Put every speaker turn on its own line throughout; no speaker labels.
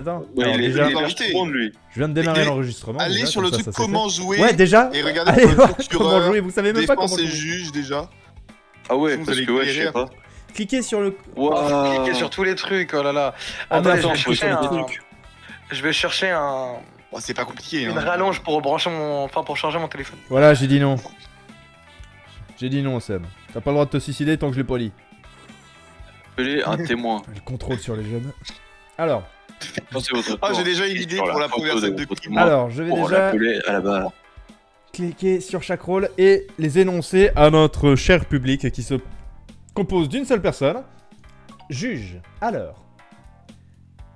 Attends,
Ouais,
alors
il est
déjà,
il est vachement bon, lui.
je viens de démarrer
Et-
l'enregistrement.
Allez
déjà,
sur
comme
le
ça,
truc
ça, c'est
comment
fait.
jouer.
Ouais, déjà.
Et regardez
Allez
pour le
voir comment
procureur,
jouer. Vous savez même pas comment
défense et
jouer.
juge déjà.
Ah ouais,
Sinon, vous
parce
allez
que ouais, je sais
galérer.
pas.
Cliquez sur le.
Waouh.
Cliquez sur tous les trucs, oh là là.
Ah, mais
Attendez,
attends,
je
faut
vais chercher
sur le
un...
truc.
Je vais chercher un...
Bon, c'est pas compliqué.
une
Hein.
rallonge pour brancher mon... Enfin, pour charger mon téléphone.
Voilà, j'ai dit non. J'ai dit non, Seb. T'as pas le droit de te suicider tant que je l'ai pas dit.
Appelez un témoin.
Le contrôle sur les jeunes. Alors,
Quand c'est votre
Ah,
tour,
j'ai déjà une
cliquez
idée
sur
pour la
photo
première scène de
votre
crime.
témoin
alors, je vais
pour
déjà
l'appeler à la barre.
cliquer sur chaque rôle et les énoncer à notre cher public qui se compose d'une seule personne. Juge. Alors.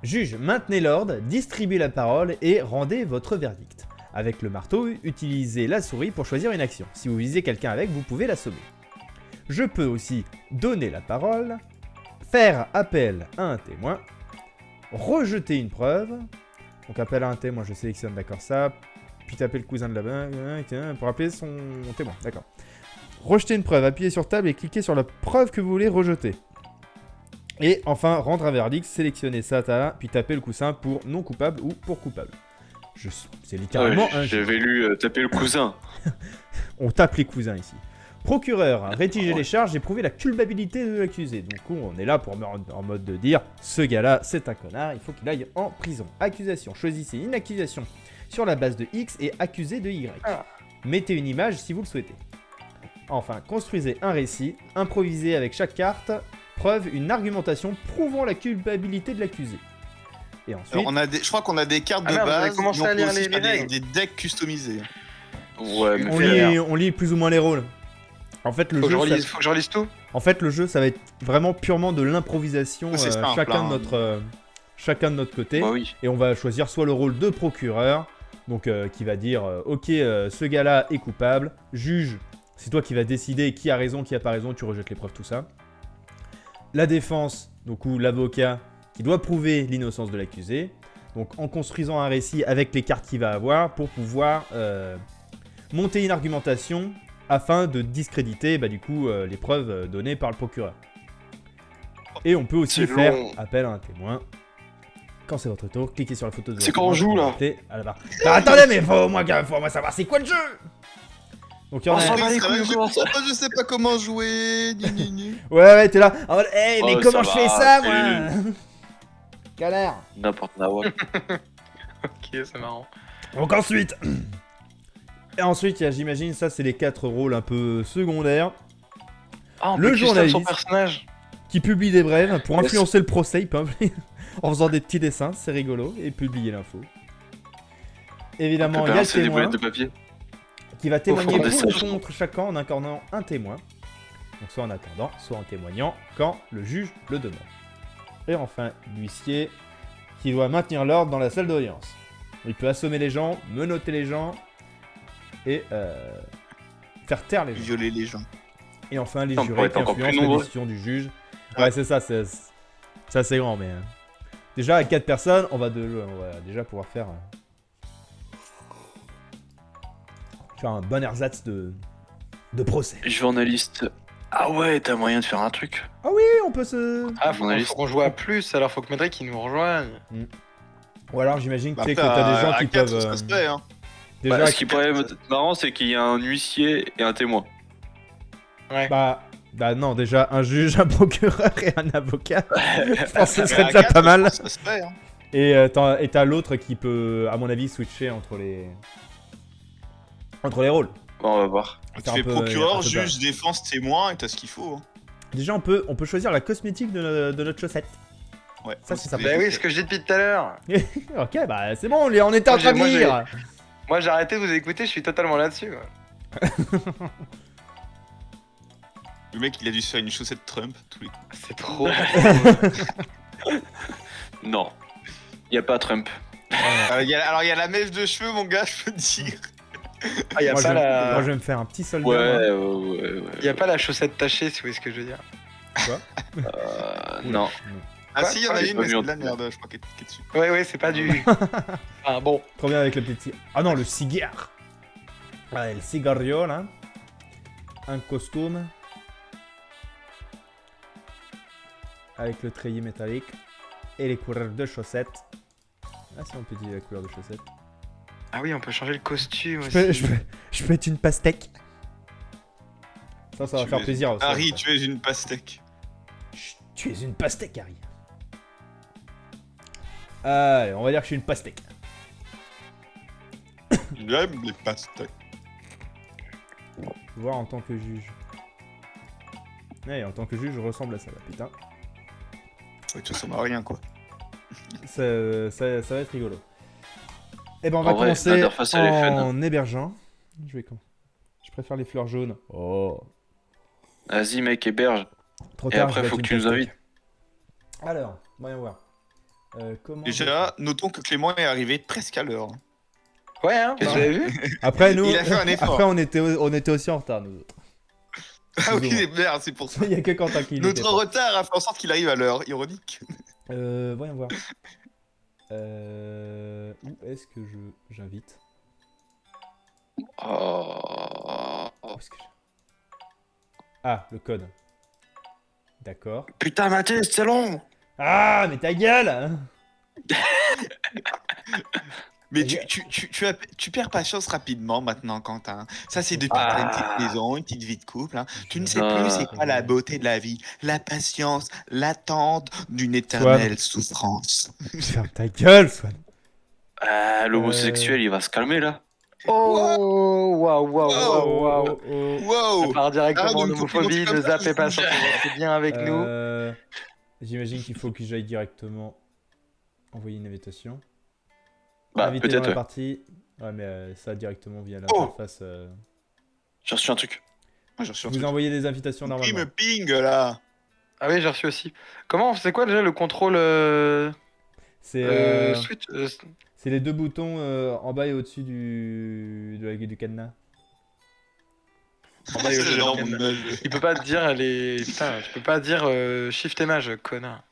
Juge, maintenez l'ordre, distribuez la parole et rendez votre verdict. Avec le marteau, utilisez la souris pour choisir une action. Si vous visez quelqu'un avec, vous pouvez l'assommer. Je peux aussi donner la parole, faire appel à un témoin, rejeter une preuve. Donc appel à un témoin, je sélectionne d'accord ça. Puis taper le cousin de là-bas pour appeler son témoin, d'accord. Rejeter une preuve, appuyez sur table et cliquez sur la preuve que vous voulez rejeter. Et enfin, rendre un verdict, sélectionnez ça, puis taper le coussin pour non coupable ou pour coupable. C'est littéralement un jeu.
J'avais lu taper le cousin.
On tape les cousins ici. Procureur, rédiger les charges et prouver la culpabilité de l'accusé. Donc on est là pour en mode de dire, ce gars-là, c'est un connard, il faut qu'il aille en prison. Accusation, choisissez une accusation sur la base de X et accusé de Y. Mettez une image si vous le souhaitez. Enfin, construisez un récit, improvisez avec chaque carte, preuve une argumentation prouvant la culpabilité de l'accusé. Et ensuite...
Alors, je crois qu'on a des cartes de
merde, vous avez
base.
commencé
mais on
à
peut
lire
aussi
les
faire
règles.
des decks customisés.
Ouais, mais
on lit plus ou moins les rôles. En fait, le
Faut que
jeu,
faut que je relise tout.
En fait, le jeu, ça va être vraiment purement de l'improvisation,
C'est simple,
chacun,
hein.
chacun de notre côté.
Bah oui.
Et on va choisir soit le rôle de procureur, donc qui va dire ok, ce gars-là est coupable. Juge, c'est toi qui vas décider qui a raison, qui a pas raison, tu rejettes les preuves, tout ça. La défense, donc ou l'avocat, qui doit prouver l'innocence de l'accusé. Donc en construisant un récit avec les cartes qu'il va avoir pour pouvoir monter une argumentation afin de discréditer du coup les preuves données par le procureur. Et on peut aussi
C'est
faire
long.
appel à un témoin. Quand c'est votre tour, cliquez sur la photo de
C'est
votre
quand on
témoin
joue, là.
pour monter à la barre. Bah, attendez, mais faut au moins savoir c'est quoi le jeu. Donc il y en a...
Oh, ça va, les couilles, on commence.
Je sais pas comment jouer.
Ouais, t'es là. En mode, hey, mais
Oh,
comment je
ça
fais
va,
ça,
c'est
moi? Galère.
N'importe nawak.
Ok, c'est marrant.
Donc ensuite... Et ensuite, il y a, j'imagine, ça c'est les 4 rôles un peu secondaires
Ah, on
Le
peut custom
journaliste.
son personnage.
qui publient des brèves pour
Yes.
influencer le procès. Ils peuvent en faisant des petits dessins, c'est rigolo, et publier l'info. Évidemment, il y a le
C'est des
témoin
boulettes de papier.
qui va témoigner
fond
pour
des
ou
sages.
contre chacun en incarnant un témoin. Donc soit en attendant, soit en témoignant quand le juge le demande. Et enfin, l'huissier qui doit maintenir l'ordre dans la salle d'audience. Il peut assommer les gens, menotter les gens et faire taire les gens.
Violer les gens.
Et enfin, les
On
jurés
pourrait
qui
être encore plus
influencent la
nombreux.
décision du juge. Ouais, c'est ça, c'est assez grand, mais... Déjà, à 4 personnes, on va déjà pouvoir faire un bon ersatz de procès.
Journaliste. Ah ouais, t'as moyen de faire un truc.
Ah oui, on peut se...
Ah, faut
Journaliste.
qu'on joue à plus, alors faut que Medric il nous rejoigne.
Ou alors, j'imagine
Bah,
tu sais, que t'as des gens
à
qui
4,
peuvent...
ça se fait, hein.
déjà,
Bah, ce qui pourrait être marrant, c'est qu'il y a un huissier et un témoin.
Ouais.
bah non, déjà, un juge, un procureur et un avocat. Je pense que ce serait
À
déjà
4,
pas mal.
Ça se fait, hein.
Et t'as l'autre qui peut, à mon avis, switcher entre les rôles.
Bon, on va voir.
Tu
Faire
fais
un peu-
procureur,
un peu
juge, défense, témoin, et t'as ce qu'il faut. Hein.
Déjà, on peut choisir la cosmétique de notre chaussette.
Ouais.
Ça, c'est sympa.
Bah oui, ce que je dis depuis tout à l'heure.
Ok, bah c'est bon, on était en train de
Moi, j'ai-
lire.
Moi j'ai arrêté de vous écouter, je suis totalement là-dessus. Ouais.
Le mec, il a dû se faire une chaussette Trump. Tous les coups.
C'est trop.
Non. Y a pas Trump.
Alors, il y a la mèche de cheveux, mon gars, je peux te dire.
Ah, y a
Moi,
pas
moi, je vais me faire un petit soldat.
Ouais,
moi.
ouais.
Y a pas la chaussette tachée, si vous voyez ce que je veux dire.
Non.
Ah
Quoi
si, il y en a
j'ai
une,
pas
mais
vu
c'est
en
de la
tout cas.
merde, je crois qu'elle est dessus.
Ouais, c'est pas du. Ah bon.
Trop bien avec le petit. Ah non, le cigare. Ah, le cigario là. Un costume. Avec le treillis métallique. Et les coureurs de chaussettes. Ah, si, on peut dire la couleur de chaussettes.
Ah oui, on peut changer le costume
Je
aussi.
peux être une pastèque. Ça va
Tu
faire
es-
plaisir aussi.
Harry,
ça.
tu es une pastèque.
Chut, tu es une pastèque, Harry. Allez, on va dire que je suis une pastèque.
J'aime les pastèques.
Voir en tant que juge. Ouais, en tant que juge, je ressemble à ça, là, putain.
Ouais, tu ressembles à rien, quoi.
Ça va être rigolo. Et ben on va
En vrai,
commencer
l'interface, elle est fun.
en hébergeant. Je préfère les fleurs jaunes. Oh.
Vas-y, mec, héberge.
Trop
Et
tard.
après,
je vais
faut
être
que tu
une
nous
pastèque.
invites.
Alors, voyons voir. Comment
Déjà, notons que Clément est arrivé presque à l'heure.
Ouais, hein, vous avez vu?
Après nous,
Il a fait un effort.
après on était aussi en retard nous autres.
Ah oui,
Plus ou
merde, c'est pour ça.
Il y a que Quentin qui l'était
Notre
pas.
retard a fait en sorte qu'il arrive à l'heure. Ironique.
Voyons voir. Où est-ce que j'invite?
Oh.
Où est-ce que Ah, le code. D'accord.
Putain, Mathis, c'est long.
Ah, mais ta gueule!
Mais tu perds patience rapidement maintenant, Quentin. Ça, c'est depuis que t'as une petite maison, une petite vie de couple. Hein. Tu ne sais plus c'est quoi la beauté de la vie, la patience, l'attente d'une éternelle souffrance.
Ferme ta gueule, Swan.
Ah, l'homosexuel, il va se calmer là.
Oh, waouh, waouh, waouh, waouh.
Wow!
Ça part directement
Arrête
en
de me
homophobie,
complimenter
ne
comme ça,
zappez pas
je
sur c'est bien avec nous.
J'imagine qu'il faut que j'aille directement envoyer une invitation.
Bah,
Inviter dans
peut-être,
la
ouais.
partie. Ouais, mais ça directement via l'interface.
J'ai reçu un truc.
Moi, j'ai reçu un
Vous
truc.
envoyez des invitations
Il
normalement.
me ping là!
Ah oui, j'ai reçu aussi. Comment, c'est quoi déjà le contrôle
C'est
switch
c'est les deux boutons en bas et au-dessus du cadenas.
En bas et au
C'est dans
milieu.
mon œil.
Il peut pas te dire les. Putain, tu peux pas dire shift et mage, connard.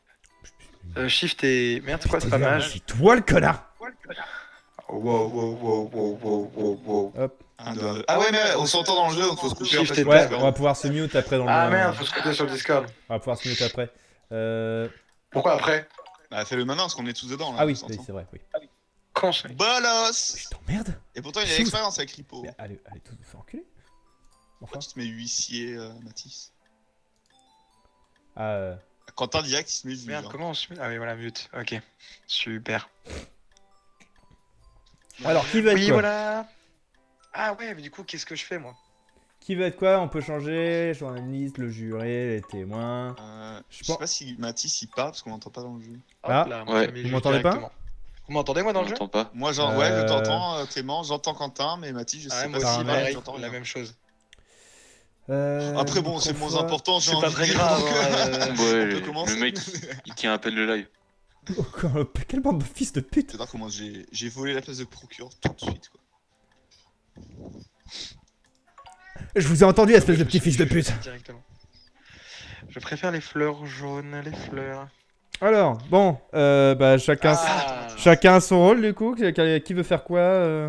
Shift et. Merde, c'est quoi, c'est pas mage?
C'est toi le connard!
Wow, wow, wow, wow, wow, wow, wow.
Hop.
Un, deux, un, deux. Ah ouais, mais on s'entend dans le jeu, donc faut se coucher.
Shift et
Ouais,
tab.
on va pouvoir se mute après dans le.
Ah merde, faut se couper sur le Discord.
On va pouvoir se mute après.
Pourquoi après?
Bah, fais-le maintenant, parce qu'on est tous dedans là.
Ah oui,
on s'entend.
oui, c'est vrai, oui.
Quand je
Bolos!
Je t'emmerde!
Et pourtant, il a
Chou.
l'expérience avec Ripo.
Mais allez tout vous faire enculer. Enfin.
Pourquoi tu te mets huissier, Mathis?
Ah,
Quentin direct, il se met juge.
Merde,
hein.
comment on se met? Ah oui, voilà, mute. Ok. Super.
alors, qui veut être
Oui,
quoi?
voilà. Ah ouais, mais du coup, qu'est-ce que je fais moi?
Qui veut être quoi? On peut changer. Journaliste, le juré, les témoins.
Je sais pas si Mathis il parle parce qu'on l'entend pas dans le jeu.
Hop
Ah,
là,
ouais.
je mets
Vous
juste
m'entendez pas?
directement. Vous m'entendez moi dans
On
le jeu?
n'entend pas.
Moi, ouais, je
Euh,
t'entends, Clément, j'entends Quentin, mais Mathis, je
Ah
sais
ouais, moi
pas
aussi,
si
pareil,
pareil,
j'entends
la
rien.
même chose.
Après, bon, c'est moins
microphone.
important, j'ai
C'est pas
envie
très
de dire,
grave,
donc,
hein,
on
Ouais,
peut commencer.
le mec, il tient à peine le live.
Oh, quelle bande de fils de pute!
C'est-à-dire comment j'ai volé la place de procureur tout de suite, quoi.
Je vous ai entendu, espèce de petit fils de pute!
Directement. Je préfère les fleurs jaunes, les fleurs.
Alors, bon, bah chacun a son rôle du coup. Qui veut faire quoi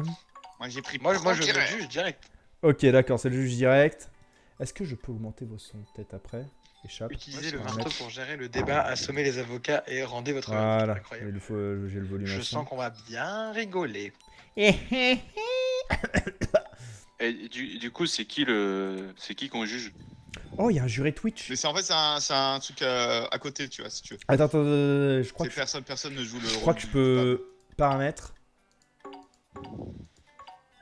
Moi, j'ai pris
Moi je
procureur.
me juge direct.
Ok, d'accord, c'est le juge direct. Est-ce que je peux augmenter vos sons peut-être après? Échappe.
Utilisez le
Ouais,
marteau
mettre.
pour gérer le débat, assommer les avocats et rendez votre
Voilà,
verdict. Incroyable.
il faut, j'ai le volume.
Je
à
sens qu'on va bien rigoler.
Et du coup, c'est qui qu'on juge?
Oh, il y a un juré Twitch.
Mais en fait, c'est un truc à côté, tu vois, si tu veux.
Attends, je crois que
Personne ne joue le
je
rôle.
crois que je
du
peux paramètres.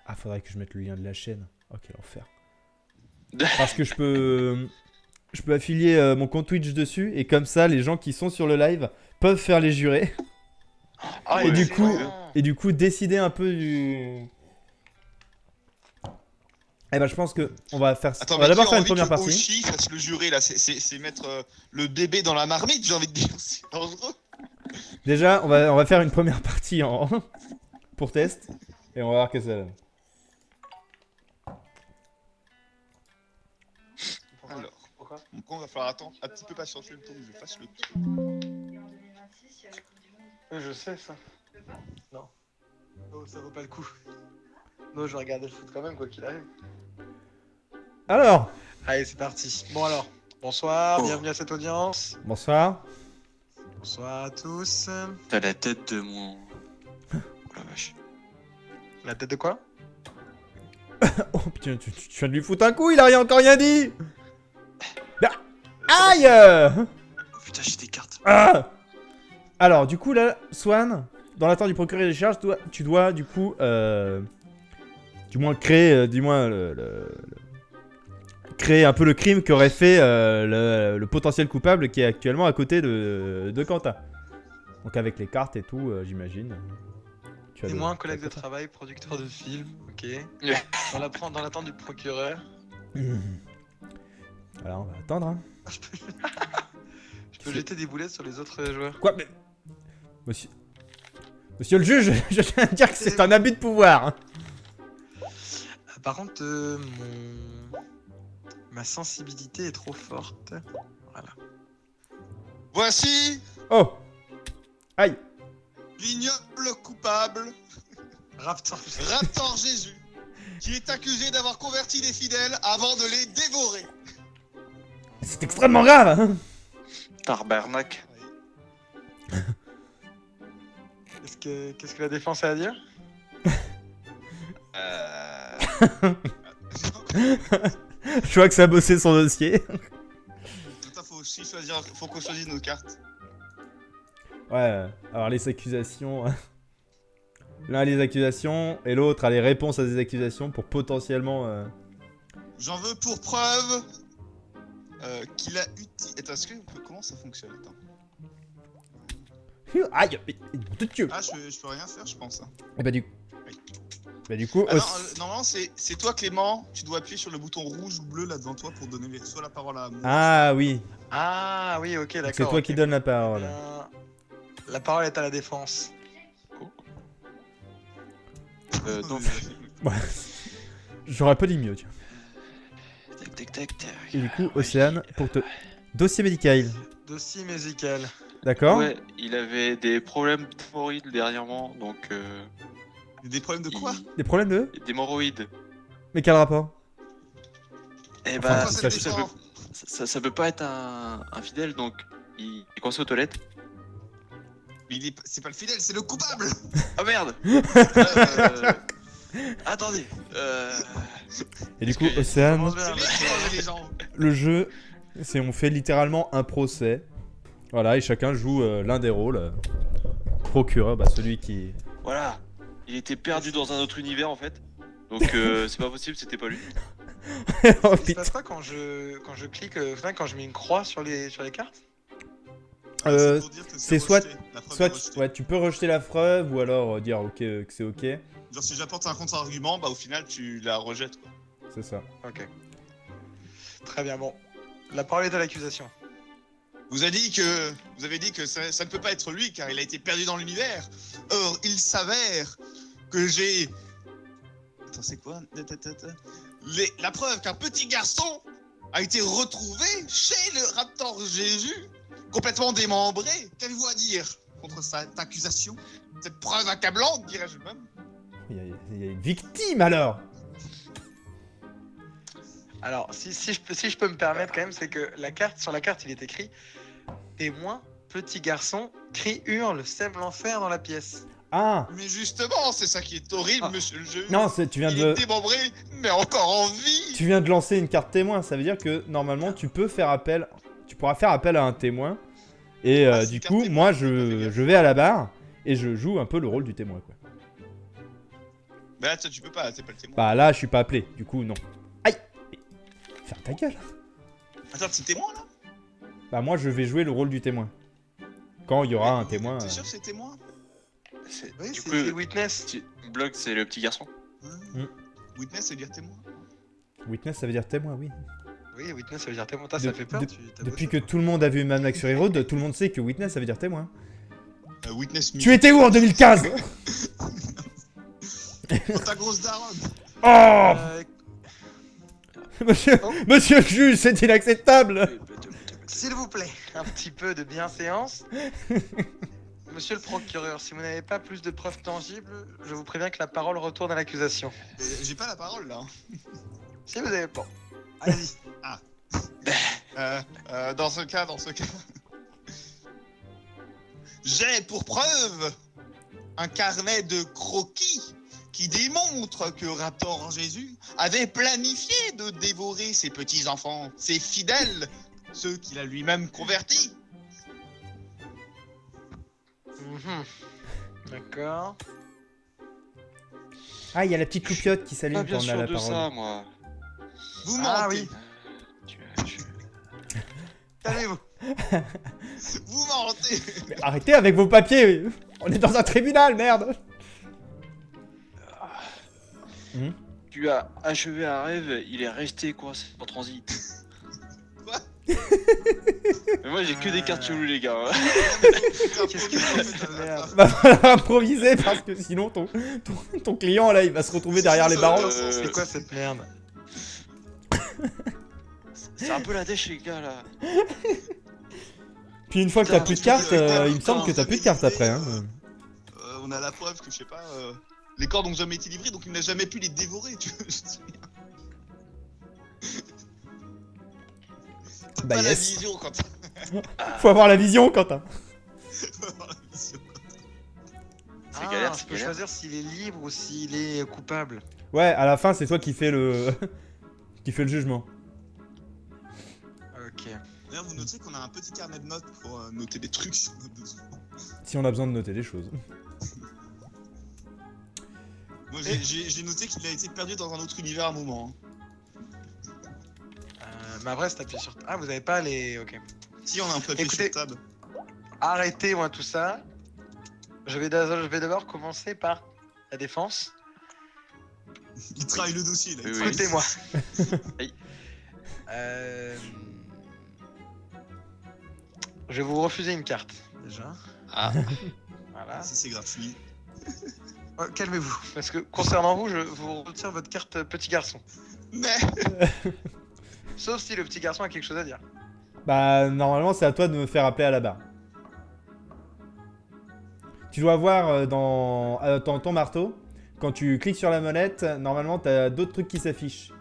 Ah, faudrait que je mette le lien de la chaîne. Ok, l'enfer. Parce que je peux affilier mon compte Twitch dessus et comme ça, les gens qui sont sur le live peuvent faire les jurés
Ah,
Et du
excellent.
coup- et du coup décider un peu du. Eh ben, je pense que on va faire.
Attends,
on
mais
va d'abord
qui a
faire une
envie
première
que
partie.
Oshi fasse le juré là, c'est mettre le bébé dans la marmite, j'ai envie de dire, c'est dangereux.
Déjà, on va faire une première partie en pour test et on va voir que ça donne.
Alors,
Pourquoi?
donc on va falloir attendre un petit peu patienter le temps que je fasse le truc.
Je sais ça. Non. Oh, ça vaut pas le coup. Non, je vais regarder le foot quand même, quoi qu'il arrive.
Alors,
Allez, c'est parti. Bon alors, bonsoir,
Oh.
bienvenue à cette audience.
bonsoir.
Bonsoir à tous.
T'as la tête de mon
Oh la vache.
La tête de quoi?
Oh putain, tu viens de lui foutre un coup, il a encore rien dit. Aïe.
Oh, putain, j'ai des cartes.
Ah. Alors, du coup, là, Swan, dans l'attente du procureur des charges, tu dois du coup, du moins créer, créer un peu le crime qu'aurait fait le potentiel coupable qui est actuellement à côté de Quentin. Donc avec les cartes et tout, j'imagine. Tu as
Et
le-
moi, un collègue de travail, producteur de film, ok. Dans l'attente du procureur.
Alors, on va attendre. Hein.
Je peux jeter des boulettes sur les autres joueurs.
Quoi mais... Monsieur le juge, je tiens à dire que c'est un abus de pouvoir. Hein.
Par contre, ma sensibilité est trop forte. Voilà.
Voici
Oh. Aïe.
l'ignoble coupable,
Raptor.
Raptor Jésus, qui est accusé d'avoir converti les fidèles avant de les dévorer.
C'est extrêmement grave. Hein.
Tabarnak.
Qu'est-ce que la défense a à dire?
Je vois que ça a bossé son dossier.
Attends, faut qu'on choisisse nos cartes.
Ouais, alors les accusations... L'un a les accusations et l'autre a les réponses à des accusations pour potentiellement...
J'en veux pour preuve qu'il a utilisé... Attends, comment ça fonctionne? Attends.
Aïe, mais... nom de Dieu.
Ah, je peux rien faire, je pense. Hein.
Et bah du coup...
Ah non, normalement, c'est toi, Clément. Tu dois appuyer sur le bouton rouge ou bleu là devant toi pour donner soit la parole à moi.
Ah oui,
Ah oui, ok, d'accord.
c'est toi
ok.
qui donnes la parole.
La parole est à la défense.
Donc,
Ouais. J'aurais pas dit mieux, tiens.
Tac, tac, tac, tac.
Et du coup, Océane, pour te... Dossier médical,
Dossier musical.
d'accord?
ouais, il avait des problèmes d'hémorroïdes dernièrement, donc
Des problèmes de quoi?
Des problèmes de...
d'hémorroïdes.
Mais quel rapport?
Et
Enfin,
bah,
Pourquoi ça le
ça-
défend?
ça peut pas être un fidèle, donc il est coincé aux toilettes.
Mais c'est pas le fidèle, c'est le coupable.
Ah merde. Attendez.
Et du coup,
Parce que-
Océane,
Comment
C'est lui qui mange les gens.
le jeu, c'est on fait littéralement un procès. Voilà, et chacun joue l'un des rôles. Procureur, bah celui qui...
Voilà. Il était perdu dans un autre univers en fait. Donc c'est pas possible, c'était pas lui.
Oh
Il se
putain.
passe quoi quand je clique, quand je mets une croix sur les cartes?
Euh,
C'est pour dire que
c'est soit-
rejeté, la preuve est
Soit
rejetée.
ouais, tu peux rejeter la preuve ou alors dire ok que c'est ok.
Genre, si j'apporte un contre-argument, bah au final, tu la rejettes quoi.
C'est ça.
Ok. Très bien, bon. La parole est à l'accusation.
Vous avez dit que ça ne peut pas être lui car il a été perdu dans l'univers. Or, il s'avère que j'ai... Attends, c'est quoi? La preuve qu'un petit garçon a été retrouvé chez le Raptor Jésus, complètement démembré. Qu'avez-vous à dire contre cette accusation? Cette preuve accablante, dirais-je même.
Il y a une victime alors.
Alors, si je peux me permettre quand même, c'est que sur la carte, il est écrit témoin, petit garçon, crie, hurle, sème l'enfer dans la pièce.
Ah
Mais justement, c'est ça qui est horrible,
Ah.
monsieur le juge.
non, tu viens
Il
de...
est démembré, mais encore en vie.
Tu viens de lancer une carte témoin, ça veut dire que normalement tu peux faire appel, tu pourras faire appel à un témoin. Et
Ah, c'est
du
une carte
coup,
témoin,
moi
j'ai pas fait gaffe.
je vais à la barre et je joue un peu le rôle du témoin quoi.
Mais là, tu peux pas, c'est pas le témoin.
Bah là, je suis pas appelé, du coup non. Aïe. Faire ta gueule.
Attends, c'est témoin là?
Bah moi je vais jouer le rôle du témoin. Quand il y aura un témoin.
T'es sûr que c'est témoin?
Oui,
Du
c'est
coup,
witness.
Block, c'est le petit garçon.
Witness, ça veut dire témoin?
Witness ça veut dire témoin, oui.
Oui, witness, ça veut dire témoin. Ça
De-
fait peur.
de-
t'as
Depuis
bossé,
que tout le monde a vu Mad Max Fury Road, tout le monde sait que Witness ça veut dire témoin.
Witness
Tu étais où en 2015?
Oh, ta grosse daronne.
Oh
Euh,
Monsieur,
Oh.
monsieur le juge, c'est inacceptable.
S'il vous plaît, un petit peu de bienséance. Monsieur le procureur, si vous n'avez pas plus de preuves tangibles, je vous préviens que la parole retourne à l'accusation.
J'ai pas la parole là.
Si vous avez pas.
Allez-y. Dans ce cas. J'ai pour preuve un carnet de croquis qui démontre que Raptor Jésus avait planifié de dévorer ses petits-enfants, ses fidèles, ceux qu'il a lui-même convertis.
Mhm. D'accord.
Ah, il y a la petite loupiote qui
Pas
s'allume
bien
quand on a
sûr
la
de
parole.
ça, moi.
Vous mentez.
Ah oui.
Tu-
Calmez-vous.
Vous mentez.
Mais arrêtez avec vos papiers. On est dans un tribunal, merde.
Tu as achevé un rêve, il est resté coincé en transit.
Quoi?
Mais moi j'ai que des cartes cheloues les gars.
Qu'est-ce que c'est cette merde?
Va falloir improviser parce que sinon ton client là il va se retrouver derrière les barreaux.
C'est quoi cette merde?
C'est un peu la dèche les gars là.
Puis une fois que t'as plus de cartes, il me semble que t'as plus de cartes après. Hein.
On a la preuve que, je sais pas, les cordes n'ont jamais été livrées, donc il n'a jamais pu les dévorer, tu vois. T'as
Bah
pas la
yes.
vision quand
Faut avoir la vision, Quentin.
C'est
Ah,
galère,
je
c'est
peux
galère.
choisir s'il est libre ou s'il est coupable.
Ouais, à la fin, c'est toi qui fais le qui fait le jugement.
Ok.
D'ailleurs, vous notez qu'on a un petit carnet de notes pour noter des trucs sur notre dossier.
Si on a besoin de noter des choses.
Moi, j'ai noté qu'il a été perdu dans un autre univers à un moment.
Mais après, c'est appuyé sur. Ah, vous avez pas les. Ok.
Si, on a un papier
Écoutez-
sur table.
Arrêtez, moi, tout ça. Je vais d'abord commencer par la défense.
Il travaille le dossier, là.
Oui, oui.
Écoutez-moi.
Aïe.
Je vais vous refuser une carte, déjà.
Ah,
Voilà.
Si c'est gratuit.
Oh, calmez-vous, parce que concernant vous, je vous retire votre carte petit garçon.
Mais
Sauf si le petit garçon a quelque chose à dire.
Bah, normalement, c'est à toi de me faire appeler à la barre. Tu dois voir dans ton marteau, quand tu cliques sur la molette, normalement, t'as d'autres trucs qui s'affichent.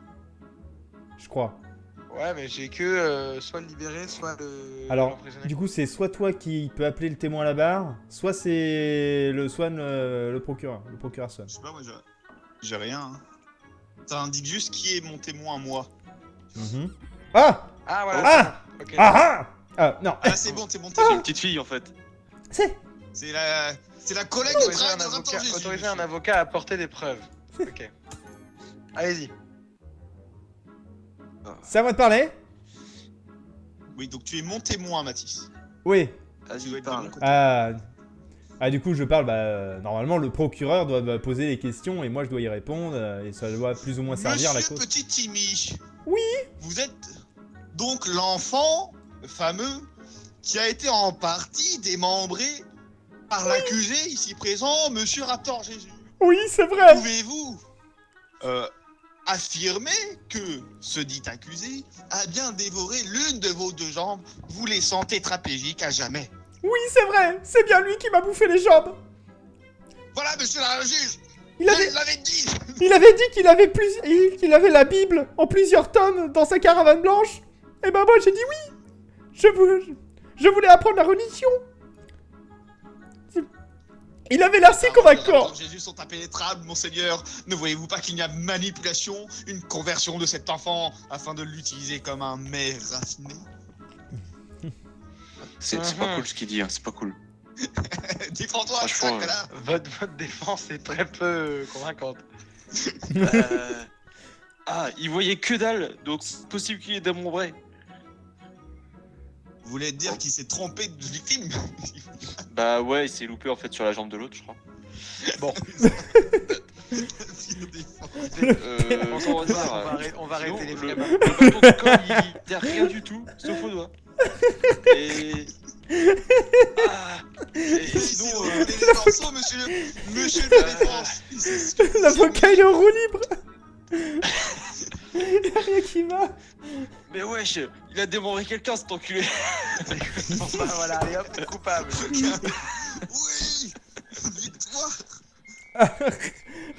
Je crois.
Ouais, mais j'ai que soit le libérer, soit le
Alors,
l'emprisonner.
du coup, c'est soit toi qui peux appeler le témoin à la barre, soit c'est le Swan, le procureur Swan.
je sais pas, moi, j'ai rien. Hein. Ça indique juste qui est mon témoin à moi.
Mhm. Ah
Ah, voilà.
Ah
c'est bon. Ok.
Ah ah non,
Ah, c'est bon, t'es mon
c'est
témoin.
une petite fille en fait.
c'est...
C'est la collègue de
Autoriser
travail
un
de Raptor
avocat,
Jésus.
autoriser un
monsieur.
avocat à apporter des preuves. Ok. Allez-y.
C'est à moi de parler?
Oui, donc tu es mon témoin, Mathis.
Oui.
Tu dois
Vas-y,
être de
parle.
mon côté.
Ah, du coup, je parle, normalement, le procureur doit poser les questions et moi, je dois y répondre et ça doit plus ou moins servir la
Monsieur
cause.
Petit Timmy.
Oui.
Vous êtes donc l'enfant, le fameux, qui a été en partie démembré par l'accusé ici présent, Monsieur Raptor Jésus.
Oui, c'est vrai.
Pouvez-vous affirmer que ce dit accusé a bien dévoré l'une de vos deux jambes, vous laissant tétraplégique à jamais?
Oui, c'est vrai. C'est bien lui qui m'a bouffé les jambes.
Voilà, monsieur le juge.
Il avait,
Je l'avais dit.
il avait dit qu'il avait la Bible en plusieurs tomes dans sa caravane blanche. Et ben moi, j'ai dit oui. Je voulais apprendre la religion. Il avait l'air si
Les paroles de
convaincant.
Raptor Jésus sont impénétrables, monseigneur. Ne voyez-vous pas qu'il y a manipulation, une conversion de cet enfant afin de l'utiliser comme un mets raffiné?
C'est pas cool ce qu'il dit, hein, c'est pas cool.
Défends-toi,
Franchement,
sac là.
Votre défense est très peu convaincante.
Ah, il voyait que dalle, donc c'est possible qu'il ait démembré.
Vous voulez dire qu'il s'est trompé de victime?
Bah ouais, il s'est loupé en fait sur la jambe de l'autre, je crois.
Bon,
Comment dire,
on va arrêter les
le,
vrais.
le bâton de colle, il n'a rien du tout, sauf au doigt. Et... Ah, et sinon,
les morceaux, monsieur le défense.
L'avocat, il est en roue libre. Il y a rien qui va.
mais wesh, il a démembré quelqu'un cet enculé.
Bon, bah, voilà, allez hop, coupable.
Oui, victoire.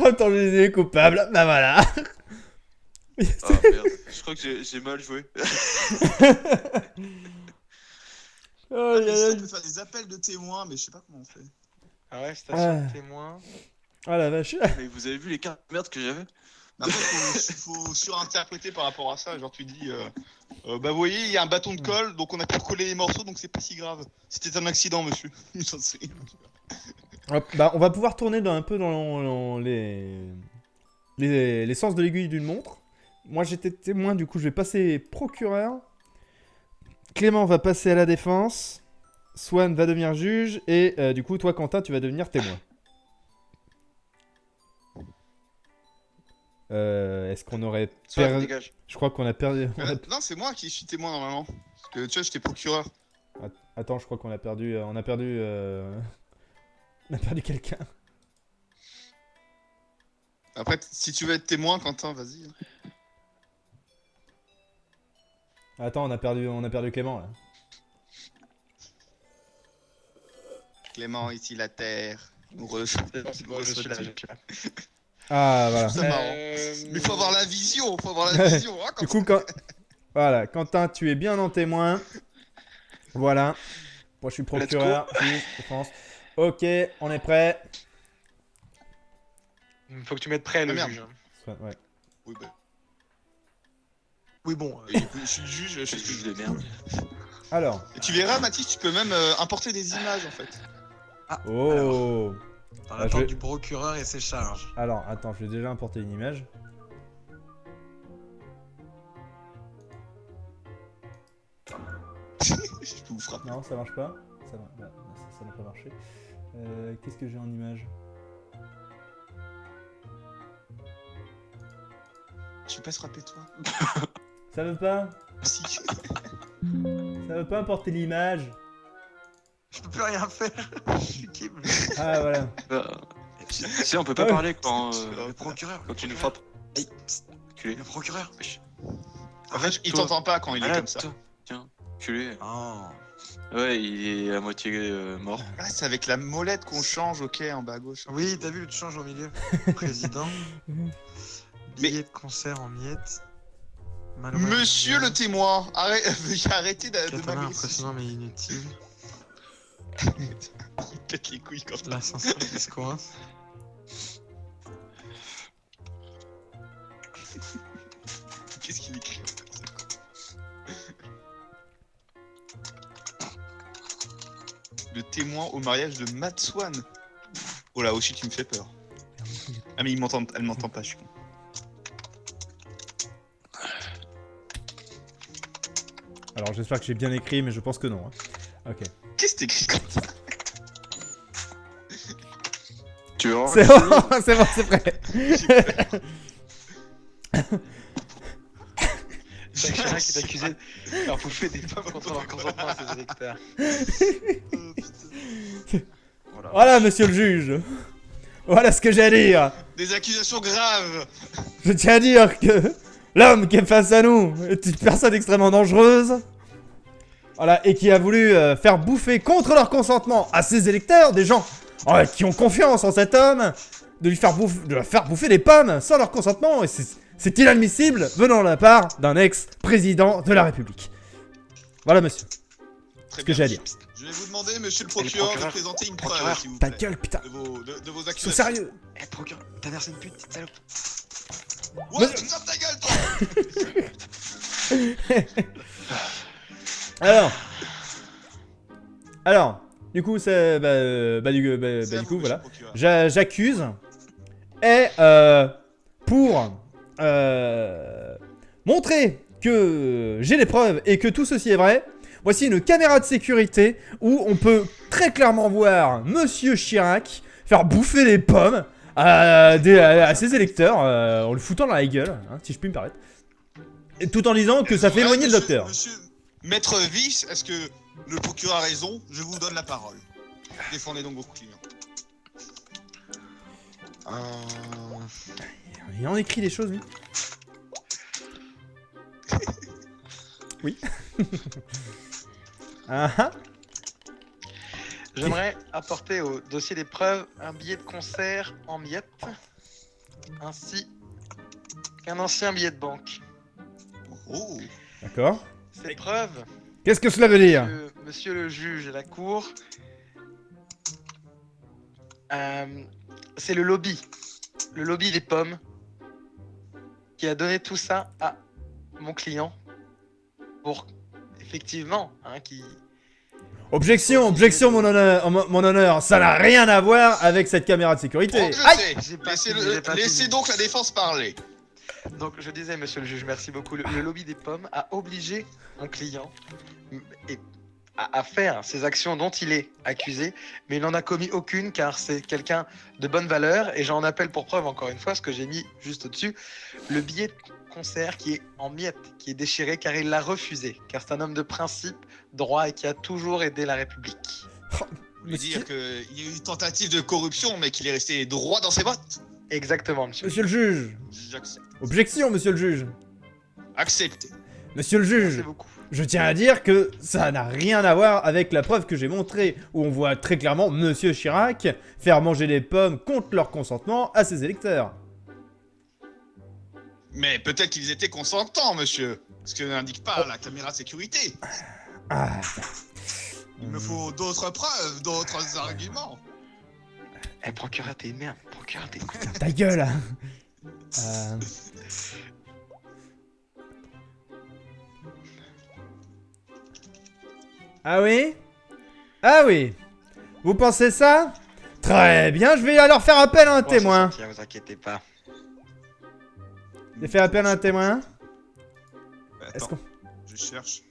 Attends, je suis coupable. Bah voilà.
Ah merde, je crois que j'ai mal joué.
Oh,
Mais
là,
si,
là.
on peut faire des appels de témoins, mais je sais pas comment on fait.
Arrestation de témoin.
Ah la vache.
Mais vous avez vu les cartes de merde que j'avais?
Après, faut surinterpréter par rapport à ça. Genre, tu dis, bah, vous voyez, il y a un bâton de colle, donc on a pu recoller les morceaux, donc c'est pas si grave. C'était un accident, monsieur. J'en sais rien.
Hop, bah, on va pouvoir tourner un peu dans les sens de l'aiguille d'une montre. Moi j'étais témoin, du coup je vais passer procureur. Clément va passer à la défense. Swan va devenir juge. Et du coup, toi Quentin, tu vas devenir témoin. Est-ce qu'on aurait
Soit,
perdu...
dégage.
Je crois qu'on a perdu...
Non, c'est moi qui suis témoin normalement. Parce que tu vois, j'étais procureur.
Attends, je crois qu'on a perdu... On a perdu quelqu'un.
Après, si tu veux être témoin, Quentin, vas-y.
Attends, on a perdu Clément là.
Clément, ici la terre. Nous
Je suis là.
Ah voilà.
C'est marrant. Mais faut avoir la vision, hein,
Du coup, voilà, Quentin, tu es bien en témoin. Voilà. Moi, je suis procureur. Juge, défense. Ok, on est prêt.
Il faut que tu mettes prêt le
Ah, merde.
juge.
Ouais.
Oui, bah,
Oui, bon.
je suis le juge, je
Je
suis
suis de merde.
Alors.
Et tu verras, Mathis, tu peux même importer des images en fait.
Oh.
Dans
Bah,
l'attente
je vais-
du procureur et ses charges.
Alors, attends, je vais déjà importer une image.
Je peux vous frapper.
Non, ça marche pas. Ça n'a pas marché. Qu'est-ce que j'ai en image?
Je vais pas se frapper toi.
Ça veut pas?
Si.
Ça veut pas importer l'image?
Je peux plus rien faire. Je suis Kim.
Ah voilà.
Si, on peut pas
Ah ouais.
parler quand,
Le procureur.
quand tu nous frappes.
Hey, psst,
Culé.
le procureur.
Wesh.
En fait, il
Toi.
t'entend pas quand il est
Arrête,
comme ça.
toi. Tiens, culé.
Oh.
Ouais, il est à moitié mort.
Ah, c'est avec la molette qu'on change, ok, en bas à gauche.
Oui, t'as vu, tu changes au milieu. Président. Billet de concert en miettes. Malheureux
Monsieur le
mondial.
témoin, veuillez arrêter de
Katana
m'agresser.
impressionnant mais inutile.
Il pète les couilles quand
L'ascenseur qui se coince.
Qu'est-ce qu'il écrit? Le témoin au mariage de Matt Swan. Oh là aussi, tu me fais peur. Ah, mais elle m'entend pas, je suis con.
Alors, j'espère que j'ai bien écrit, mais je pense que non. Hein. Ok.
Qu'est-ce que t'écris comme ça?
Tu vois?
C'est bon, c'est bon, c'est prêt.
C'est quelqu'un qui est accusé de faire bouffer des pommes contre leur consentement à ses électeurs.
Voilà, monsieur le juge. Voilà ce que j'ai à dire.
Des accusations graves.
Je tiens à dire que l'homme qui est face à nous est une personne extrêmement dangereuse. Voilà, et qui a voulu faire bouffer contre leur consentement à ses électeurs, des gens qui ont confiance en cet homme, de leur faire bouffer des pommes sans leur consentement. Et c'est inadmissible venant de la part d'un ex-président de la République. Voilà, monsieur.
Très
Ce que
bien.
j'ai à dire.
Je vais vous demander, monsieur le
Et le
procureur, de
procureur.
présenter une
Procureur.
preuve, s'il vous
Ta
plaît.
gueule, putain.
De vos
Ils sont
accusations.
sérieux.
Eh, procureur, ta mère c'est une pute, petite salope.
Ouais, ferme ta gueule, toi.
Alors, du coup, c'est
C'est à
du
vous,
coup,
monsieur
voilà.
le procureur.
J'accuse. Et pour montrer que j'ai les preuves et que tout ceci est vrai, voici une caméra de sécurité où on peut très clairement voir Monsieur Chirac faire bouffer des pommes à ses électeurs en le foutant dans la gueule, hein, si je puis me permettre. Et tout en disant que ça fait éloigner le docteur.
Monsieur Maître Vice, est-ce que le procureur a raison? Je vous donne la parole. Défendez donc vos clients.
Il en écrit des choses, lui. Oui. Ah ah.
J'aimerais apporter au dossier des preuves un billet de concert en miettes, ainsi qu'un ancien billet de banque.
Oh.
D'accord.
Ces preuves,
Qu'est-ce que cela veut dire?
monsieur le juge et la cour, C'est le lobby des pommes qui a donné tout ça à mon client pour effectivement qui
Objection, mon honneur, ça n'a rien à voir avec cette caméra de sécurité. Aïe!
J'ai pas fini, j'ai pas
Laissez
fini.
donc la défense parler.
Donc je disais, monsieur le juge, merci beaucoup. Le lobby des pommes a obligé mon client à faire ces actions dont il est accusé, mais il n'en a commis aucune car c'est quelqu'un de bonne valeur et j'en appelle pour preuve encore une fois ce que j'ai mis juste au-dessus, le billet de concert qui est en miettes, qui est déchiré car il l'a refusé, car c'est un homme de principe, droit et qui a toujours aidé la République.
Vous voulez dire qu'il y a eu une tentative de corruption, mais qu'il est resté droit dans ses bottes?
Exactement, monsieur.
Monsieur le juge.
J'accepte.
Objection, monsieur le juge.
Accepté.
Monsieur le
Merci
juge.
beaucoup.
Je tiens à dire que ça n'a rien à voir avec la preuve que j'ai montrée, où on voit très clairement Monsieur Chirac faire manger des pommes contre leur consentement à ses électeurs.
Mais peut-être qu'ils étaient consentants, monsieur. Ce que n'indique pas la caméra de sécurité.
Ah.
Il me faut d'autres preuves, d'autres arguments.
Eh, procureur, t'es merde. Procureur, t'es merde.
Ta gueule. Ah oui? Ah oui. Vous pensez ça? Très bien, je vais alors faire appel à un témoin.
Tiens, vous inquiétez pas.
J'ai fait appel à un témoin. Est-ce
Attends,
qu'on...
je cherche.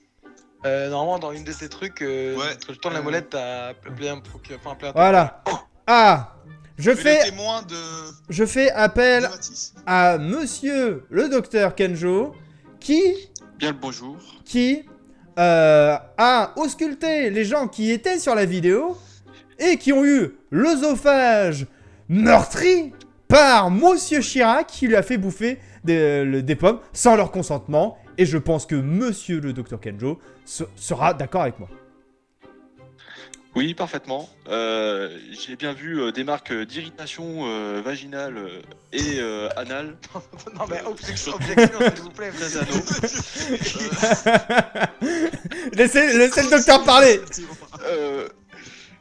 Normalement, dans une de ces trucs,
Ouais.
quand je tourne la molette, t'as appelé un procureur. Enfin, appelé un
Voilà. Ah. Je
Je fais le
fais,
témoin de
je fais appel
Matisse.
à monsieur le docteur Kenjo qui
Bien le bonjour.
a ausculté les gens qui étaient sur la vidéo et qui ont eu l'œsophage meurtri par Monsieur Chirac qui lui a fait bouffer des pommes sans leur consentement. Et je pense que monsieur le docteur Kenjo sera d'accord avec moi.
Oui, parfaitement. J'ai bien vu des marques d'irritation vaginale et anale.
non, mais objection, s'il vous plaît.
Très anneaux.
Laissez le docteur parler.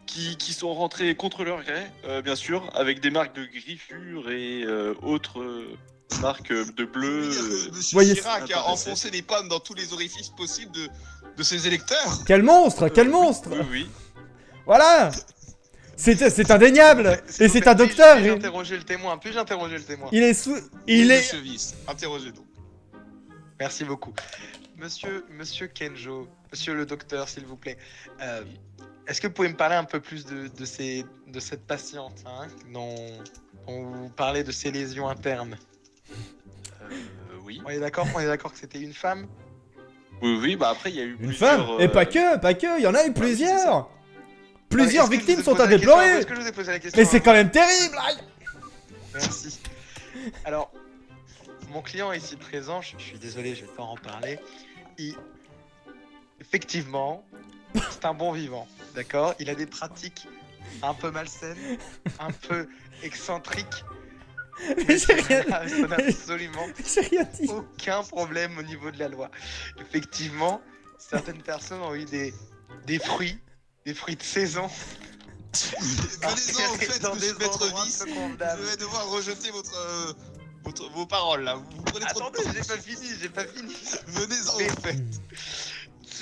Qui sont rentrés contre leur gré, bien sûr, avec des marques de griffures et autres marques de bleu.
Monsieur
Voyez-
Chirac a enfoncé des pommes dans tous les orifices possibles de ses électeurs.
Quel monstre, quel monstre.
Oui, oui.
Voilà. C'est indéniable.
S'il
Et
vous
c'est
plaît,
un docteur.
Puis-je interroger le témoin? Puis-je interroger le témoin?
Il est sous...
Oui,
Il est...
Monsieur Vice, interrogez donc.
Merci beaucoup. Monsieur Kenjo, monsieur le docteur, s'il vous plaît, est-ce que vous pouvez me parler un peu plus de cette patiente dont vous parlez de ses lésions internes?
Oui.
On est d'accord que c'était une femme?
Oui, oui, bah après, il y a eu
Une
plusieurs,
femme. Et pas que. Il y en a eu plusieurs. Plusieurs
Est-ce que je
victimes
vous ai
sont
posé
à
la question?
déplorer.
Est-ce que je vous ai posé la question?
Mais c'est quand même terrible. Aïe.
Merci. Alors, mon client ici présent, je suis désolé, je vais pas en parler. Effectivement, c'est un bon vivant, d'accord? Il a des pratiques un peu malsaines, un peu excentriques.
Mais j'ai rien...
Ça n'a absolument
J'ai rien dit.
aucun problème au niveau de la loi. Effectivement, certaines personnes ont eu des fruits de saison.
Venez-en au fait,
dans
monsieur
des
Maître
endroits
Vice.
peu
Je
convenables.
vais devoir rejeter vos paroles là. Vous prenez trop
Attendez,
de temps.
j'ai pas fini.
Venez-en
Mais-
au fait.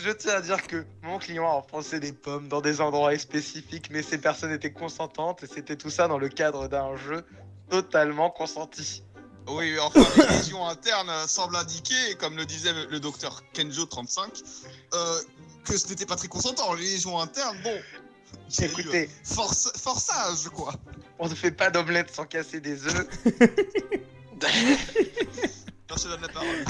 Je tiens à dire que mon client a enfoncé des pommes dans des endroits spécifiques, mais ces personnes étaient consentantes et c'était tout ça dans le cadre d'un jeu totalement consenti.
Oui, enfin, les lésions internes semblent indiquer, comme le disait le docteur Kenjo 35, que ce n'était pas très consentant. Les lésions internes, bon. il y a eu,
Écoutez,
forçage, quoi.
on ne fait pas d'omelette sans casser des œufs.
Non, je te donne la parole.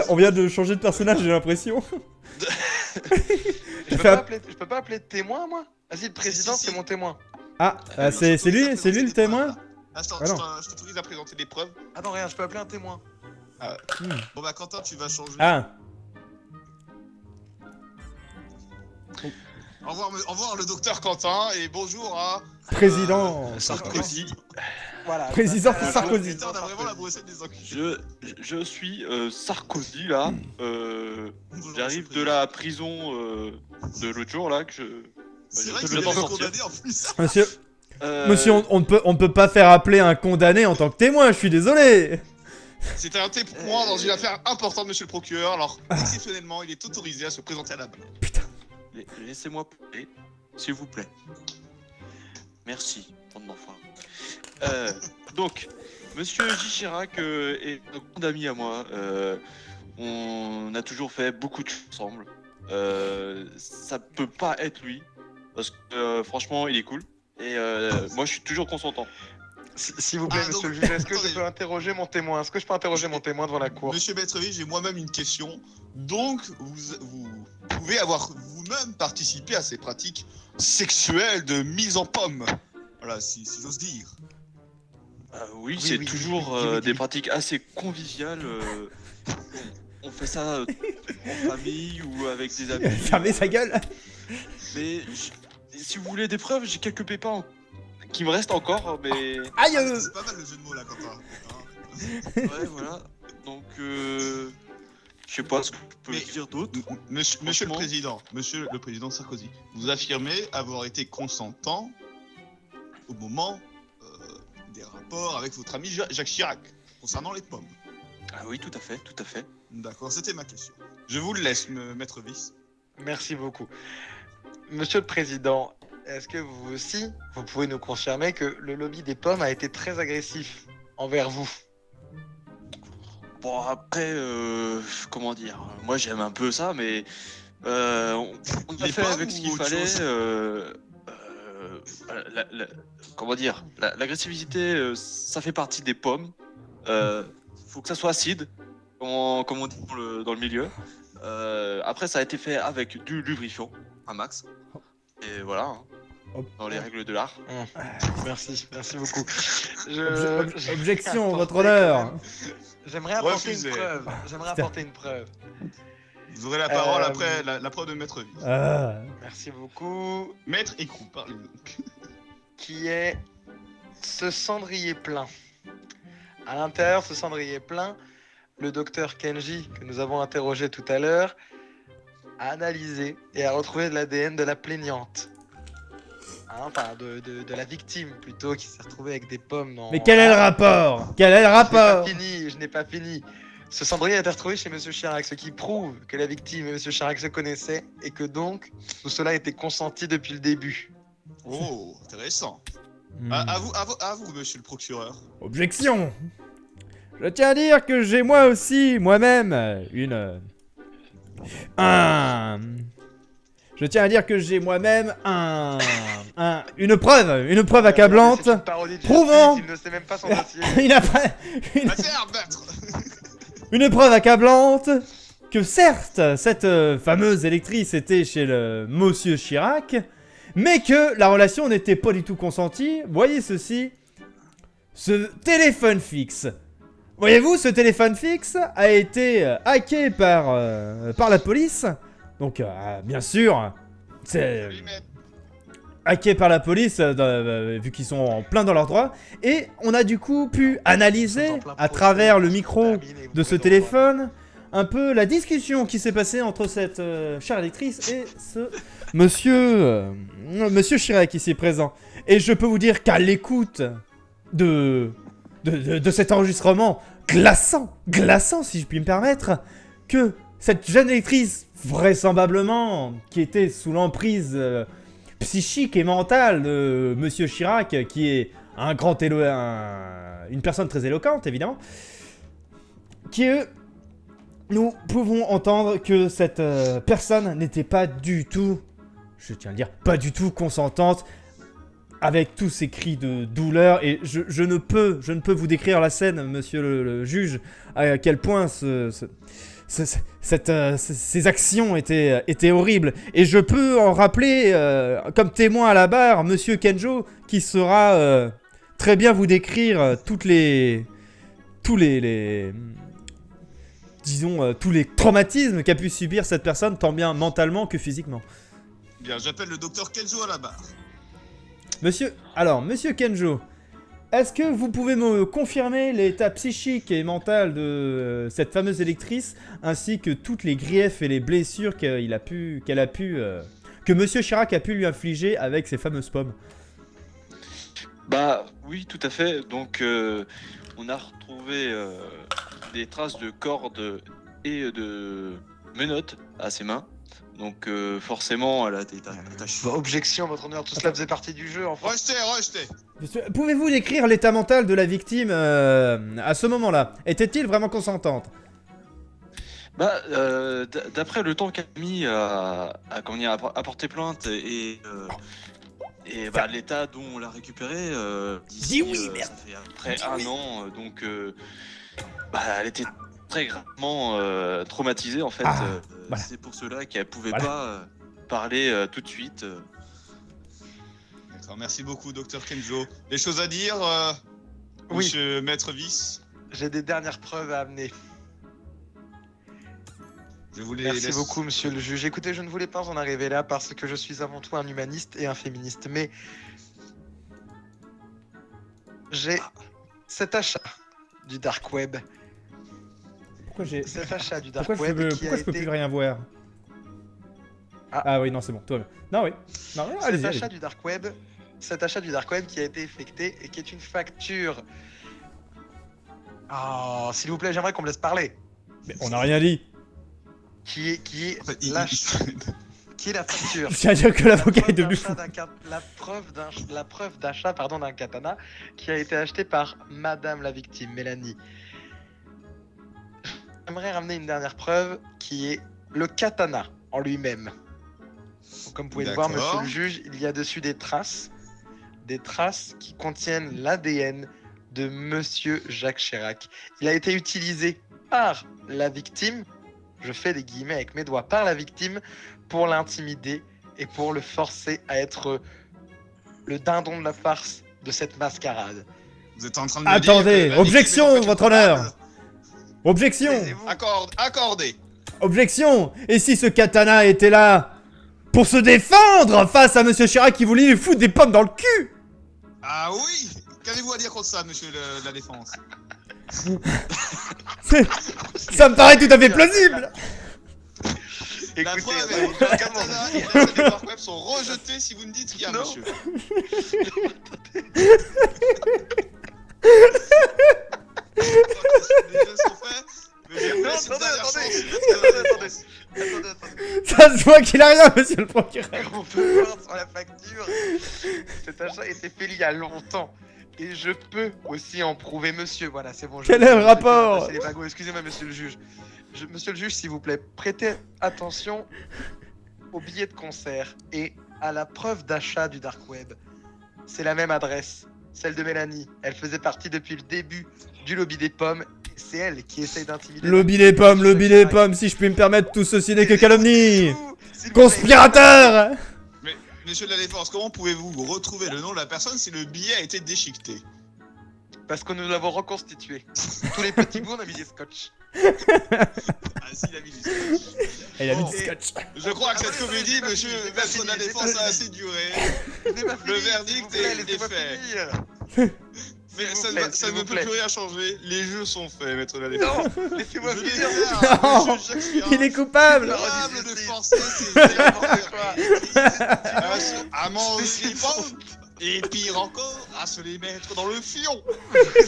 On vient de changer de personnage, j'ai l'impression.
Je peux pas appeler de témoin, moi? Vas-y, le président,
Si.
c'est mon témoin.
Ah, c'est lui le témoin.
Attends,
Ah non.
je t'autorise à présenter des preuves.
Attends, rien, je peux appeler un témoin.
Bon bah Quentin, tu vas changer.
Ah,
Au revoir le docteur Quentin et bonjour à
président.
Sarkozy.
Voilà.
Président
Ça,
Sarkozy.
On a vraiment la brossette des enculés.
Je suis Sarkozy là. J'arrive de la prison de l'autre jour là que je.
C'est vrai
je
qu'il
peux
est
t'en sortir.
condamné en plus.
Monsieur,
Euh,
monsieur, on ne peut pas faire appeler un condamné en tant que témoin, je suis désolé.
C'est un témoin dans une affaire importante, monsieur le procureur. Alors, exceptionnellement, il est autorisé à se présenter à la barre.
Laissez-moi parler, s'il vous plaît. Merci, bande d'enfants. Donc, monsieur J. Chirac est un grand ami à moi. On a toujours fait beaucoup de choses ensemble. Ça peut pas être lui, parce que franchement, il est cool. Et moi, je suis toujours consentant.
S'il vous plaît,
Ah,
monsieur
donc-
le juge, est-ce que je
attendez.
peux interroger mon témoin? Est-ce que je peux interroger mon témoin devant la cour?
Monsieur Maîtreville, j'ai moi-même une question. Donc, vous pouvez avoir vous-même participé à ces pratiques sexuelles de mise en pomme. Voilà, si j'ose dire.
Oui,
Oui,
c'est
oui,
toujours
oui, oui.
des pratiques assez conviviales. On fait ça en famille ou avec des amis.
Fermez sa gueule.
Mais si vous voulez des preuves, j'ai quelques pépins qui me restent encore, mais
Aïe.
C'est pas mal le jeu de mots là, Quentin.
ouais, voilà. Donc, je sais pas ce que je peux
Mais-
dire d'autre.
Monsieur le
Franchement.
Président, Monsieur le Président Sarkozy, vous affirmez avoir été consentant au moment des rapports avec votre ami Jacques Chirac concernant les pommes.
Ah oui, tout à fait, tout à fait.
D'accord, c'était ma question. Je vous le laisse, Maître Vice.
Merci beaucoup. Monsieur le Président, est-ce que vous aussi, vous pouvez nous confirmer que le lobby des pommes a été très agressif envers vous?
Bon, après, comment dire, moi j'aime un peu ça, mais on a
Les
fait
pommes
avec ce
ou
qu'il
autre
fallait.
chose
Comment dire, l'agressivité, ça fait partie des pommes. Faut que ça soit acide, comme on dit dans le milieu. Après, ça a été fait avec du lubrifiant, un max. Et voilà, hein,
Hop.
dans les règles de l'art.
Merci beaucoup.
Objection, votre honneur.
J'aimerais apporter
Refusé.
une preuve. J'aimerais
Putain.
apporter une preuve.
Vous aurez la parole
Euh,
après la preuve de Maître Vice.
Ah.
Merci beaucoup.
Maître Écrou, parlez donc.
Qui est ce cendrier plein. À l'intérieur, ce cendrier plein, le docteur Kenji, que nous avons interrogé tout à l'heure, a analysé et a retrouvé de l'ADN de la plaignante. Hein, enfin, de la victime plutôt, qui s'est retrouvée avec des pommes dans...
Mais quel est le rapport? Quel est le rapport?
Je n'ai pas fini. Ce cendrier a été retrouvé chez Monsieur Chirac, ce qui prouve que la victime et Monsieur Chirac se connaissaient et que donc tout cela était consenti depuis le début.
Oh, intéressant.
Hmm.
À vous, monsieur le procureur.
Objection. Je tiens à dire que j'ai moi aussi, moi-même, Je tiens à dire que j'ai moi-même une preuve accablante,
C'est une parodie de
prouvant-
justice, il ne sait même pas son dossier.
Affaire, maître.
une preuve accablante que certes, cette fameuse électrice était chez le monsieur Chirac, mais que la relation n'était pas du tout consentie. Voyez ceci, ce téléphone fixe. Voyez-vous, ce téléphone fixe a été hacké par la police. Donc, bien sûr, c'est
Oui, maître.
hacké par la police, vu qu'ils sont en plein dans leurs droits. Et on a du coup pu analyser, à travers le micro de ce téléphone, un peu la discussion qui s'est passée entre cette chère électrice et ce monsieur Chirac ici présent. Et je peux vous dire qu'à l'écoute de cet enregistrement glaçant si je puis me permettre, que cette jeune électrice, vraisemblablement, qui était sous l'emprise psychique et mentale de Monsieur Chirac, qui est une personne très éloquente, évidemment, nous pouvons entendre que cette personne n'était pas du tout, je tiens à le dire, pas du tout consentante avec tous ces cris de douleur. Et je ne peux vous décrire la scène, monsieur le juge, à quel point ces actions étaient horribles. Et je peux en rappeler, comme témoin à la barre, monsieur Kenjo, qui saura très bien vous décrire tous les traumatismes qu'a pu subir cette personne, tant bien mentalement que physiquement.
Bien, j'appelle le docteur Kenzo à la barre.
Monsieur Kenjo, est-ce que vous pouvez me confirmer l'état psychique et mental de cette fameuse électrice, ainsi que toutes les griefs et les blessures que Monsieur Chirac a pu lui infliger avec ces fameuses pommes?
Bah oui, tout à fait. Donc on a retrouvé des traces de cordes et de menottes à ses mains. Donc forcément, elle a été attachée.
Bah, objection, votre honneur, tout cela faisait partie du jeu, enfin.
Rejetez.
Pouvez-vous décrire l'état mental de la victime à ce moment-là? Était-il vraiment consentante?
Bah, d'après le temps qu'elle a mis à porter plainte et bah, l'état dont on l'a récupéré,
Dis oui,
ça
merde.
fait à peu près un an, donc bah, elle était très gravement traumatisée en fait.
Voilà.
C'est pour cela qu'elle pouvait
Voilà.
pas parler tout de suite.
D'accord, merci beaucoup, docteur Kenzo. Des choses à dire,
Oui.
monsieur Maître Vice?
J'ai des dernières preuves à amener.
Je vous les
Merci
laisse.
beaucoup, monsieur le juge. Écoutez, je ne voulais pas en arriver là parce que je suis avant tout un humaniste et un féministe, mais j'ai cet achat du dark web.
Pourquoi j'ai...
Cet achat du dark
Pourquoi je
web
peux,
qui
pourquoi
a
je peux
été...
plus rien voir?
Ah.
Ah oui, non, c'est bon, toi. Non, oui. Non,
Cet
allez-y.
achat du dark web, cet achat du dark web qui a été effectué et qui est une facture. Oh, s'il vous plaît, j'aimerais qu'on me laisse parler.
Mais on n'a rien dit.
Qui est
En fait, il-
qui est la facture.
Je tiens à dire que l'avocat est devenu fou.
La preuve d'achat d'un katana qui a été acheté par Madame la victime, Mélanie. J'aimerais ramener une dernière preuve qui est le katana en lui-même. Donc, comme vous pouvez le voir,
D'accord.
monsieur le juge, il y a dessus des traces qui contiennent l'ADN de monsieur Jacques Chirac. Il a été utilisé par la victime, je fais des guillemets avec mes doigts, par la victime pour l'intimider et pour le forcer à être le dindon de la farce de cette mascarade.
Vous êtes en train de me
Attendez,
dire que la
objection,
victime est en fait
votre
coupable.
honneur. Objection.
Taisez-vous.
Accordé.
Objection. Et si ce katana était là pour se défendre face à Monsieur Chirac qui voulait lui foutre des pommes dans le cul?
Ah oui. Qu'avez-vous à dire contre ça, monsieur la défense?
Ça me paraît tout à fait plausible.
La
Écoutez,
preuve
ouais,
est que le katana et la des dark web sont rejetés si vous ne dites rien,
Non.
monsieur. Les jeux sont faits, mais je vous
Non,
laisse une dernière chance.
attendez.
Ça se voit qu'il a rien, monsieur le procureur.
On peut voir sur la facture. Cet achat a été fait il y a longtemps. Et je peux aussi en prouver, monsieur. Voilà, c'est bon.
Quel est le rapport?
C'est les bagos. Excusez-moi, monsieur le juge. Monsieur le juge, s'il vous plaît, prêtez attention au billet de concert et à la preuve d'achat du dark web. C'est la même adresse, celle de Mélanie. Elle faisait partie depuis le début du lobby des pommes. C'est elle qui essaye d'intimider.
Lobby des pommes, si je puis me permettre, tout ceci n'est que calomnie.
S'il vous plaît.
Conspirateur.
Monsieur de la défense, comment pouvez-vous retrouver le nom de la personne si le billet a été déchiqueté?
Parce que nous l'avons reconstitué. Tous les petits bouts, on a mis des scotch.
Ah si, il a mis du scotch.
Et il a mis
Bon.
du scotch.
Je crois que cette
Attendez,
comédie,
j'ai pas
monsieur
fini, j'ai
le
pas
maître de la
fini, j'ai
défense
pas
a
fini.
assez duré.
Je n'ai pas fini,
verdict
s'il vous plaît,
est
laissez-moi
fait.
finir.
Mais
S'il vous
ça,
plaît,
ça
s'il
ne
vous
peut
plaît.
plus rien changer. Les jeux sont faits, maître de la défense.
Non, laissez-moi
Je l'ai
finir.
fait,
Non,
monsieur Jacques Chirac.
il est coupable.
Capable de
Justice.
forcer ses à manger les pommes et pire encore, à se les mettre dans le fion.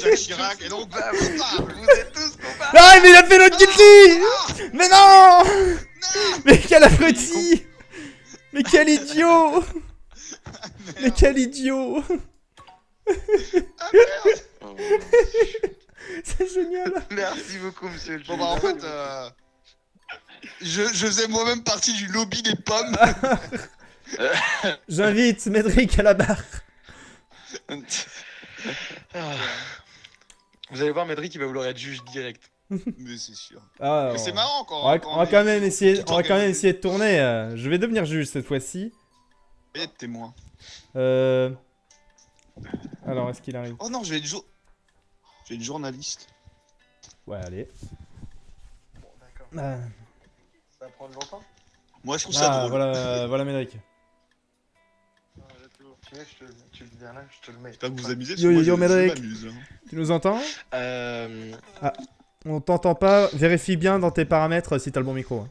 Jacques Chirac est donc
Coupable.
coupable.
Vous êtes tous coupables.
Ah, mais il a fait notre guilty. Mais non. Mais quel abruti. Mais quel idiot. Mais quel idiot.
Oh.
C'est génial.
Merci beaucoup, monsieur le juge.
Bon bah en fait, je faisais moi-même partie du lobby des pommes.
J'invite Médric à la barre.
Ah. Vous allez voir, Médric, il va vouloir être juge direct.
Mais c'est sûr.
Ah,
Mais c'est marrant quand.
On va quand même essayer de tourner. Je vais devenir juge cette fois-ci.
Et témoin.
Alors, est-ce qu'il arrive?
Oh non, je vais être journaliste.
Ouais, allez.
Bon, d'accord.
Ah,
Ça va prendre longtemps.
Moi, je trouve ça drôle.
voilà Médric.
Non, je vais te Tu veux, tu le viens là, je te le mets.
J'espère que vous vous amusez, parce
Yo,
que moi,
yo,
je
Médéric.
m'amuse. Hein.
Tu nous entends?
Euh...
On t'entend pas. Vérifie bien dans tes paramètres si t'as le bon micro. Hein.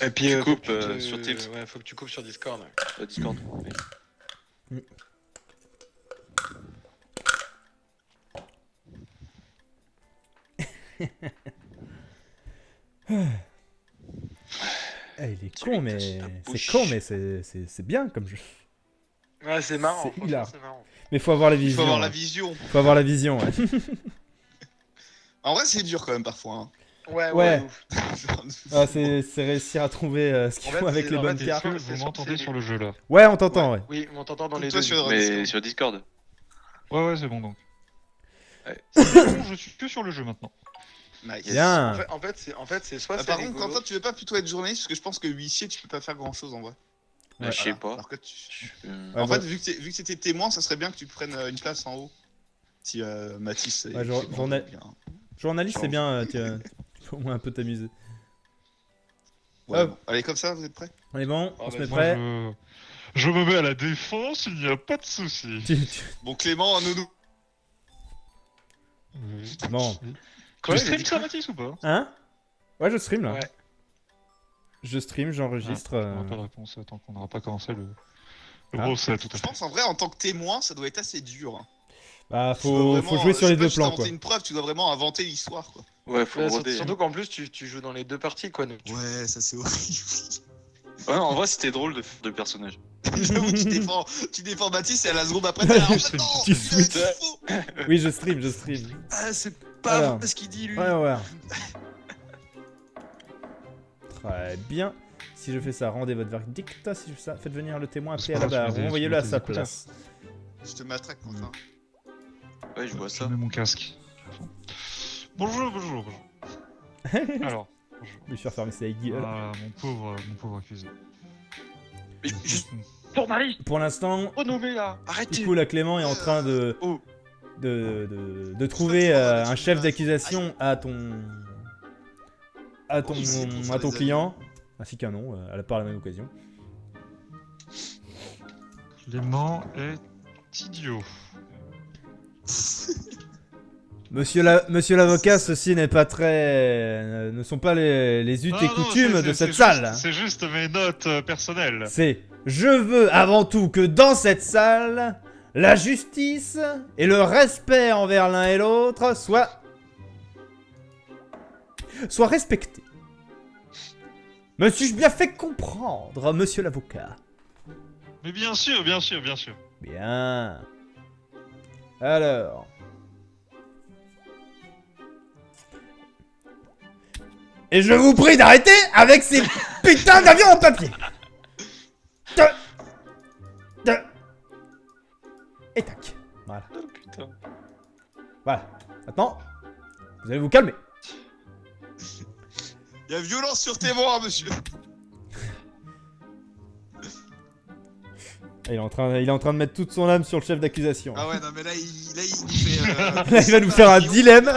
Et puis,
Tu
faut
coupes,
que tu
sur Teams.
Ouais, faut que tu coupes sur Discord.
Discord. Oui.
Eh, il est
Tu
con,
lui
mais
touches la
c'est
bouche.
con, mais c'est bien comme jeu.
Ouais, c'est marrant.
C'est
franchement,
hilar.
c'est marrant.
Mais faut avoir la
Il
vision.
faut avoir la
hein.
vision.
Faut avoir la vision. Ouais.
En vrai, c'est dur quand même parfois. Hein.
Ouais,
Ouais.
de ouf.
Ah, c'est réussir à trouver ce qu'il
En fait,
faut avec
c'est-
les
en
bonnes
fait,
cartes.
c'est-
Vous m'entendez sur le jeu là?
Ouais, on t'entend. Ouais.
Oui, on t'entend dans les
Toi,
deux.
sur-
du coup.
Mais sur Discord.
Ouais, c'est bon donc.
Ouais.
C'est bon, je suis que sur le jeu maintenant.
Nice.
Bien.
En fait, c'est soit
Ah,
c'est
par contre,
rigolo.
Quentin, tu veux pas plutôt être journaliste parce que je pense que huissier, tu peux pas faire grand chose en vrai.
Je sais pas.
Alors que tu...
Ouais,
en
bah-
fait, vu que c'était témoin, ça serait bien que tu prennes une place en haut. Si Mathis est
Ouais,
bien.
Journaliste, c'est bien. Tu peux au moins un peu t'amuser.
Ouais,
Hop.
bon. Allez, comme ça, vous êtes prêts?
On est bon.
Ah,
On se
bah,
met
Moi,
prêt.
je me mets à la défense, il n'y a pas de souci.
Bon, Clément, un nounou.
Bon.
Tu stream ça, Mathis, ou pas?
Hein? Ouais, je stream là.
Ouais.
Je stream, j'enregistre.
On n'aura pas de réponse tant qu'on n'aura pas commencé le
Ah.
gros set, tout à
Je
fait.
pense en vrai, en tant que témoin, ça doit être assez dur. Hein.
Bah,
Tu dois
faut
vraiment,
jouer sur
c'est
les
pas
deux
juste
plans
inventer
quoi.
une preuve, tu dois vraiment inventer l'histoire quoi.
Ouais, faut
Ouais,
broder.
surtout qu'en plus, tu joues dans les deux parties, quoi. Donc,
Ouais, ça c'est horrible.
Ouais, en vrai, c'était drôle de faire deux personnages.
J'avoue, tu défends Mathis et à la seconde après, t'es là, en fait, non,
Tu
il a été
switches.
faux.
Oui, je stream.
Ah, c'est
Alors.
pas vrai ce qu'il dit lui.
Ouais. Très bien. Si je fais ça, rendez votre verdict. Si je fais ça, faites venir le témoin
C'est
appelé à
pas
la
grave,
barre.
tu mets des-
Envoyez-le
tu
à
mets
sa
tes écouteurs.
place.
Je te matraque, Quentin.
Ouais, je vois
Je
ça.
mets mon casque. Bonjour. Alors, bonjour.
Lui faire fermer sa gueule.
Ah, mon pauvre accusé.
Mais juste
journaliste,
Pour l'instant,
renommé là.
du
arrêtez.
coup, la Clément est en train de
Oh.
de trouver un chef d'accusation à ton client, ainsi qu'un nom par la même occasion.
Clément est idiot.
Monsieur l'avocat, ceci n'est pas très, ne sont pas les us et
Non,
coutumes
c'est-
de
c'est
cette salle.
juste- C'est juste mes notes personnelles.
C'est je veux avant tout que dans cette salle, la justice et le respect envers l'un et l'autre soient respectés. Me suis-je bien fait comprendre, monsieur l'avocat?
Mais bien sûr.
Bien. Alors. Et je vous prie d'arrêter avec ces putains d'avions en papier. Et tac. Voilà.
Oh putain.
Voilà. Maintenant, vous allez vous calmer.
Il y a violence sur témoin, monsieur.
Il est en train de mettre toute son âme sur le chef d'accusation.
Ah ouais, non mais là il fait.
Là, il va nous faire un dilemme.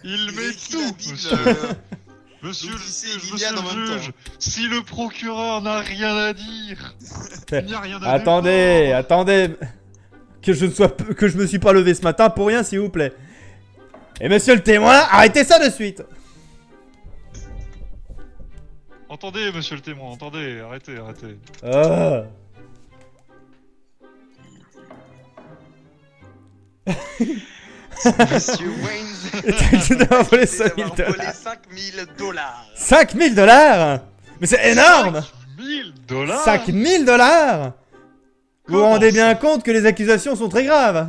Il
Il
met
écrit la
tout,
Bible,
monsieur. Monsieur
l'Odyssée et
le
l'Iliade en même
juge,
temps.
si le procureur n'a rien à dire, il n'y a rien à
Attendez. Que je me suis pas levé ce matin pour rien, s'il vous plaît. Et monsieur le témoin, arrêtez ça de suite.
Entendez, monsieur le témoin, entendez, arrêtez.
Ah.
Monsieur Wayne.
Tu dois voler
c'est
5000
d'avoir volé
$.
5000 dollars.
5000 $? Mais c'est énorme.
$1000.
5000 $. Vous vous
Comment
rendez bien
ça
compte que les accusations sont très graves.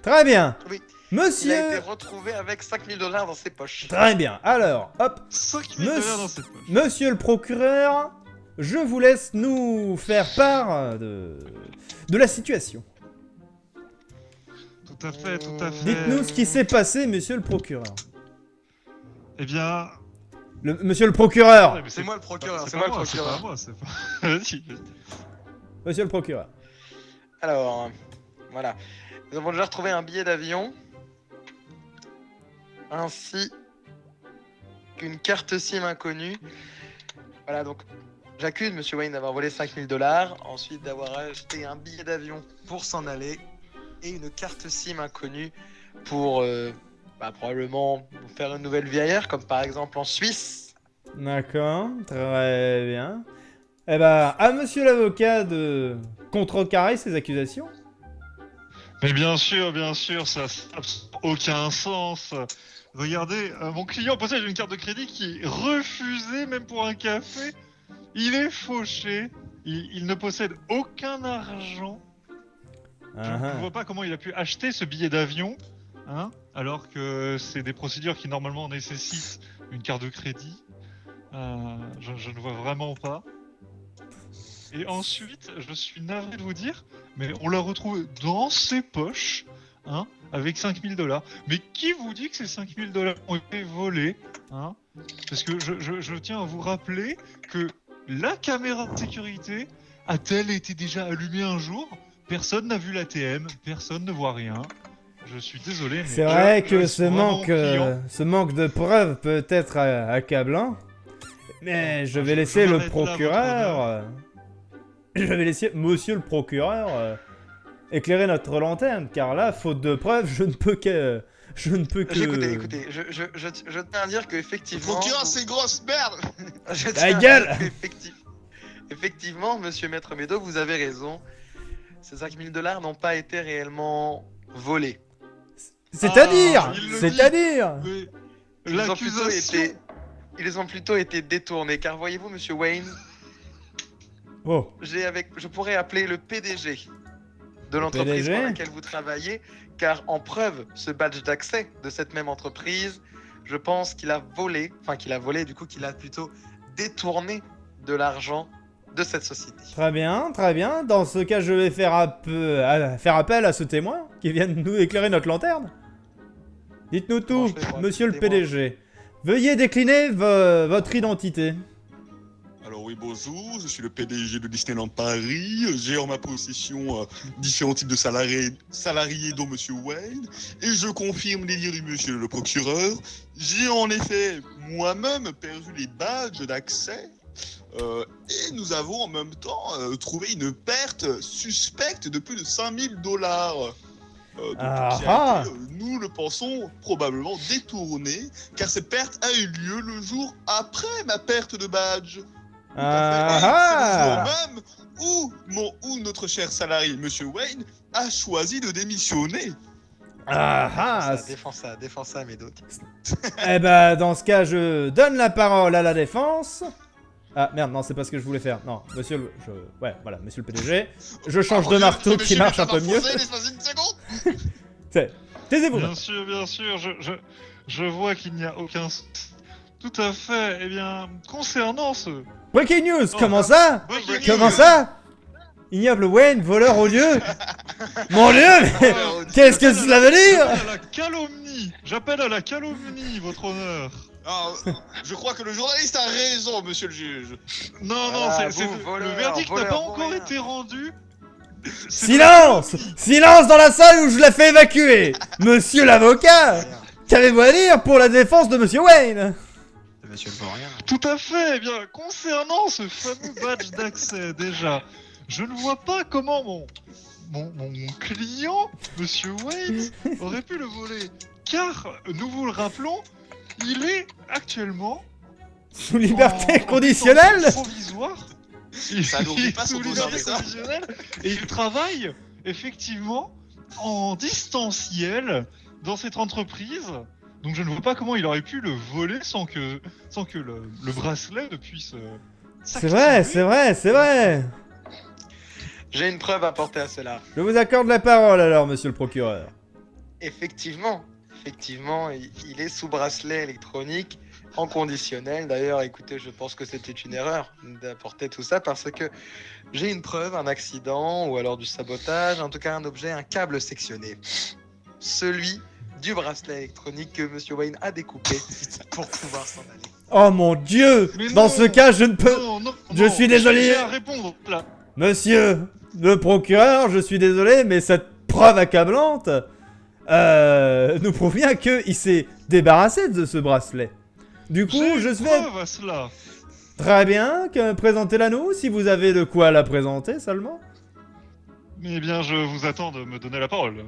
Très bien.
Oui. Il a
Monsieur.
été retrouvé avec 5000 dollars dans ses poches.
Très bien. Alors, hop.
5000
Monsieur-
$ dans cette poche.
Monsieur le procureur, je vous laisse nous faire part de la situation.
Tout à fait.
Dites-nous ce qui s'est passé, monsieur le procureur.
Eh bien...
Monsieur le procureur.
Ouais, mais
C'est moi le procureur,
c'est
c'est moi
pas
le
moi, c'est
procureur.
pas moi, c'est pas... Vas-y.
Monsieur le procureur.
Alors, voilà. Nous avons déjà retrouvé un billet d'avion. Ainsi qu'une carte SIM inconnue. Voilà, donc J'accuse Monsieur Wayne d'avoir volé 5000 $, ensuite d'avoir acheté un billet d'avion pour s'en aller et une carte SIM inconnue pour probablement faire une nouvelle vie ailleurs, comme par exemple en Suisse.
D'accord, très bien. Eh ben, à monsieur l'avocat de contrecarrer ces accusations.
Mais bien sûr, ça n'a aucun sens. Regardez, mon client possède une carte de crédit qui est refusée même pour un café. Il est fauché. Il ne possède aucun argent. Je ne vois pas comment il a pu acheter ce billet d'avion, hein, alors que c'est des procédures qui normalement nécessitent une carte de crédit. Je ne vois vraiment pas. Et ensuite, je suis navré de vous dire, mais on l'a retrouvé dans ses poches, hein, avec 5000 $. Mais qui vous dit que ces 5000 $ ont été volés, hein? Parce que je tiens à vous rappeler que la caméra de sécurité a-t-elle été déjà allumée un jour? Personne n'a vu l'ATM, personne ne voit rien. Je suis désolé, mais
C'est vrai que
ce
manque de preuves peut être accablant. Mais je vais laisser le procureur... Je vais laisser monsieur le procureur éclairer notre lanterne, car là, faute de preuves, je ne peux que...
Écoutez, je tiens à dire qu'effectivement...
Procureur, c'est grosse merde.
Ta gueule.
Effectivement, monsieur Maître Médo, vous avez raison. Ces 5000 $ n'ont pas été réellement volés.
C'est-à-dire
l'accusation...
Ils ont plutôt été détournés, car voyez-vous, monsieur Wayne,
Oh,
je pourrais appeler le PDG de l'entreprise
PDG?
pour laquelle vous travaillez, car en preuve, ce badge d'accès de cette même entreprise, je pense qu'il a volé, qu'il a plutôt détourné de l'argent de cette société.
très bien, très bien. Dans ce cas, je vais faire appel à ce témoin qui vient de nous éclairer notre lanterne. Dites-nous tout,
Franchement,
monsieur le
témoin.
PDG. Veuillez décliner votre identité.
Alors oui, bonjour, je suis le PDG de Disneyland Paris. J'ai en ma possession différents types de salariés dont Monsieur Wayne. Et je confirme les dires du monsieur le procureur. J'ai en effet moi-même perdu les badges d'accès. Et nous avons en même temps trouvé une perte suspecte de plus de 5000 $. Qui a été, nous le pensons, probablement détournée, car cette perte a eu lieu le jour après ma perte de badge. C'est le jour même où notre cher salarié, Monsieur Wayne, a choisi de démissionner.
Défends ça, Médo.
Eh ben, dans ce cas, je donne la parole à la défense. Ah merde, non, c'est pas ce que je voulais faire. Non, monsieur le PDG. Je change de marteau qui marche un peu mieux. Taisez-vous.
Bien sûr, je vois qu'il n'y a aucun... Tout à fait, eh bien, concernant ce...
Breaking news, comment ça? Comment ça? Ignoble Wayne, voleur odieux. Mon dieu, mais qu'est-ce que cela veut dire?
J'appelle à la calomnie, votre honneur.
Je crois que le journaliste a raison, monsieur le juge.
Non, le verdict n'a pas encore été rendu.
Silence! Silence dans la salle où je la fais évacuer! Monsieur l'avocat! Qu'avez-vous à dire pour la défense de monsieur Wayne?
Monsieur le Vaurien.
Tout à fait, eh bien, concernant ce fameux badge d'accès, déjà, je ne vois pas comment mon client, monsieur Wayne, aurait pu le voler. Car, nous vous le rappelons, il est actuellement...
Sous liberté conditionnelle?
Provisoire.
Ça n'oublie pas son dossier, ça.
Et il travaille, effectivement, en distanciel dans cette entreprise. Donc je ne vois pas comment il aurait pu le voler sans que le bracelet ne puisse s'activer.
C'est vrai.
J'ai une preuve à porter à cela.
Je vous accorde la parole alors, monsieur le procureur.
Effectivement, il est sous bracelet électronique en conditionnel. D'ailleurs, écoutez, je pense que c'était une erreur d'apporter tout ça parce que j'ai une preuve, un accident ou alors du sabotage, en tout cas un objet, un câble sectionné. Celui du bracelet électronique que monsieur Wayne a découpé pour pouvoir s'en aller.
Oh mon dieu! Dans ce cas, je ne peux... Je suis désolé.
J'ai à répondre, là.
Monsieur le procureur, je suis désolé, mais cette preuve accablante nous prouve bien qu'il s'est débarrassé de ce bracelet. Du coup, je vais...
à cela.
Très bien, présentez-la nous, si vous avez de quoi la présenter seulement.
Eh bien, je vous attends de me donner la parole.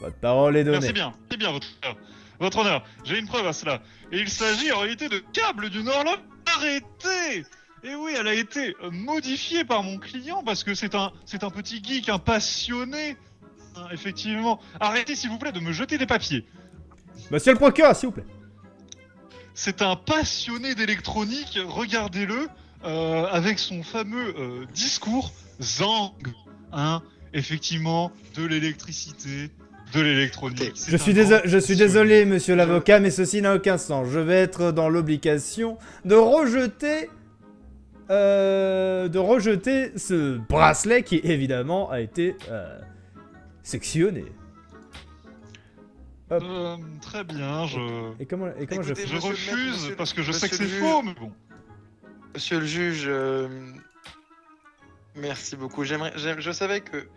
Votre parole est donnée.
Merci bien, c'est bien, votre honneur. Votre honneur, j'ai une preuve à cela. Et il s'agit en réalité de câbles d'une horloge arrêtée. Et oui, elle a été modifiée par mon client parce que c'est un petit geek, un passionné. Hein, effectivement. Arrêtez, s'il vous plaît, de me jeter des papiers.
Monsieur le procureur, s'il vous plaît.
C'est un passionné d'électronique, regardez-le, avec son fameux discours Zang. Hein, effectivement, de l'électricité, de l'électronique.
Je suis désolé, monsieur l'avocat, mais ceci n'a aucun sens. Je vais être dans l'obligation de rejeter ce bracelet qui, évidemment, a été sectionné.
Très bien,
Et comment
Écoutez,
je fais
je
Monsieur le
refuse
maître,
parce que je sais que
monsieur
c'est
le
faux,
juge.
mais bon.
Monsieur le juge, merci beaucoup. Je savais que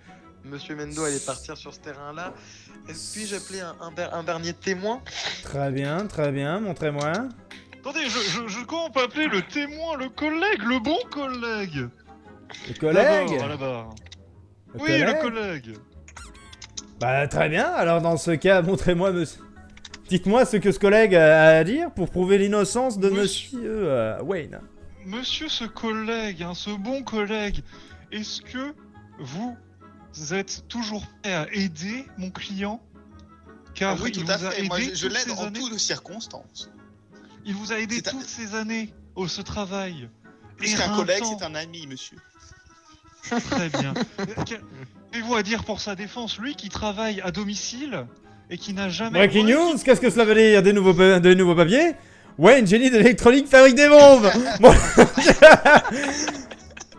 Monsieur Mendo allait partir sur ce terrain-là. Puis-je appeler un dernier témoin?
Très bien, montrez-moi.
Attendez, comment on peut appeler le témoin, le collègue, le bon collègue?
Le collègue
Là-bas.
Le
Oui, le
collègue
collègue.
Bah très bien, alors dans ce cas, montrez-moi monsieur... Dites-moi ce que ce collègue a à dire pour prouver l'innocence de monsieur Wayne.
Monsieur ce collègue, hein, ce bon collègue, est-ce que vous êtes toujours prêt à aider mon client? Car
Oui,
il
tout à
vous a
fait. Moi,
aidé
je
toutes
l'aide
ces
en
années.
toutes les circonstances.
Il vous a aidé
C'est un-
toutes ces années au ce travail.
Plus qu'un collègue,
Éreintant.
c'est un ami, monsieur.
Très bien. Qu'avez-vous à dire pour sa défense, lui qui travaille à domicile et qui n'a jamais...
Breaking news, qu'est-ce que cela veut dire? Des nouveaux papiers? Wayne, génie de l'électronique, fabrique des bombes. Bon.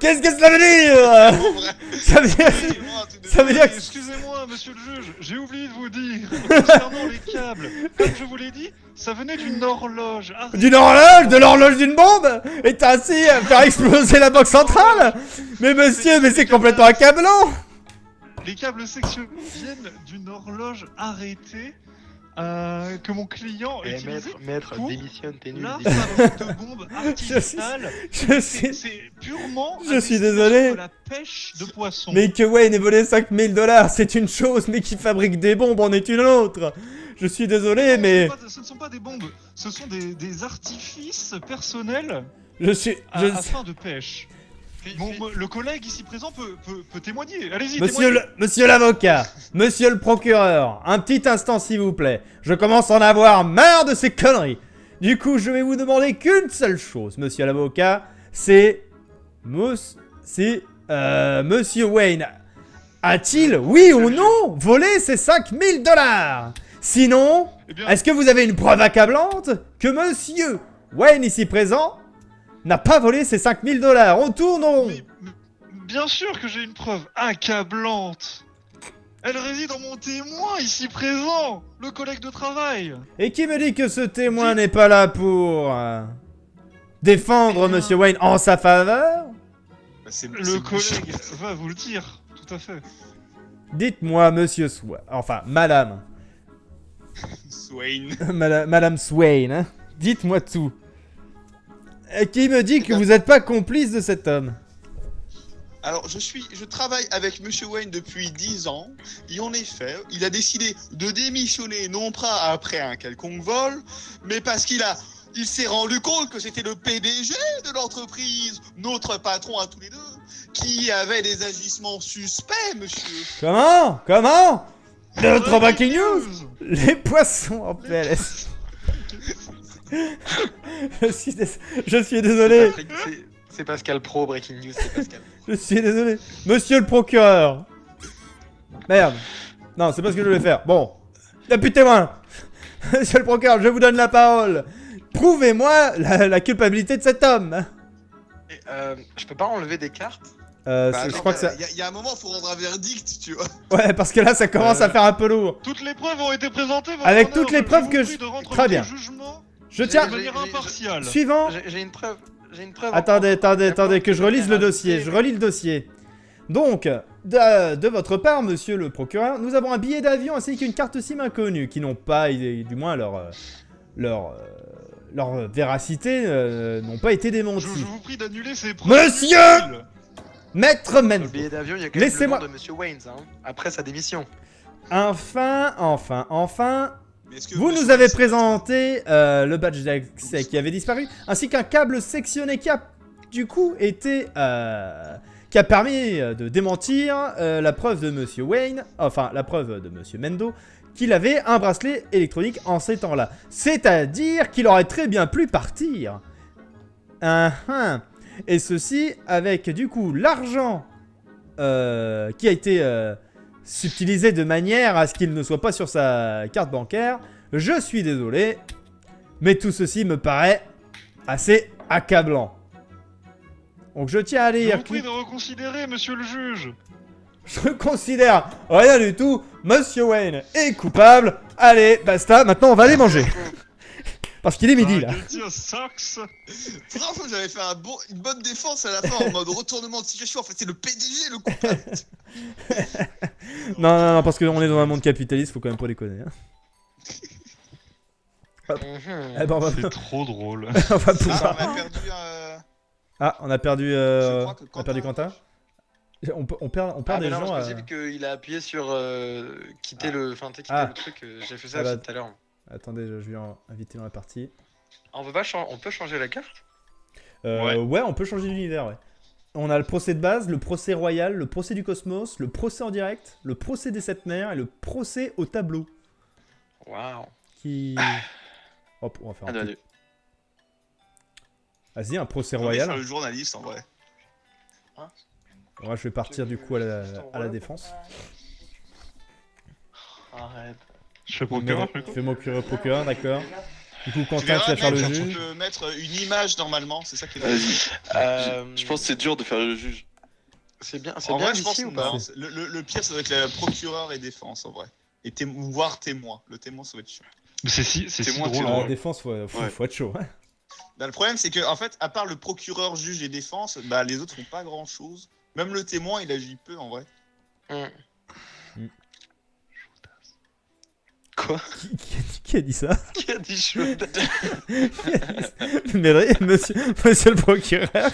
Qu'est-ce que cela veut dire?
Bon, bref.
Ça veut dire...
Excusez-moi, tout de
Ça veut dire que...
Excusez-moi, monsieur le juge, j'ai oublié de vous dire, concernant les câbles, comme je vous l'ai dit, ça venait d'une horloge. Arrêtez.
D'une horloge? De l'horloge d'une bombe? Est ainsi à faire exploser la banque centrale? Mais monsieur, mais c'est complètement accablant.
Les câbles sectionnés viennent d'une horloge arrêtée que mon client utilisait
maître,
pour
démissionne, t'es nul.
la fabrique de bombes artisanales.
Je suis...
C'est purement...
Je
à
suis
destination
désolé.
de la pêche de poissons.
Mais que Wayne ait volé 5000 $, c'est une chose, mais qui fabrique des bombes en est une autre. Je suis désolé,
Non,
mais...
ce ne sont pas des bombes, ce sont des artifices personnels
Je suis...
afin de pêche. Bon, le collègue ici présent peut témoigner. Allez-y,
Monsieur l'avocat, monsieur le procureur, un petit instant s'il vous plaît. Je commence à en avoir marre de ces conneries. Du coup, je vais vous demander qu'une seule chose, monsieur l'avocat, c'est... Monsieur Wayne, a-t-il, oui ou non, volé ces 5000 $? Sinon,
Eh bien,
est-ce que vous avez une preuve accablante que monsieur Wayne ici présent n'a pas volé ces 5000 $? On tourne en rond.
mais bien sûr que j'ai une preuve accablante. Elle réside en mon témoin ici présent, le collègue de travail.
Et qui me dit que ce témoin n'est pas là pour défendre
Bien.
monsieur Wayne en sa faveur?
Bah, c'est
Le collègue va vous le dire, tout à fait.
Dites-moi, monsieur enfin, madame.
Swain.
Madame Swain, hein. Dites-moi tout. Et qui me dit que vous n'êtes pas complice de cet homme?
Alors, je travaille avec Monsieur Wayne depuis 10 ans, et en effet, il a décidé de démissionner, non pas après un quelconque vol, mais parce il s'est rendu compte que c'était le PDG de l'entreprise, notre patron à tous les deux, qui avait des agissements suspects, monsieur.
Comment Notre breaking news. Les poissons en PLS. Je suis désolé.
C'est Pascal Pro, Breaking News, c'est Pascal.
Je suis désolé. Monsieur le procureur. Merde. Non, c'est pas ce que je voulais faire. Bon. Y'a plus de témoin. Monsieur le procureur, je vous donne la parole. Prouvez-moi la culpabilité de cet homme.
Et, je peux pas enlever des cartes?
Je crois que ça...
Il y a un moment, faut rendre un verdict, tu vois.
Ouais, parce que là, ça commence à faire un peu lourd.
Toutes les preuves ont été présentées. votre
Avec
honneur.
toutes les preuves
vous
que
prie
je-
de rendre
Très
votre
bien.
jugement
Je tiens...
de manière impartiale.
Suivant.
J'ai une preuve. J'ai une preuve.
Attendez, que je relise le dossier. Je relis le dossier. Donc, de votre part, monsieur le procureur, nous avons un billet d'avion ainsi qu'une carte SIM inconnue qui n'ont pas, du moins, leur leur véracité n'ont pas été
Je
démenties.
vous prie d'annuler ces
Monsieur
projectiles.
Maître
Dans le
Mendo.
billet d'avion, il y a quand même le
Laissez-moi-
nom de Monsieur Wayne, hein, après sa démission.
Enfin,
Mais est-ce que
vous
monsieur
nous avez
Wayne, c'est-
présenté le badge d'accès qui avait disparu, ainsi qu'un câble sectionné qui a du coup été... qui a permis de démentir la preuve de Monsieur Wayne, enfin la preuve de Monsieur Mendo, qu'il avait un bracelet électronique en ces temps-là. C'est-à-dire qu'il aurait très bien pu partir. Et ceci avec du coup l'argent qui a été subtilisé de manière à ce qu'il ne soit pas sur sa carte bancaire. Je suis désolé, mais tout ceci me paraît assez accablant. Donc je tiens à
Je
dire
vous prie de reconsidérer, monsieur le juge.
je considère rien du tout. Monsieur Wayne est coupable. Allez, basta. Maintenant, on va aller manger. Parce qu'il est midi là.
Guilty as sucks.
Bravo, j'avais fait une bonne défense à la fin en mode retournement de situation. En fait, c'est le PDG le coupable.
Non, parce qu'on est dans un monde capitaliste, faut quand même pas déconner. Hein. Eh ben, on va,
C'est trop drôle.
on va
Ah,
pouvoir-
on a perdu.
Ah, on a perdu.
Je crois que
On a perdu Quentin. On perd
Ah,
des
mais non,
gens.
parce que j'ai vu qu'il a appuyé sur quitter le. Enfin, quitter
Ah.
le truc. J'ai fait ça
Ah bah.
aussi tout à l'heure.
Attendez, je vais inviter dans la partie.
On peut changer la carte?
Ouais, on peut changer d'univers, ouais. On a le procès de base, le procès royal, le procès du cosmos, le procès en direct, le procès des sept mers et le procès au tableau.
Waouh.
Qui. Hop, on va faire un
Un,
petit...
deux.
Vas-y, un procès
On va faire
royal.
le journaliste en vrai.
Moi, je vais partir du coup à la défense.
Arrête.
Je fais procureur.
Fais-moi procureur, d'accord. Du coup,
Tu
Quentin,
verras,
tu vas faire le
mec,
juge.
Tu peux mettre une image normalement, c'est ça qui est
Vas-y. Je pense que c'est dur de faire le juge.
C'est bien,
En vrai, je
ici
pense que
ou pas?
non. Le pire, ça doit être le procureur et défense en vrai. Et voire témoin. Le témoin, ça va être chiant.
Mais c'est si
moi,
drôle.
c'est
À la
drôle.
défense, faut
Ouais.
être chaud. Hein.
Bah, le problème, c'est que en fait, à part le procureur, juge et défense, bah les autres font pas grand chose. Même le témoin, il agit peu en vrai.
Quoi?
Qui a dit ça?
Qui a dit chaud?
Mais monsieur le procureur,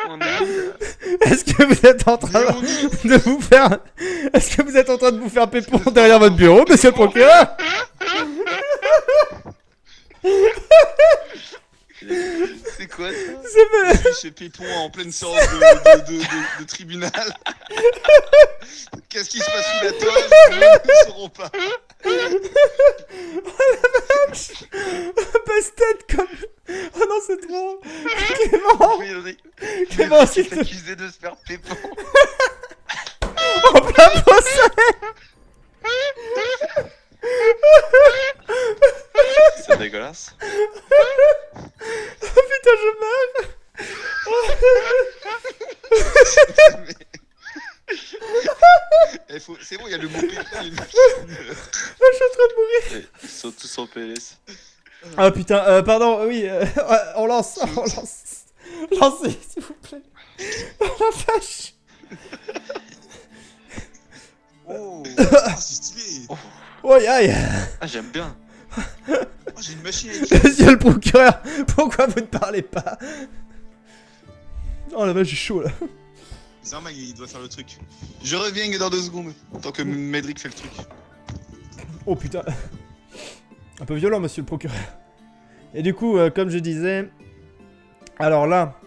On est-
est-ce que vous êtes en train de vous faire... Est-ce que vous êtes en train de vous faire pépon derrière votre bureau, monsieur le procureur?
C'est quoi ça?
C'est pas-
Chez Pépon en pleine séance de tribunal. Qu'est-ce qui se passe sous la toge? Nous ne saurons pas.
Bastet comme... Oh non, c'est trop... Clément,
Oui, on est-
Clément,
il
s'il
est
te...
accusé de se faire pépon.
En plein procès.
C'est dégueulasse.
Putain, je meurs.
C'est bon, il y a le mot pépon. il y a une-
Je suis en train de mourir.
Ils sont tous en PLS.
Ah putain, pardon, oui, on lance. Lancez, s'il vous plaît. Oh la vache.
Oh, c'est stylé.
Oh aïe.
Ah, j'aime bien.
Oh, j'ai une machine à écrire.
Monsieur le procureur, pourquoi vous ne parlez pas? Oh la vache, j'ai chaud là.
C'est normal, il doit faire le truc. Je reviens dans 2 secondes, tant que Médric fait le truc.
Oh putain. Un peu violent, monsieur le procureur. Et du coup, comme je disais... Alors là...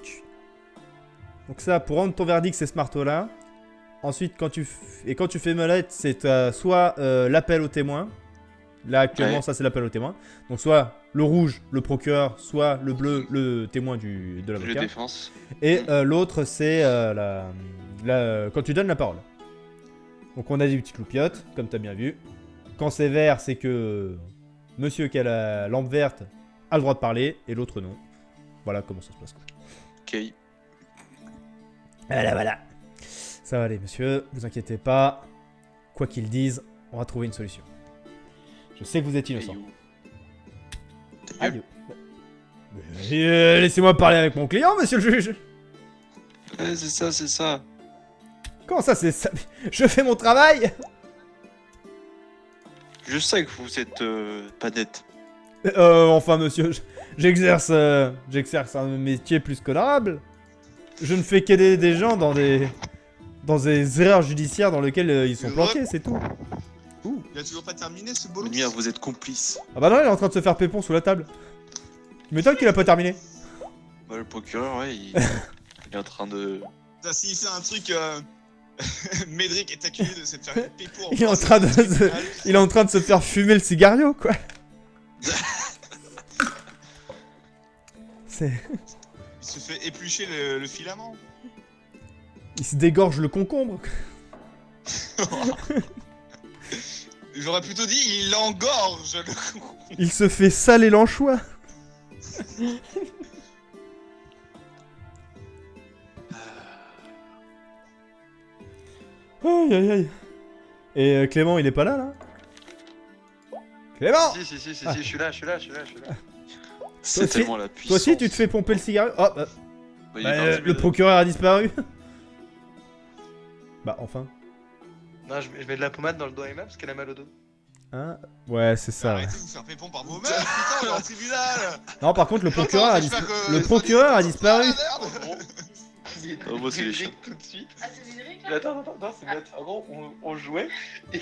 Donc ça, pour rendre ton verdict, c'est ce marteau-là. Ensuite, quand tu fais molette, c'est soit l'appel au témoin. Là, actuellement,
Ouais.
ça, c'est l'appel au témoin. Donc soit le rouge, le procureur, soit le bleu, le témoin de
Le
l'avocat.
défense.
Et l'autre, c'est quand tu donnes la parole. Donc on a des petites loupiottes, comme tu as bien vu. Quand c'est vert, c'est que monsieur qui a la lampe verte a le droit de parler, et l'autre non. Voilà comment ça se passe. Quoi.
Ok.
Voilà. Ça va aller, monsieur, vous inquiétez pas. Quoi qu'ils disent, on va trouver une solution. Je sais que vous êtes innocent. Aïe. Laissez-moi parler avec mon client, monsieur le juge.
Ouais, c'est ça.
Comment ça, c'est ça? Je fais mon travail.
Je sais que vous êtes pas net.
Enfin, monsieur, j'exerce un métier plus qu'honorable. Je ne fais qu'aider des gens dans des erreurs judiciaires dans lesquelles ils sont planqués, c'est tout.
Il a toujours pas terminé ce bolos.
Lumière, vous êtes complice.
Ah bah non, il est en train de se faire pépon sous la table. Tu m'étonnes qu'il a pas terminé.
Bah, le procureur, ouais, il est en train de.
Putain, s'il fait un truc, Médric est accusé de se faire pépo.
Il est en train de se faire fumer le cigario, quoi. C'est...
Il se fait éplucher le filament.
Il se dégorge le concombre.
J'aurais plutôt dit il engorge le concombre.
Il se fait saler l'anchois. Aïe aïe aïe. Et Clément, il est pas là, là? Clément!
Si, je suis là.
C'est
aussi-
tellement la puissance.
Toi aussi, tu te fais pomper le cigario? Oh, bah,
Bah, il est parti,
le
mais-
procureur a disparu. Bah, enfin.
Non, je mets de la pommade dans le dos à Emma parce qu'elle a mal au dos.
Hein? Ouais, c'est ça.
Arrêtez de vous faire pépon par vos meufs, putain, on est en tribunal.
Non, par contre, le procureur a
J'espère
disparu.
que-
Le procureur a disparu.
Ah, merde.
Oh, moi, c'est les chats.
tout de suite.
Ah, c'est Médéric
Mais
là?
attends, c'est bête. En gros, on jouait et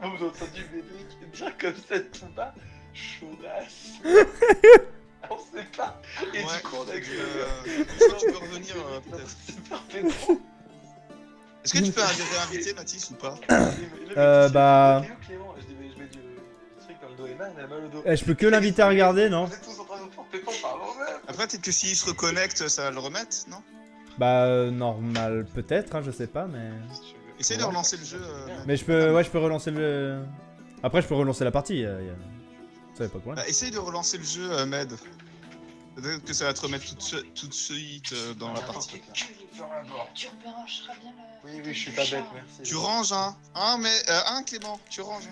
vous avez entendu Médéric dire comme ça tout bas, chaudasse. On sait pas. Et
Ouais,
du coup, on a
je crois que tu peux revenir peut-être.
C'est parfait.
Est-ce que tu peux réinviter Mathis ou pas?
Bah-
Clément, je mets du truc dans le dos Emma, elle a mal au dos.
Eh, je peux que l'inviter à regarder, non?
Vous êtes tous en train de vous faire pépon par vous-même.
Après, peut-être que s'il se reconnecte, ça va le remettre, non?
Bah, normal, peut-être, hein, je sais pas, mais.
Essaye de relancer le jeu.
Mais je peux relancer le. Après, je peux relancer la partie. Ça y a pas de problème.
Bah, essaye de relancer le jeu, Med. Peut-être que ça va te remettre tout de suite dans la partie.
Tu rebrancheras bien la.
Oui, je suis pas bête, merci.
Tu ranges, hein? Clément, tu ranges.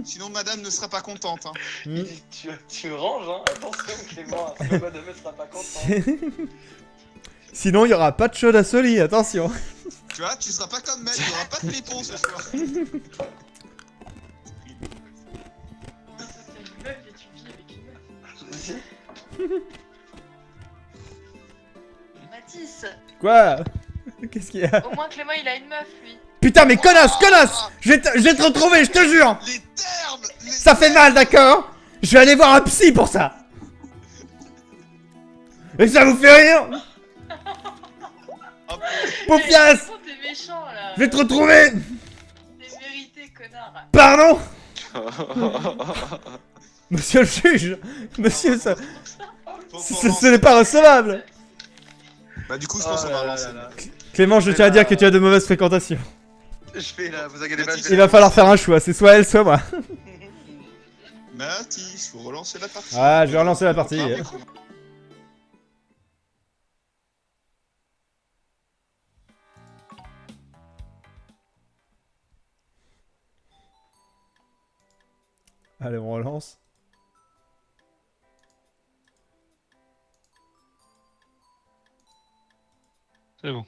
Sinon, madame ne sera pas contente, hein.
Hmm.
Il dit, tu ranges, hein. Attention, Clément, parce que madame elle sera pas contente.
Sinon, il y aura pas de chaude à Soli, attention.
Tu vois, tu seras pas comme Med, il y aura pas de pépon ce soir.
Ah, ça, c'est une meuf et tu vis avec une meuf.
Si.
Mathis,
Quoi? Qu'est-ce qu'il y a?
au moins Clément il a une meuf lui.
Putain, mais connasse! Je vais te retrouver, je te jure!
Les termes
Ça fait mal, d'accord? Je vais aller voir un psy pour ça! Et ça vous fait rire? Paupias!
Oh, t'es méchant là.
Je vais te retrouver!
T'es mérité, connard.
Pardon? Monsieur le juge! Monsieur, ça... Ce n'est pas recevable!
Bah, du coup, je pense qu'on va relancer.
Clément, je tiens à dire que tu as de mauvaises fréquentations.
Je fais là, vous inquiétez pas.
Il va falloir faire un choix, c'est soit elle, soit moi.
Mathis, faut relancer la partie.
Ah, je vais relancer la partie. Allez, on relance.
C'est bon.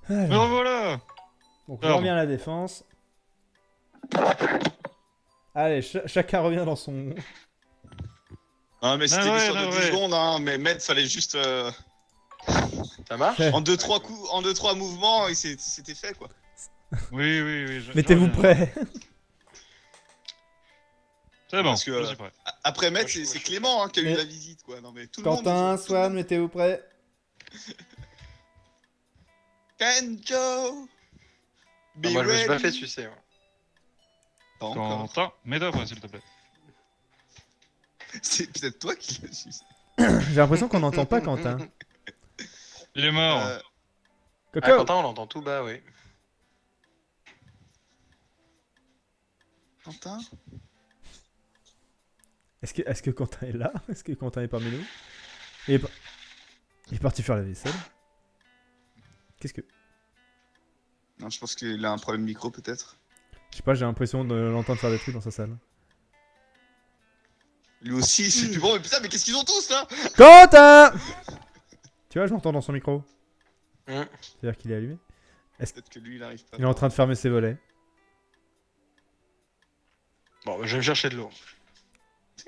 Alors,
Me revoilà.
donc je
Pardon.
reviens à la défense. Allez, chacun revient dans son...
Ah, mais c'était
Ah ouais,
l'histoire
ah
de 10
ouais.
secondes, hein. Mais Med, fallait juste.
Ça marche?
En 2-3 coups, en 2-3 mouvements, et c'était fait, quoi.
Oui, oui, oui.
Mettez-vous
je reviens.
prêts.
C'est bon,
Parce que,
je suis prêt.
Après Med,
Moi, je-
c'est
moi,
Clément hein, qui a
Mais-
eu la visite, quoi. Non, mais tout le monde.
Quentin, Swan, mettez-vous prêts.
Kenjo! Be
Moi, je me suis pas
ready.
fait sucer. Moi.
Pas encore.
Quentin, mets-toi prêt, s'il te plaît.
C'est peut-être toi qui l'as su.
J'ai l'impression qu'on n'entend pas Quentin.
Il est mort.
Euh,
Coco.
Ah, Quentin, on l'entend tout bas, oui.
Quentin?
Est-ce que Quentin est là? Est-ce que Quentin est parmi nous? Il est parti faire la vaisselle. Qu'est-ce que...
Non, je pense qu'il a un problème micro, peut-être.
Je sais pas, j'ai l'impression de l'entendre faire des trucs dans sa salle.
Lui aussi, c'est plus bon. Mais putain, mais qu'est-ce qu'ils ont tous, là?
Quentin! Tu vois, je m'entends dans son micro.
Mm.
C'est-à-dire qu'il est allumé.
Peut-être que lui, il arrive pas.
Il est en train de fermer ses volets.
Bon, je vais me chercher de l'eau.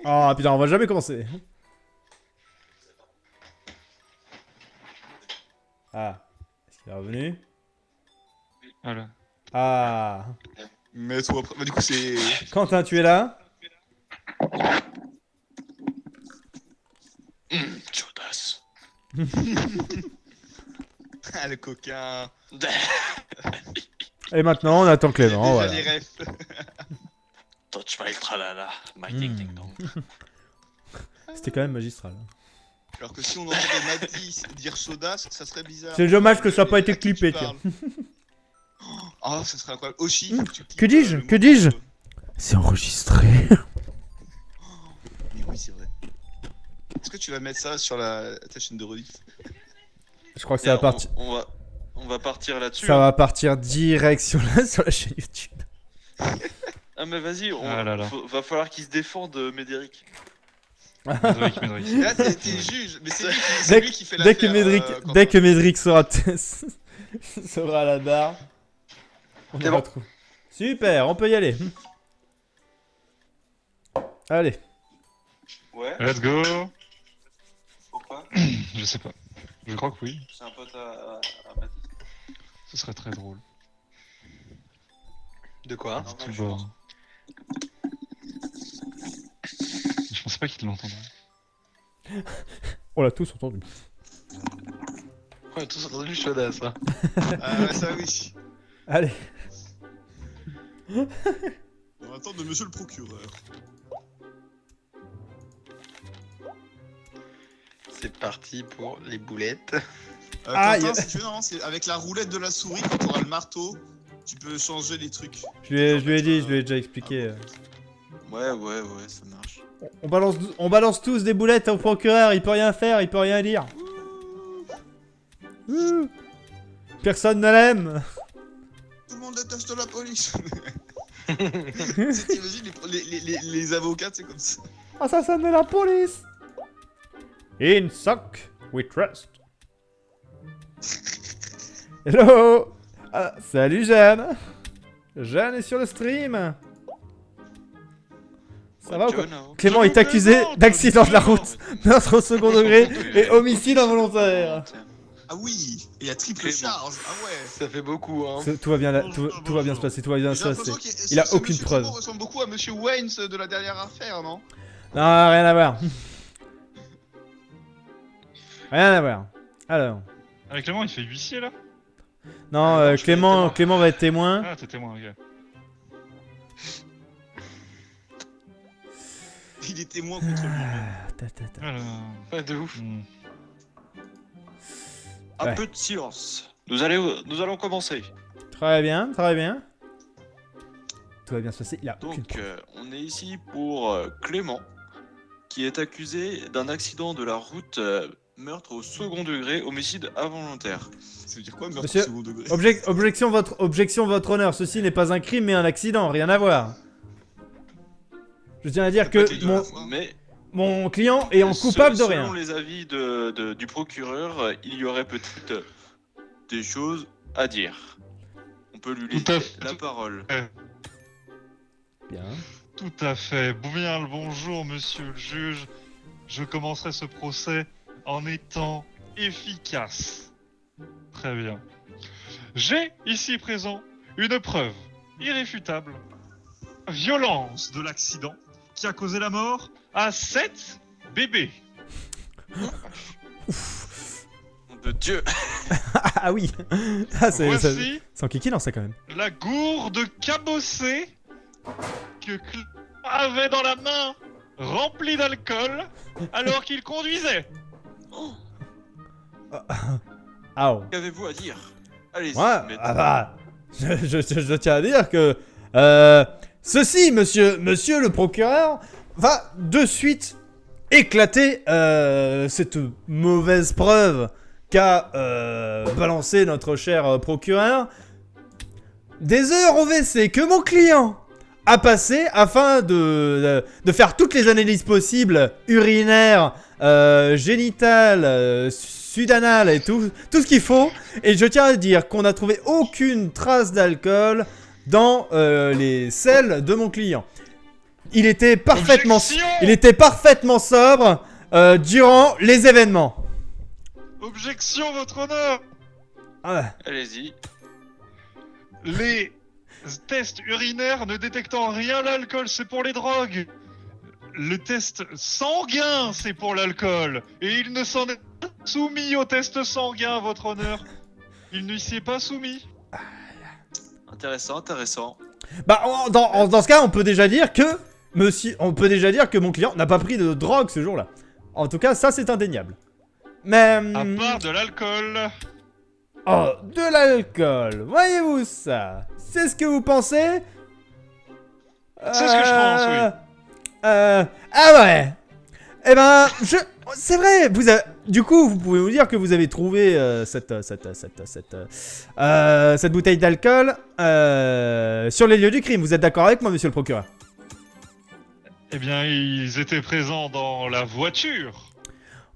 Oh putain, on va jamais commencer. Ah. Est-ce qu'il est revenu?
Voilà.
Ah.
Mets-toi prêt. Bah, du coup, c'est.
Quentin, tu es là?
Chaudasse.
Ah, le coquin.
Et maintenant, on attend Clément,
Déjà
voilà.
les refs.
Touch my tralala. My ding ding dong.
C'était quand même magistral.
Alors que si on entendait Matisse dire chaudasse, ça serait bizarre.
C'est dommage que ça n'a pas été
À qui tu
clippé, tiens.
parles? Oh, ça serait incroyable. Oshi, faut que tu
Que
clippes,
dis-je?
le mot
Que dis-je?
pour-
C'est enregistré.
Mais oui, c'est vrai. Est-ce que tu vas mettre ça sur ta chaîne de rediff?
Je crois que ça va partir.
On va partir là-dessus.
Ça va partir direct sur la chaîne YouTube.
Ah mais vas-y,
Ah là là.
va falloir qu'il se défende, Médéric.
Médric, Médric.
Et là, t'es juge, mais c'est lui,
Dès
lui qui fait
Dès que
l'affaire,
Médric,
Quentin.
dès que Médric sera sera à la barre, on
C'est
en
bon.
retrouve. Super, on peut y aller. Allez.
Ouais,
Let's go.
pourquoi?
Je sais pas. Je crois que oui.
C'est un pote à Mathis.
Ce serait très drôle.
De quoi?
Non,
Tout
je
bord.
pense.
Je pensais pas qu'il l'entendrait.
On l'a tous entendu.
On a tous entendu chaudasse, hein.
Ah ouais, ça oui.
Allez.
On attend de monsieur le procureur.
C'est parti pour les boulettes.
Aïe.
Quentin, si tu veux, non, c'est avec la roulette de la souris, quand t'auras le marteau, tu peux changer les trucs.
Je lui ai dit, je lui ai déjà expliqué.
Ouais, ça marche.
On balance tous des boulettes au procureur, il peut rien faire, il peut rien dire. Ouh. Personne ne l'aime.
Tout le monde déteste la police. T'imagines les avocats, c'est comme ça.
Assassin de la police. In sock, we trust. Hello. Ah, salut Jeanne. Jeanne est sur le stream. Ça va ou quoi? Clément est accusé d'accident de la route, meurtre au second degré et homicide involontaire.
Ah oui, et la triple
Clément.
charge. Ah ouais.
Ça fait beaucoup, hein.
Tout va bien, tout va bien se passer, tout va bien
J'ai
se passer.
l'impression qu'il
Il a
ce
aucune
monsieur
preuve.
Clément ressemble beaucoup à monsieur Wayne de la dernière affaire, non?
Non, rien à voir. Rien à voir. Alors,
Avec Clément, il fait huissier là?
non,
non, je vais être
Clément va être témoin.
Ah, t'es témoin, ok.
Il est témoin contre lui.
Ah, ta, ta, ta.
Alors...
Ouais, de ouf.
Un
Ouais.
peu de silence. Nous allons commencer.
Très bien, très bien. Tout va bien se passer, il a aucune
Donc,
preuve.
on est ici pour Clément, qui est accusé d'un accident de la route, meurtre au second degré, homicide involontaire.
Ça veut dire quoi, meurtre
Monsieur-
au second degré?
Objection, votre honneur. Ceci n'est pas un crime mais un accident, rien à voir. Je tiens à dire
pas
que
été
mon,
de la
Mais
mon client est en coupable de
selon
rien.
les avis du procureur, il y aurait peut-être des choses à dire. On peut lui
Tout à
laisser
fait.
la parole.
Bien.
Tout à fait. Bien le bonjour, monsieur le juge. Je commencerai ce procès en étant efficace. Très bien. J'ai ici présent une preuve irréfutable. Violence de l'accident qui a causé la mort à 7 bébés.
Nom de Dieu.
Ah oui. Ah,
Voici
c'est en kiki dans ça quand même.
la gourde cabossée que Clément avait dans la main, remplie d'alcool, alors qu'il conduisait.
Ah oh.
Qu'avez-vous à dire? Allez-y.
Ouais,
maître.
ah bah, je tiens à dire que ceci, monsieur le procureur, va de suite éclater cette mauvaise preuve qu'a balancé notre cher procureur. Des heures au WC que mon client a passé afin de faire toutes les analyses possibles, urinaires, génitales, sudanales et tout ce qu'il faut. Et je tiens à dire qu'on n'a trouvé aucune trace d'alcool dans les selles de mon client. il était parfaitement sobre durant les événements.
Objection, votre honneur.
Ah,
Allez-y.
Les tests urinaires ne détectant rien l'alcool, c'est pour les drogues. Le test sanguin, c'est pour l'alcool. Et il ne s'en est pas soumis au test sanguin, votre honneur. Il ne s'y est pas soumis.
Intéressant, intéressant.
bah, dans ce cas, on peut déjà dire que mon client n'a pas pris de drogue ce jour-là. En tout cas, ça c'est indéniable. Mais
À part de l'alcool.
oh, de l'alcool, voyez-vous ça? C'est ce que vous pensez?
C'est ce que je pense, oui.
Ah ouais. Eh ben, c'est vrai. Du coup, vous pouvez vous dire que vous avez trouvé cette bouteille d'alcool sur les lieux du crime. Vous êtes d'accord avec moi, monsieur le procureur?
Eh bien, ils étaient présents dans la voiture.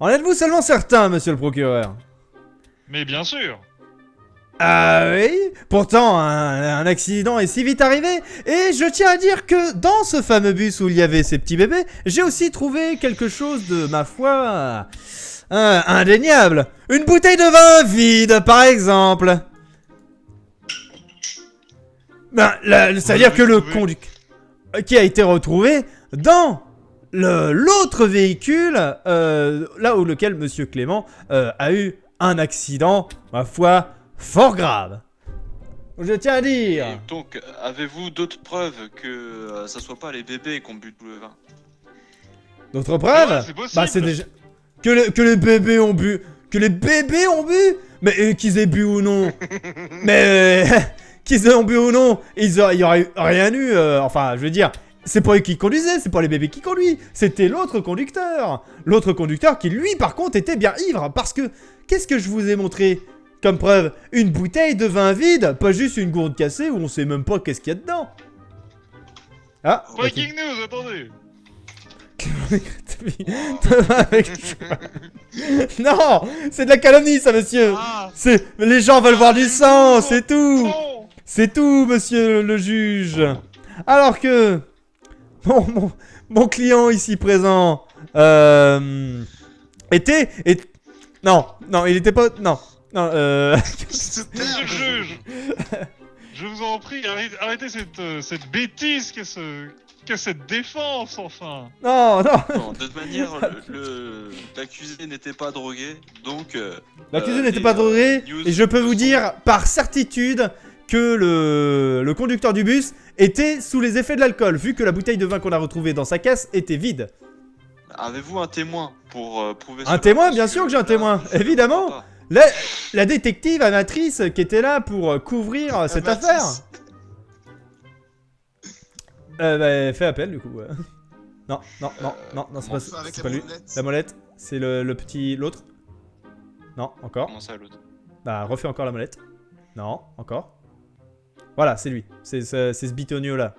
En êtes-vous seulement certain, monsieur le procureur?
Mais bien sûr.
Ah oui. Pourtant, un accident est si vite arrivé. Et je tiens à dire que dans ce fameux bus où il y avait ces petits bébés, j'ai aussi trouvé quelque chose de, ma foi, indéniable. Une bouteille de vin vide, par exemple. Ben, c'est-à-dire que le conducteur qui a été retrouvé dans l'autre véhicule, là où lequel Monsieur Clément a eu un accident, ma foi, fort grave. Je tiens à dire.
Et donc, avez-vous d'autres preuves que ça soit pas les bébés qui ont bu tout le vin?
D'autres preuves?
Ouais, c'est possible.
Bah c'est déjà que les bébés ont bu. Que les bébés ont bu? Mais qu'ils aient bu ou non? Mais qu'ils ont bu ou non? Il y aurait rien eu. Enfin, je veux dire, c'est pas eux qui conduisaient, c'est pas les bébés qui conduisent. C'était l'autre conducteur. L'autre conducteur qui, lui, par contre, était bien ivre. Parce que, qu'est-ce que je vous ai montré comme preuve? Une bouteille de vin vide, pas juste une gourde cassée où on sait même pas qu'est-ce qu'il y a dedans. Ah,
Breaking news, attendez.
Non, c'est de la calomnie ça, monsieur.
Ah,
Les gens veulent voir du sang, c'est tout.
non.
C'est tout, monsieur le juge. Alors que mon client ici présent était non, il était pas non.
Monsieur le juge, je vous en prie, arrêtez cette bêtise qu'est cette défense, enfin.
Non.
Non, de toute manière, l'accusé n'était pas drogué, donc...
L'accusé n'était pas drogué, et je peux vous dire par certitude que le conducteur du bus était sous les effets de l'alcool, vu que la bouteille de vin qu'on a retrouvée dans sa caisse était vide.
Avez-vous un témoin pour prouver
Un
cela?
témoin,
Parce
bien sûr que j'ai un
là,
témoin,
je
évidemment.
comprends pas.
La détective amatrice qui était là pour couvrir cette affaire. Bah, fais appel du coup. Non, c'est pas lui. La molette, c'est le petit, l'autre. Non, encore.
Comment ça, l'autre?
Bah, refais encore la molette. Non, encore. Voilà, c'est lui. C'est ce bitonio là.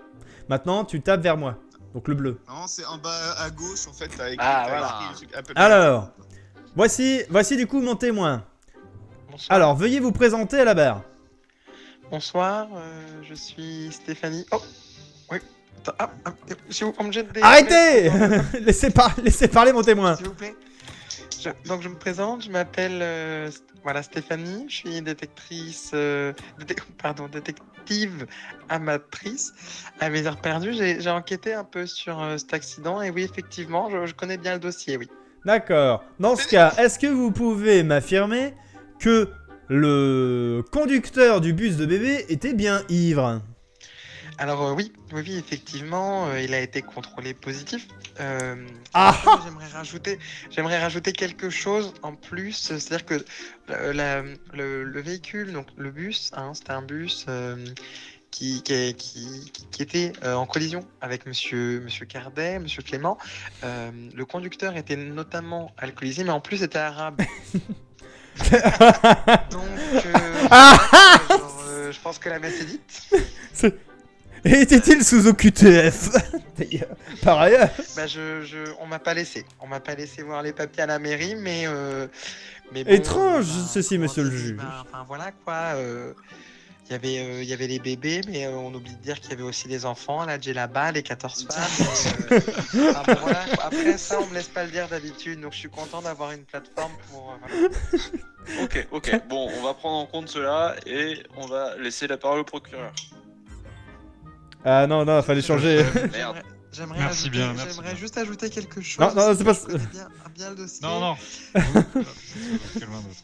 Maintenant, tu tapes vers moi. Donc le bleu.
Non, c'est en bas à gauche, en fait, avec
Ah,
t'as
voilà.
écrit le truc Apple.
Alors, voici du coup mon témoin.
Bonsoir.
Alors, veuillez vous présenter à la barre.
Bonsoir, je suis Stéphanie. Oh, oui. Attends, s'il vous plaît, on me jette des...
Arrêtez. Laissez parler mon témoin.
S'il vous plaît. Donc je me présente, je m'appelle voilà Stéphanie, je suis détectrice, détective amatrice. À mes heures perdues, j'ai enquêté un peu sur cet accident et oui effectivement, je connais bien le dossier, oui.
D'accord. Dans ce cas, est-ce que vous pouvez m'affirmer que le conducteur du bus de bébé était bien ivre?
Alors oui, effectivement, il a été contrôlé positif.
Ah ah.
J'aimerais rajouter quelque chose en plus, c'est-à-dire que le véhicule, donc le bus, hein, c'était un bus qui était en collision avec Monsieur Cardet, Monsieur Clément. Le conducteur était notamment alcoolisé, mais en plus était arabe. Donc, je pense que la messe est dite.
Était-il sous OQTF? D'ailleurs, par ailleurs.
Bah on m'a pas laissé. On m'a pas laissé voir les papiers à la mairie, mais bon,
Étrange,
bah,
ceci,
comment
monsieur le
dire,
juge.
bah, enfin voilà quoi. il y avait les bébés, mais on oublie de dire qu'il y avait aussi les enfants, la djellaba, les 14 femmes. Ah, bon, voilà. Après ça, on me laisse pas le dire d'habitude, donc je suis content d'avoir une plateforme pour. Voilà.
Ok. Bon, on va prendre en compte cela et on va laisser la parole au procureur.
Ah non, fallait changer.
Merde.
J'aimerais
Merci
ajouter-
bien, merci
j'aimerais
bien.
juste ajouter quelque chose.
Non, c'est pas-
Je connais bien le dossier.
Non. Quelqu'un d'autre.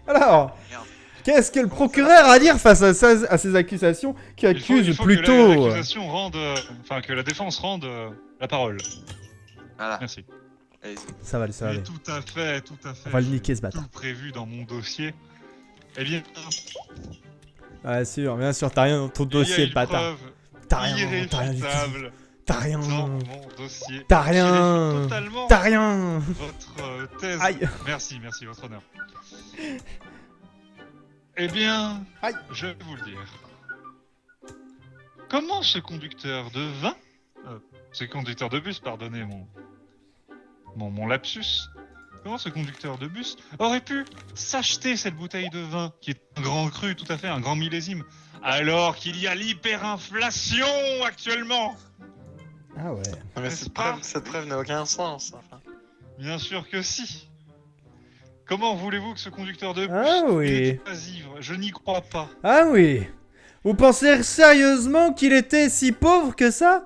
Alors,
Merde.
qu'est-ce que le procureur a à dire face à ces accusations qui
Il faut
accusent
que
plutôt...
l'accusation rende, enfin que la défense rende la parole.
Voilà.
Merci.
Allez-y.
Ça va aller, ça va
Oui,
aller.
tout à fait.
On va le
J'ai
niquer, ce bâtard.
Tout prévu dans mon dossier. Eh bien,
Ah, bien sûr, t'as rien dans ton dossier,
il y a une
bâtard.
preuve
T'as rien du tout.
irréfutable
T'as rien.
dans mon dossier.
T'as
qui
rien.
réfute totalement
T'as rien.
votre thèse.
Aïe.
Merci, votre honneur. Eh bien,
Aïe.
je vais vous le dire. Comment ce conducteur de vin, ce conducteur de bus, pardonnez mon lapsus, comment ce conducteur de bus aurait pu s'acheter cette bouteille de vin, qui est un grand cru, tout à fait, un grand millésime, alors qu'il y a l'hyperinflation actuellement?
Ah ouais.
Non, mais
N'est-ce
cette preuve n'a aucun sens. Enfin.
Bien sûr que si. Comment voulez-vous que ce conducteur de bus
Ah oui.
n'était pas ivre? Je n'y crois pas.
Ah oui. Vous pensez sérieusement qu'il était si pauvre que ça?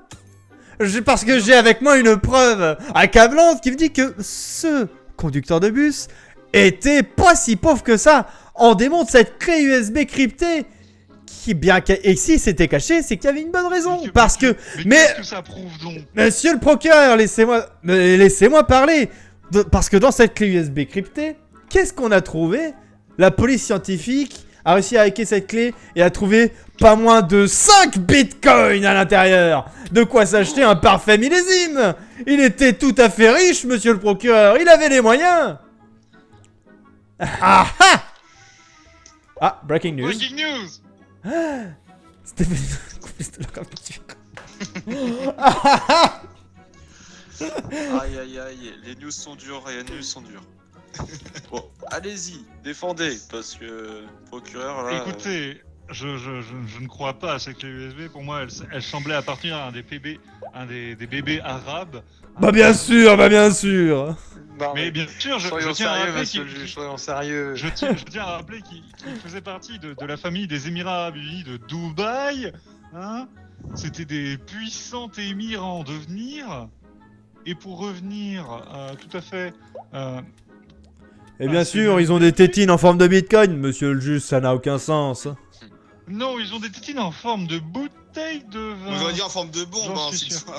Parce que j'ai avec moi une preuve accablante qui me dit que ce conducteur de bus était pas si pauvre que ça. On démontre cette clé USB cryptée qui, bien et si c'était caché, c'est qu'il y avait une bonne raison. Parce que...
Mais
Mais...
qu'est-ce que ça prouve donc?
Monsieur le procureur, laissez-moi parler. Parce que dans cette clé USB cryptée, qu'est-ce qu'on a trouvé? La police scientifique a réussi à hacker cette clé et a trouvé pas moins de 5 bitcoins à l'intérieur. De quoi s'acheter un parfait millésime. Il était tout à fait riche, monsieur le procureur. Il avait les moyens. Ah ah! Ah, breaking news.
Breaking news!
Stéphanie, complice de la rapture. Ah ah ah!
Aïe, les news sont dures et les news sont dures. Bon, allez-y, défendez, parce que procureur là.
Écoutez, je ne crois pas à cette clé USB. Pour moi, elle semblait appartenir à un des bébés arabes.
Bah bien sûr, bah bien sûr.
Non,
Mais bien sûr, je
soyons
tiens à
sérieux,
rappeler
monsieur le juge, soyons sérieux.
je tiens à rappeler qu'il faisait partie de la famille des Émirats Arabes Unis de Dubaï. Hein, c'était des puissants émirs en devenir. Et pour revenir tout à fait...
Et bien sûr, ils ont des tétines en forme de bitcoin, monsieur le juge, ça n'a aucun sens.
Non, ils ont des tétines en forme de bouteille de vin.
On va dire en forme de bombe,
J'en
hein,
suis
c'est
sûr.
ça.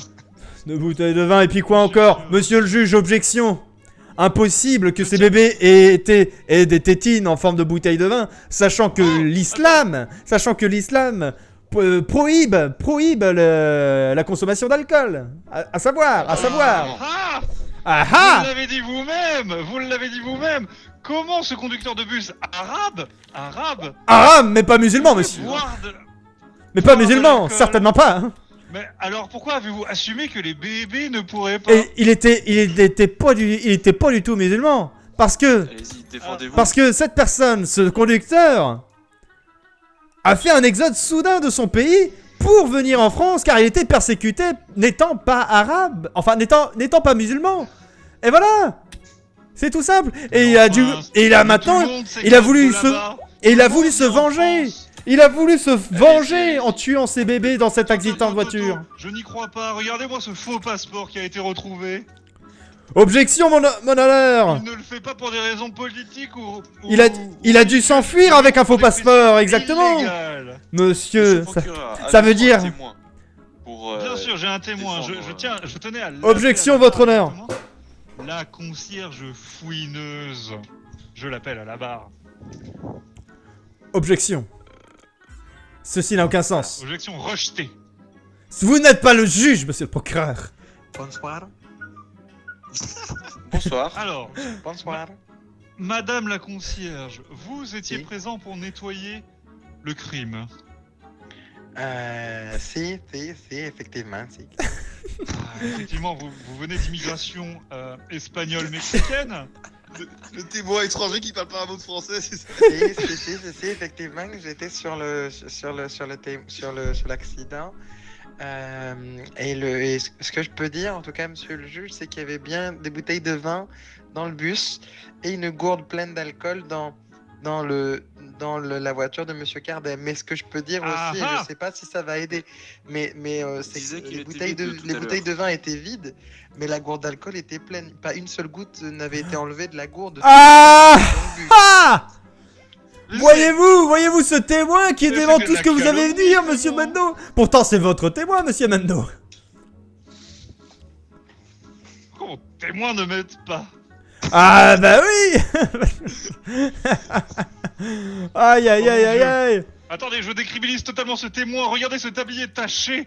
De bouteilles de vin, et puis quoi
Je suis
encore?
sûr.
Monsieur le juge, objection. Impossible que
Je
ces
tiens-
bébés aient des tétines en forme de bouteille de vin, sachant que l'islam prohibe la consommation d'alcool. À savoir.
Ah,
Ah
vous
ah!
l'avez dit vous-même. Comment ce conducteur de bus arabe,
Arabe, mais pas musulman, monsieur.
boire de...
Mais pas
boire de
musulman,
l'alcool.
certainement pas. Hein.
Mais alors pourquoi avez-vous assumé que les bébés ne pourraient pas?
Et il était pas du tout musulman. Parce que
Allez-y, défendez-vous.
Parce que cette personne, ce conducteur, a fait un exode soudain de son pays pour venir en France car il était persécuté n'étant pas arabe, enfin n'étant pas musulman. Et voilà, c'est tout simple. Et il a dû, et il a maintenant, il a voulu se venger. Il a voulu se venger en tuant ses bébés dans cet accident de voiture.
Je n'y crois pas. Regardez-moi ce faux passeport qui a été retrouvé.
Objection, mon honneur.
Il ne le fait pas pour des raisons politiques ou...
Il a dû s'enfuir avec un faux passeport, exactement.
Illégal.
Monsieur,
Monsieur le procureur,
ça veut
avez-vous
dire-
un témoin pour,
Bien sûr, j'ai un témoin.
défendre,
Je tenais à...
Objection,
l'appeler à la
votre
barre
honneur.
directement. La concierge fouineuse. Je l'appelle à la barre.
objection. Ceci n'a aucun sens.
Objection rejetée.
Vous n'êtes pas le juge, monsieur le procureur.
Bonsoir.
Bonsoir.
Alors,
Bonsoir.
Madame la concierge, vous étiez
Si.
présent pour nettoyer le crime.
Si, effectivement, si.
Effectivement, vous venez d'immigration espagnole-mexicaine.
Le témoin étranger qui parle pas un mot de français, c'est ça?
Si, effectivement, j'étais sur l'accident. Et ce que je peux dire, en tout cas, monsieur le juge, c'est qu'il y avait bien des bouteilles de vin dans le bus et une gourde pleine d'alcool dans la voiture de monsieur Cardin. Mais ce que je peux dire aussi, et je sais pas si ça va aider, mais c'est
disait
que
qu'il
les
était
bouteilles
vide tout
les
à
bouteilles
l'heure.
de vin étaient vides, mais la gourde d'alcool était pleine. Pas une seule goutte n'avait été enlevée de la gourde.
Ah
Dans le bus.
Ah Voyez-vous ce témoin qui
Mais
dément
c'est
tout
de
ce que
la
vous avez
calomnie,
dit,
ça,
monsieur
non
Mendo. Pourtant, c'est votre témoin, monsieur Mendo.
Pourquoi mon témoin ne m'aide pas?
Ah bah oui. Aïe aïe aïe aïe aïe.
Attendez, je décribilise totalement ce témoin. Regardez ce tablier taché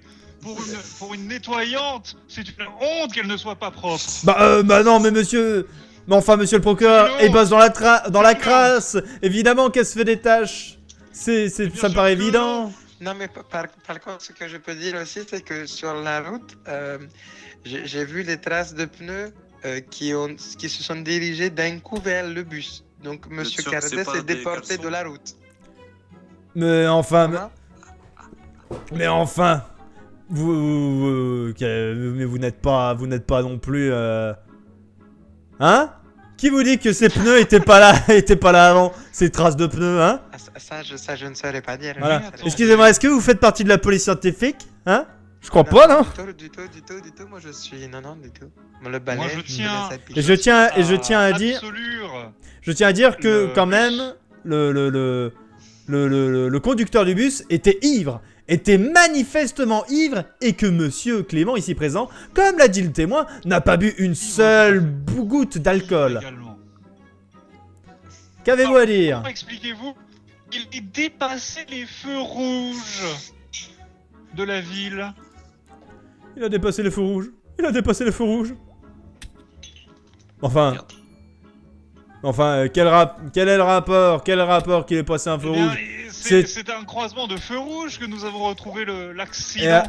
pour une nettoyante. C'est une honte qu'elle ne soit pas propre.
Bah non, mais monsieur... Mais enfin, monsieur le procureur,
Non.
il bosse dans la
Non.
crasse. Évidemment qu'elle se fait des tâches. Ça me
sûr
paraît
que
évident.
Non, mais par contre, ce que je peux dire aussi, c'est que sur la route, j'ai vu les traces de pneus qui se sont dirigées d'un coup vers le bus. Donc, monsieur
sûr que c'est
Cardin
pas
s'est
des
déporté
caleçons
de la route.
Mais enfin...
Comment
Mais enfin... Mais vous n'êtes pas non plus... Hein? Qui vous dit que ces pneus étaient pas là avant? Ces traces de pneus, hein?
Ah, ça, je ne saurais pas dire.
Voilà.
Je ne saurais pas
Excusez-moi, est-ce que vous faites partie de la police scientifique? Hein? Je crois
dire.
pas, non?
Du tout, moi je suis... Non, du tout. Le balai,
Moi, je tiens-
Et je tiens à dire...
Absolure.
Je tiens à dire que
Le
quand
bus.
même, le conducteur du bus était ivre, était manifestement ivre, et que monsieur Clément, ici présent, comme l'a dit le témoin, n'a pas bu une seule goutte d'alcool.
Également.
Qu'avez-vous à dire?
Comment expliquez-vous? Il est dépassé les feux rouges de la ville.
Il a dépassé les feux rouges. Il a dépassé les feux rouges. Enfin...
Merde.
Enfin, quel est le rapport? Quel rapport qu'il ait passé un feu
Eh bien,
rouge?
c'est un croisement de feux rouges que nous avons retrouvé
Et,
l'accident.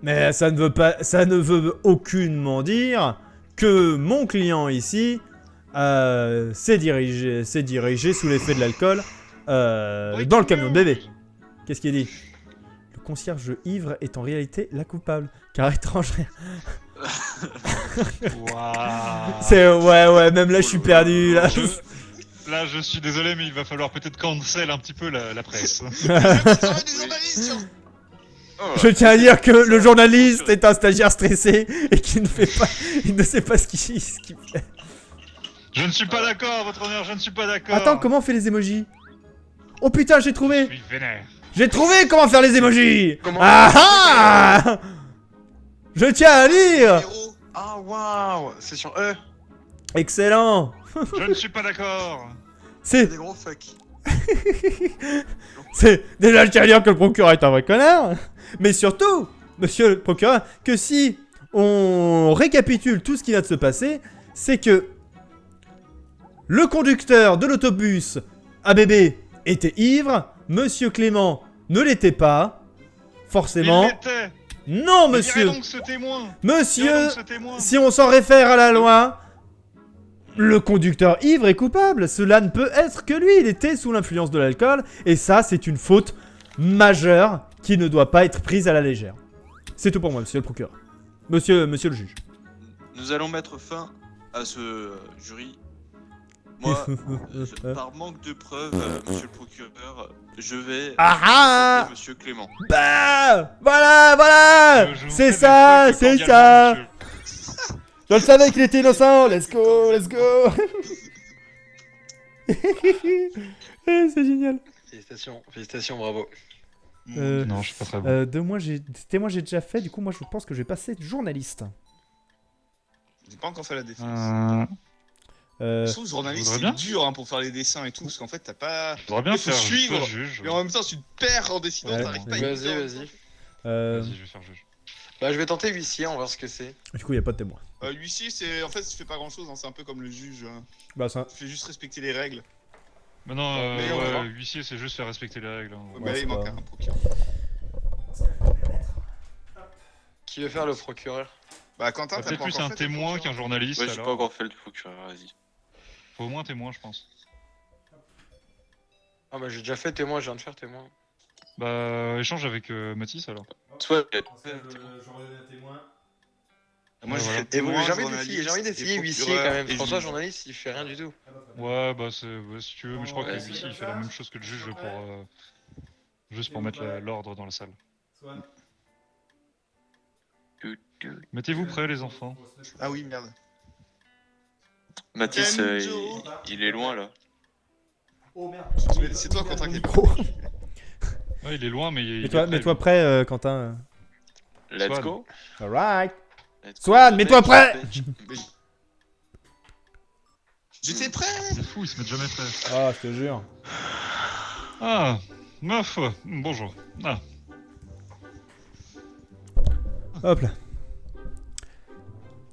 mais ça ne veut aucunement dire que mon client ici s'est dirigé sous l'effet de l'alcool dans le camion de bébé. Qu'est-ce qu'il dit? Le concierge ivre est en réalité la coupable, car étrangère.
Waouh.
C'est ouais, même là je suis perdu là.
Là, je suis désolé, mais il va falloir peut-être cancel un petit peu la presse.
Je tiens à dire que le journaliste est un stagiaire stressé et qui ne sait pas ce qu'il fait.
Je ne suis pas d'accord, votre honneur, je ne suis pas d'accord.
Attends, comment on fait les emojis? Oh putain, j'ai
Je
trouvé!
suis vénère.
J'ai trouvé comment faire les emojis!
Comment-
Ah ah! Je tiens à dire!
Ah, waouh! C'est sur eux!
Excellent!
Je ne suis pas d'accord.
C'est
C'est...
des gros fuck.
C'est... Déjà, je tiens à dire que le procureur est un vrai connard! Mais surtout, monsieur le procureur, que si on récapitule tout ce qui vient de se passer, c'est que le conducteur de l'autobus ABB était ivre, monsieur Clément ne l'était pas, forcément.
Il l'était.
Non,
Mais
monsieur!
dirais donc ce témoin. Dirais
Monsieur,
donc ce témoin.
si on s'en réfère à la loi, le conducteur ivre est coupable. Cela ne peut être que lui. Il était sous l'influence de l'alcool. Et ça, c'est une faute majeure qui ne doit pas être prise à la légère. C'est tout pour moi, monsieur le procureur. Monsieur le juge.
Nous allons mettre fin à ce jury. Moi, par manque de preuves, monsieur le procureur, je vais
Ah ah
porter monsieur Clément.
Bah voilà
Je vous
C'est
fais
ça,
mes
c'est
feuilles
ça
cordialement,
Je le savais qu'il était innocent. Let's go, let's go. C'est génial.
Félicitations, bravo.
Euh,
Non, je suis pas très bon.
Témoin, j'ai déjà fait. Du coup, moi, je pense que je vais passer journaliste.
J'ai pas encore fait la défense. Je trouve que journaliste
voudrais
c'est
bien.
dur hein, pour faire les dessins et tout, parce qu'en fait t'as pas.
Je voudrais bien
il faut
faire
suivre.
juste juge.
Mais en même temps tu te perds en dessinant,
Ouais.
t'arrives pas à
Vas-y,
écrire.
vas-y.
Vas-y, je vais faire juge.
Bah, je vais tenter huissier, on va voir ce que c'est.
Du coup, il n'y a pas de témoin.
L'huissier c'est. En fait tu fais pas grand chose, c'est un peu comme le juge.
Bah, ça.
Tu fais juste respecter les règles.
Mais non,
Mais on va voir.
huissier, c'est juste faire respecter les règles. Hein.
Bah là
c'est
il manque
pas-
un procureur.
Qui veut faire le procureur?
Bah, Quentin,
Bah,
t'as
peut-être
pas
plus
encore
un
fait
témoin qu'un journaliste.
Ouais, j'ai pas
alors.
encore fait le procureur, vas-y.
Faut au moins un témoin, je pense.
Ah bah j'ai déjà fait témoin, je viens de faire témoin.
Bah, échange avec Mathis alors.
Soit.
Je redonne un témoin.
Moi,
Ouais,
j'ai
voilà.
fait
Et bon,
témoin,
j'ai envie d'essayer
et
huissier
procureur
quand même.
et
François,
juge.
journaliste, il fait rien du tout.
Ouais, bah, si tu veux, mais je crois que
Ouais,
l'huissier il fait la même chose que le juge pour. Juste pour mettre l'ordre dans la salle. Mettez-vous prêts, les enfants.
Ah oui, merde.
Mathis,
Enzo.
il est loin là.
Oh merde.
C'est toi, Quentin, qui est
micro.
Ouais, il est loin, mais il est
Mets-toi
prêt,
mets-toi
lui.
prêt, Quentin.
Let's
Swan.
go.
Alright.
Let's go,
Swan,
the
mets-toi
bench,
prêt.
the bench.
J'étais prêt.
C'est fou, ils se mettent jamais prêts.
Ah, je te jure.
Ah, ma foi, bonjour. Ah,
Hop là.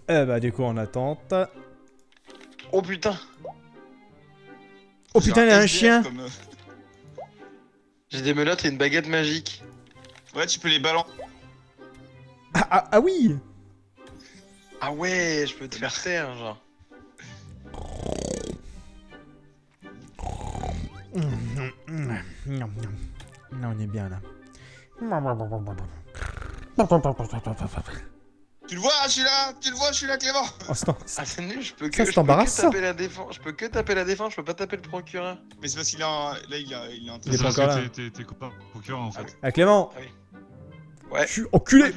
Eh bah, du coup, en attente.
Oh putain,
Oh putain, il y a un chien.
j'ai des menottes et une baguette magique.
Ouais, tu peux les balancer.
Ah oui.
Ah ouais, je peux te faire taire, genre.
Non, on est bien là.
Tu le vois, je suis là. Tu le vois, je suis là, Clément.
Oh, c'est
Ah c'est nul, je peux
Ça,
que,
c'est
je peux que
embarrassant.
taper la défense. Je peux que taper la défense, je peux pas taper le procureur.
Mais c'est parce qu'il est en... Là, il est en train
Il est
c'est
pas
parce
encore
que
là.
t'es copain procureur en fait.
Ah, Clément.
Ah oui. Ouais.
Je suis enculé.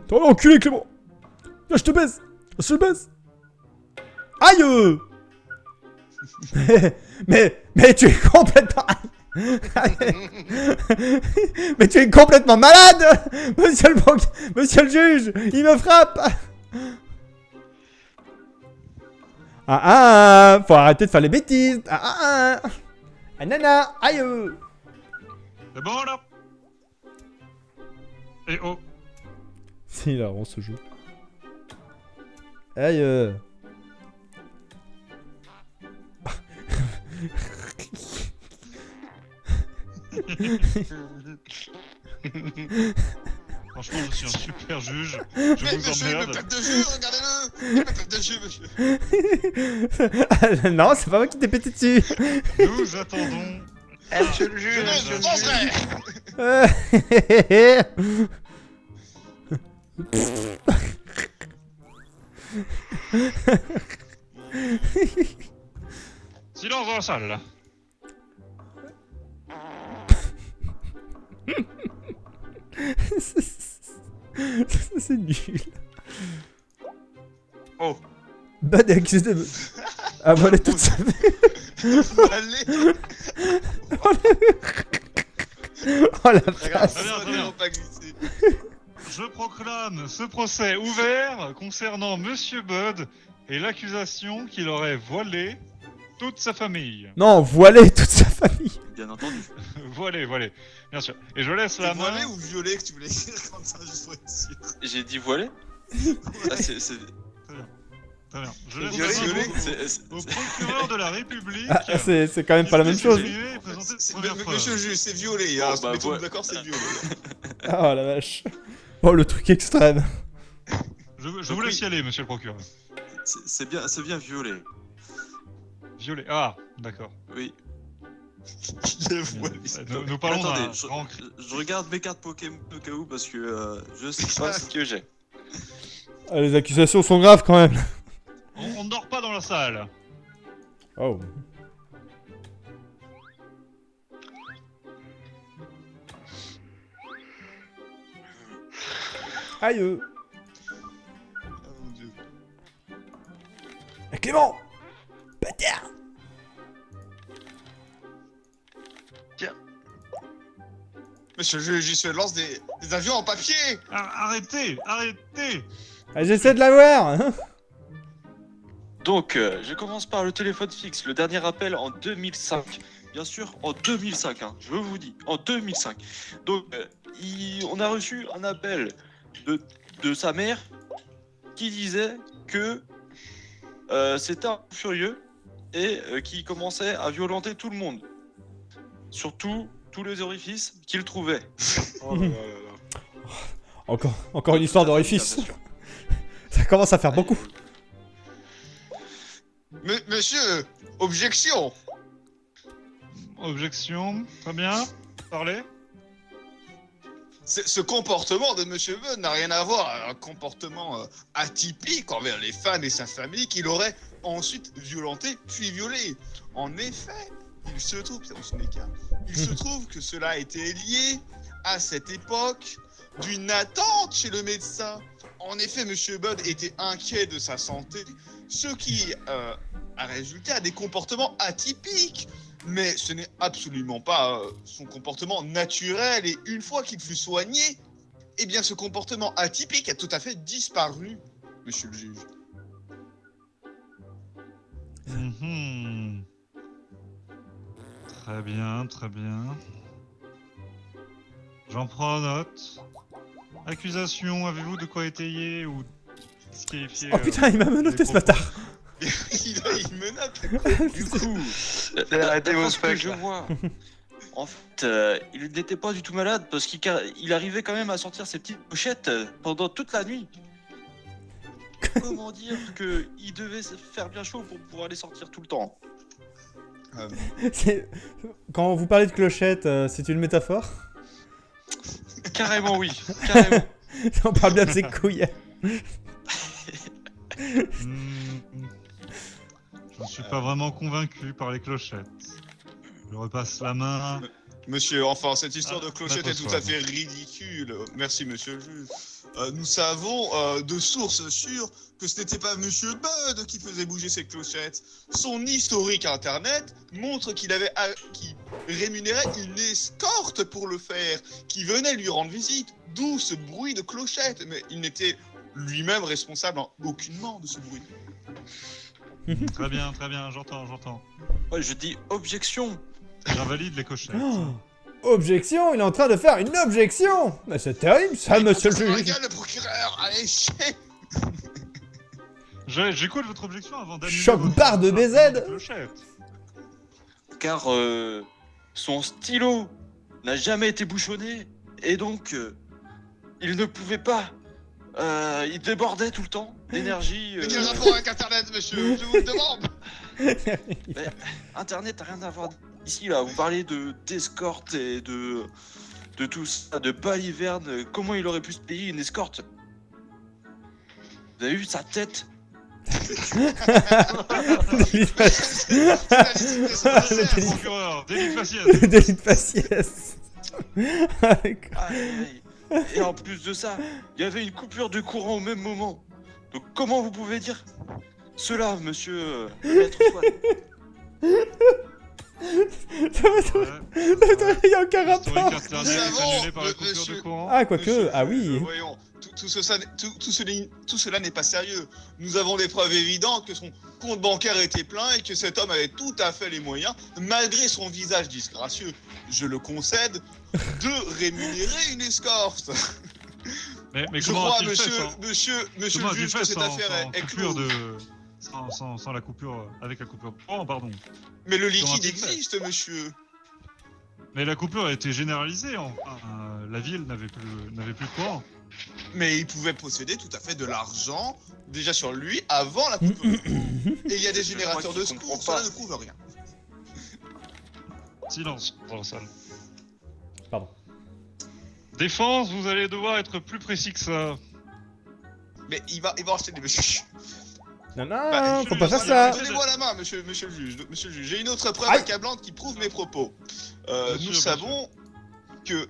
T'es un enculé, Clément. Là, je te baise. Je te baise. Aïe. mais tu es complètement... Mais tu es complètement malade. Monsieur le juge, il me frappe. Faut arrêter de faire les bêtises. Nana, aïe.
C'est bon là. Et oh.
C'est hilarant ce jeu. Aïe.
Franchement, je suis un super juge.
Mais
Je vous
monsieur, il me
emmerde.
plaque de jus, regardez-le. Il me plaque de jus, monsieur.
Non, c'est pas moi qui t'ai pété dessus.
Nous attendons.
Eh, monsieur le juge,
Je
monsieur
ne
le
penserai.
juge.
Silence dans la salle là.
C'est nul.
Oh.
Bad est accusé de... Ah, voilà toute sa...
Allez.
Oh la
Regarde,
face.
Très bien,
ça
très bien.
n'a pas glissé.
Je proclame ce procès ouvert concernant Monsieur Bud et l'accusation qu'il aurait voilé toute sa famille.
Non, voilé toute sa famille.
Bien entendu.
Voilé, bien sûr. Et je laisse
C'est
la main.
voilé ou violet que tu voulais dire comme ça, juste pour être sûr.
J'ai dit voilé. Ah, c'est.
Très bien. Je
C'est
laisse
violet,
la main
violet.
au procureur de la République.
Ah, c'est quand même pas la même chose.
C'est violet,
Bon,
hein.
bah,
Mettons-nous
ouais.
d'accord, c'est violet.
Ah, la vache. Oh, le truc extrême.
Je vous laisse y aller, monsieur le procureur.
C'est bien violet.
Violet. Ah, d'accord.
Oui.
Il est voilé.
Nous parlons
Attendez,
d'un grand cri.
je regarde mes cartes Pokémon au cas où parce que je sais pas ce que j'ai.
Ah, les accusations sont graves quand même.
On ne dort pas dans la salle.
Oh. Aïe.
Oh mon dieu.
Clément. Bâtard.
Monsieur le juge, je lance des avions en papier.
Arrêtez.
Ah, j'essaie de l'avoir.
Donc, je commence par le téléphone fixe, le dernier appel en 2005. Bien sûr, en 2005, hein, je vous dis, en 2005. Donc, on a reçu un appel de sa mère qui disait que c'était un furieux et qui commençait à violenter tout le monde. Surtout tous les orifices qu'il trouvait.
Oh là là là là.
Encore une histoire d'orifice. Ça commence à faire beaucoup.
Monsieur, objection.
Objection, très bien. Parlez.
Ce comportement de Monsieur Bud n'a rien à voir avec un comportement atypique envers les fans et sa famille qu'il aurait ensuite violenté puis violé. En effet, il se trouve que cela a été lié à cette époque d'une attente chez le médecin. En effet, Monsieur Bud était inquiet de sa santé, ce qui a résulté à des comportements atypiques. Mais ce n'est absolument pas son comportement naturel, et une fois qu'il fut soigné, eh bien ce comportement atypique a tout à fait disparu, monsieur le juge.
Mhm. Très bien, très bien. J'en prends note. Accusation, avez-vous de quoi étayer ou disqualifier
Oh putain, il m'a menotté ce bâtard.
il menotte.
Du coup,
Arrêtez vos
d'après ce que
specs,
je
là.
vois, en fait, il n'était pas du tout malade parce qu'il arrivait quand même à sortir ses petites pochettes pendant toute la nuit. Comment dire qu'il devait se faire bien chaud pour pouvoir les sortir tout le temps.
Quand vous parlez de clochette, c'est une métaphore?
Carrément oui, carrément.
On parle bien de ses couilles.
Je ne suis pas vraiment convaincu par les clochettes. Je repasse la main.
Monsieur, enfin, cette histoire de clochette est
d'accord,
tout à fait ridicule. Merci, monsieur le juge. Nous savons de sources sûres que ce n'était pas monsieur Bud qui faisait bouger ces clochettes. Son historique internet montre qu'il rémunérait une escorte pour le faire, qui venait lui rendre visite, d'où ce bruit de clochette. Mais il n'était lui-même responsable aucunement de ce bruit.
Très bien, j'entends.
Ouais, je dis objection.
J'invalide les clochettes.
Oh, objection, il est en train de faire une objection. Mais c'est terrible ça, monsieur le juge.
Regarde le procureur, allez, chier.
J'écoute votre objection avant d'annuler
Choc
votre
barre de BZ.
argument de clochette.
Car son stylo n'a jamais été bouchonné et donc il ne pouvait pas. Il débordait tout le temps d'énergie.
Mais quel rapport avec Internet, monsieur? Je vous le demande.
Mais Internet n'a rien à voir ici là. Vous parlez d'escorte et de tout ça, de baliverne. Comment il aurait pu se payer une escorte? Vous avez vu sa tête?
Délit de
Procureur, délit de faciès.
délit de faciès.
Aïe, aïe. Et en plus de ça, il y avait une coupure de courant au même moment. Donc comment vous pouvez dire cela, monsieur Maître Swan?
Il y a aucun rapport.
L'historique internet est
savons,
annulé par la coupure
monsieur-
de courant.
Ah, quoique, ah oui.
Voyons, tout cela n'est pas sérieux. Nous avons des preuves évidentes que son compte bancaire était plein et que cet homme avait tout à fait les moyens, malgré son visage disgracieux, je le concède, de rémunérer une escorte.
Mais
Je
comment
crois,
a-t-il fait
monsieur le
comment a-t-il
juge,
fait
que cette affaire est
coupure
close.
sans la coupure, avec la coupure de courant, pardon.
Mais le
Comment
liquide
a-t-il fait
existe, monsieur.
Mais la coupure a été généralisée, la ville n'avait plus de courant.
Mais il pouvait posséder tout à fait de l'argent déjà sur lui avant la coupure. Et il y a des générateurs de
qu'il comprend
secours, cela
pas.
ne prouve rien.
Silence dans la salle.
Pardon.
Défense, vous allez devoir être plus précis que ça.
Mais il va enchaîner, monsieur.
Non,
Bah,
non, faut pas faire ça.
Donnez-moi la main, monsieur le juge. Monsieur le juge, j'ai une autre preuve
Aïe.
accablante qui prouve mes propos.
Bien
Nous
sûr,
savons que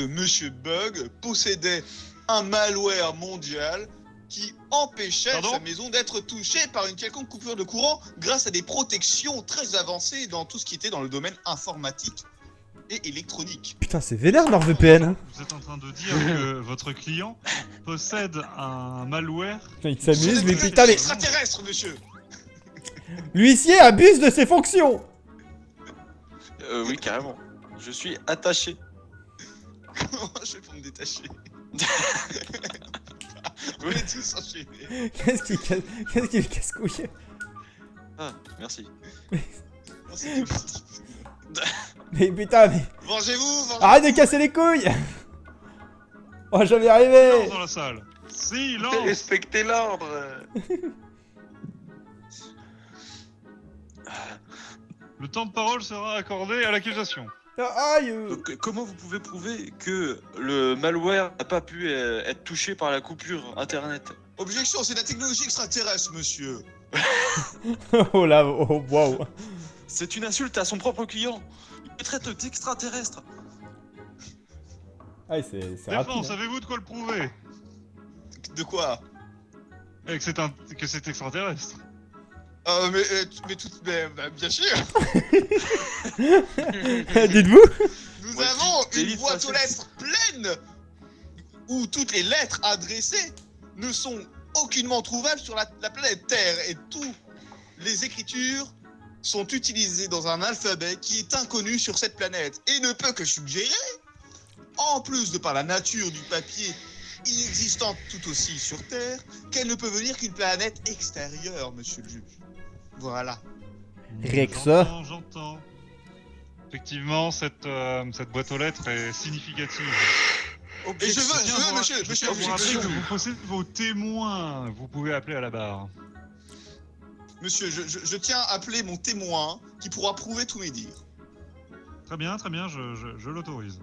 Monsieur Bug possédait un malware mondial qui empêchait
Pardon
sa maison d'être touchée par une quelconque coupure de courant grâce à des protections très avancées dans tout ce qui était dans le domaine informatique et électronique.
Putain, c'est vénère NordVPN.
Vous êtes en train de dire que votre client possède un malware.
Putain, il
Ce
s'amuse,
n'est
mais
plus
putain, mais
extraterrestre, monsieur.
l'huissier abuse de ses fonctions.
Oui, carrément. Je suis attaché.
Comment je vais pour me détacher? On est tous enchaînés.
Qu'est-ce qu'il casse-couille?
Ah, merci.
Oh, c'est positif.
Mais putain, mais
Vengez-vous, vengez-vous.
arrête de casser les couilles. Oh, j'allais arriver.
Silence dans la salle. Silence.
Respectez l'ordre.
Le temps de parole sera accordé à l'accusation.
Ah, aïe.
Donc, comment vous pouvez prouver que le malware n'a pas pu être touché par la coupure internet?
Objection, c'est de la technologie extraterrestre, monsieur.
Oh là, oh, waouh.
C'est une insulte à son propre client. Il le traite d'extraterrestre.
Ah, c'est rapide.
Défense,
hein.
avez-vous de quoi le prouver?
De quoi?
Et que c'est extraterrestre.
Mais bien sûr.
Dites-vous.
Nous
Moi,
avons
je dis
une boîte aux
délitration.
lettres pleine où toutes les lettres adressées ne sont aucunement trouvables sur la planète Terre et toutes les écritures sont utilisées dans un alphabet qui est inconnu sur cette planète et ne peut que suggérer, en plus de par la nature du papier inexistante tout aussi sur Terre, qu'elle ne peut venir qu'une planète extérieure, monsieur le juge. Voilà.
Rien que ça.
J'entends. Effectivement, cette boîte aux lettres est significative.
Et je veux, monsieur,
Je vous rappelle que vous possédez vos témoins. Vous pouvez appeler à la barre.
monsieur, je tiens à appeler mon témoin qui pourra prouver tous mes dires.
Très bien, je l'autorise.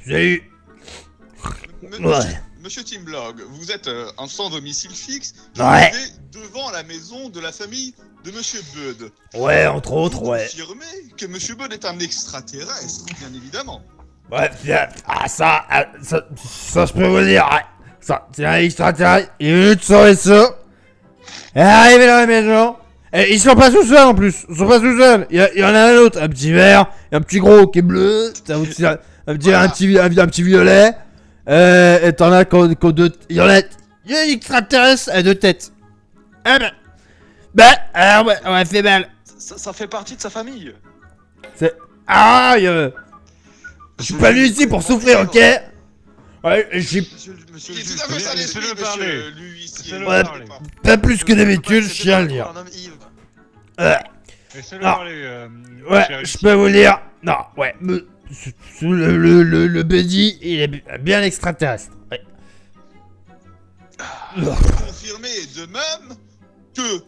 Salut.
Monsieur Timblog, vous êtes un sans domicile fixe qui
Ouais.
vivez devant la maison de la famille de Monsieur Bud.
Ouais, entre autres,
Vous
ouais.
confirmez que Monsieur Bud est un extraterrestre, bien évidemment.
Ouais, ça, je peux vous dire, ouais. Ça, c'est un extraterrestre, il est venu de sauver ça. Il est arrivé dans la maison. Et ils sont pas tout seuls en plus, ils sont pas tout seuls. Il y en a un autre, un petit vert, et un petit gros qui est bleu, un petit violet. Et t'en as qu'au deux. Il y a un extraterrestre à deux têtes. Ah alors ouais, on a fait mal.
Ça fait partie de sa famille.
Ah, je suis pas venu ici pour souffrir, ok? Ouais, j'ai
Monsieur
Il est
le juge,
tout à fait ça
laissez-le
l'esprit,
parler.
monsieur l'huissier.
Laissez-le
Ouais.
parler.
pas plus que d'habitude, je tiens à le dire.
Un homme ivre.
Laissez-le
Ah.
parler.
Ouais,
cher
je peux vous dire. Non, ouais, le buddy, il est bien extraterrestre. Ouais.
Vous confirmez de même que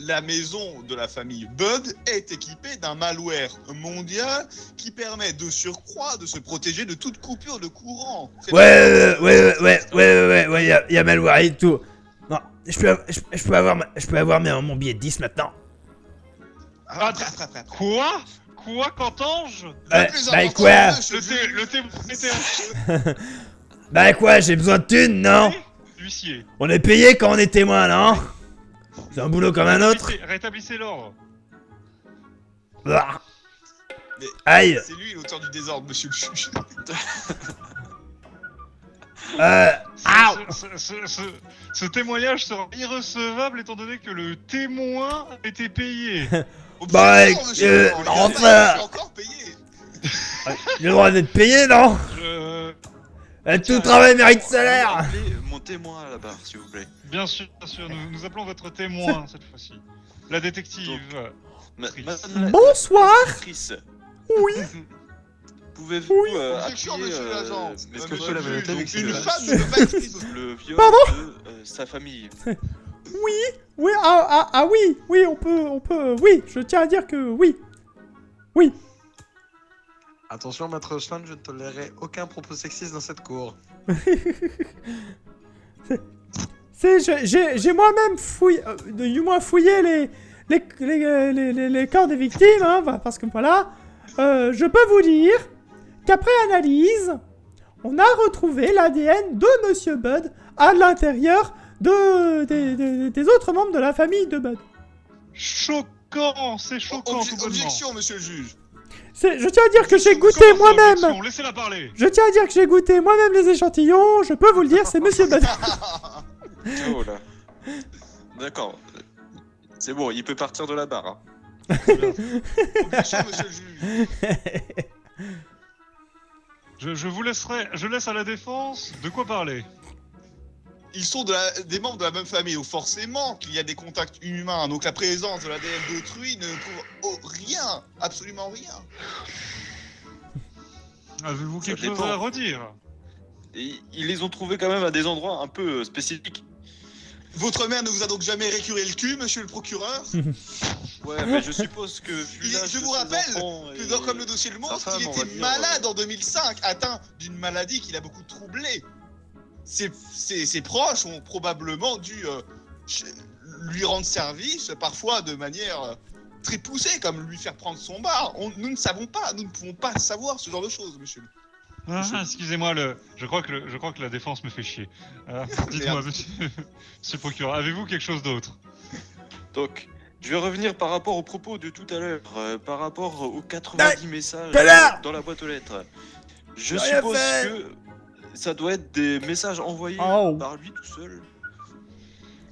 la maison de la famille Bud est équipée d'un malware mondial qui permet de surcroît de se protéger de toute coupure de courant. C'est
Ouais, y a malware et tout. Non, je peux avoir mon billet de 10 maintenant.
Après.
Quoi? Quoi, qu'entends-je?
Ouais,
plus
bah
important,
quoi?
monsieur
Le témoin était
Bah quoi, j'ai besoin de thunes, non?
L'huissier.
On est payé quand on est témoin, non? C'est un boulot comme un autre.
Rétablissez l'ordre.
Ah.
Mais-
Aïe.
C'est lui l'auteur du désordre, monsieur le juge.
Ce témoignage sera irrecevable étant donné que le témoin a été payé.
Bah,
Objection, monsieur le juge.
enfin.
Il est encore payé.
J'ai le droit d'être payé, non? Tout travail mérite salaire.
Appelez mon témoin à la barre, s'il vous plaît.
Bien sûr, nous appelons votre témoin cette fois-ci. La détective.
Madame la-
Bonsoir.
l'inspectrice,
Oui.
pouvez-vous
Objection,
appuyer
monsieur l'agent.
monsieur
que
le
cela
juge,
va être
donc,
avec
Une
lui.
femme ne peut pas être prise au
le viol
Pardon
de sa famille.
Oui, oui, on peut, oui, je tiens à dire que oui.
Attention, maître Osman, je ne tolérerai aucun propos sexiste dans cette cour.
J'ai moi-même fouillé les corps des victimes, hein, parce que voilà, je peux vous dire qu'après analyse, on a retrouvé l'ADN de Monsieur Bud à l'intérieur des autres membres de la famille de Bud.
Choquant, c'est choquant tout bonnement.
Objection, monsieur le juge.
Je tiens à dire que j'ai goûté
Comment ça,
moi-même.
objection? Laissez-la parler.
Je tiens à dire que j'ai goûté moi-même les échantillons. Je peux vous le dire, c'est Monsieur Bud.
Oh là. D'accord. C'est bon, il peut partir de la barre. Hein.
Objection, monsieur le juge.
Je laisse à la défense de quoi parler.
ils sont des membres de la même famille, donc forcément qu'il y a des contacts humains. Donc la présence de l'ADN d'autrui ne prouve rien, absolument rien.
Avez-vous
Ça
quelque chose
dépend.
à redire?
Et ils les ont trouvés quand même à des endroits un peu spécifiques.
Votre mère ne vous a donc jamais récuré le cul, monsieur le procureur?
Ouais, mais je suppose que
Je vous rappelle que comme le dossier le montre,
femme,
il
on va
était
dire,
malade en 2005, atteint d'une maladie qui l'a beaucoup troublé. Ses proches ont probablement dû lui rendre service, parfois de manière très poussée, comme lui faire prendre son bar. Nous ne savons pas, nous ne pouvons pas savoir ce genre de choses, monsieur.
Excusez-moi, je crois que la défense me fait chier. Dites-moi, monsieur le procureur, avez-vous quelque chose d'autre?
Donc, je vais revenir par rapport aux propos de tout à l'heure, par rapport aux 90 messages
connard
dans la boîte aux lettres. Je
J'ai rien
suppose
fait.
que ça doit être des messages envoyés
Oh.
par lui tout seul.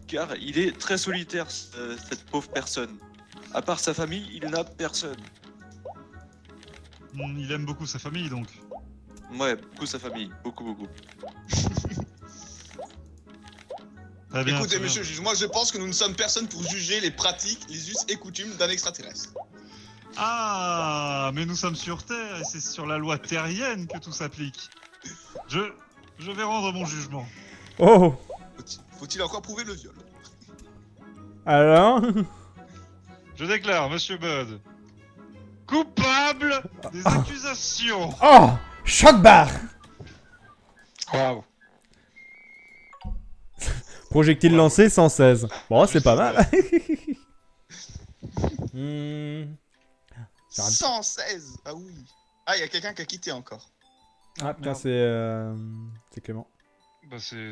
Car il est très solitaire, cette pauvre personne. À part sa famille, il n'a personne.
Il aime beaucoup sa famille, donc.
Ouais, beaucoup sa famille, beaucoup.
Très bien,
Écoutez,
très bien.
monsieur le juge, moi je pense que nous ne sommes personne pour juger les pratiques, les us et coutumes d'un extraterrestre.
Ah, mais nous sommes sur Terre et c'est sur la loi terrienne que tout s'applique. Je vais rendre mon jugement.
Oh.
Faut-il encore prouver le viol?
Alors
Je déclare, monsieur Bud, coupable des accusations.
Oh. Choc barre.
Waouh.
Projectile lancé 116. Bon, c'est pas mal. J'ai un-
116. Ah oui. Ah, il y a quelqu'un qui a quitté encore.
Ah putain,
Merde.
c'est Clément.
Bah c'est...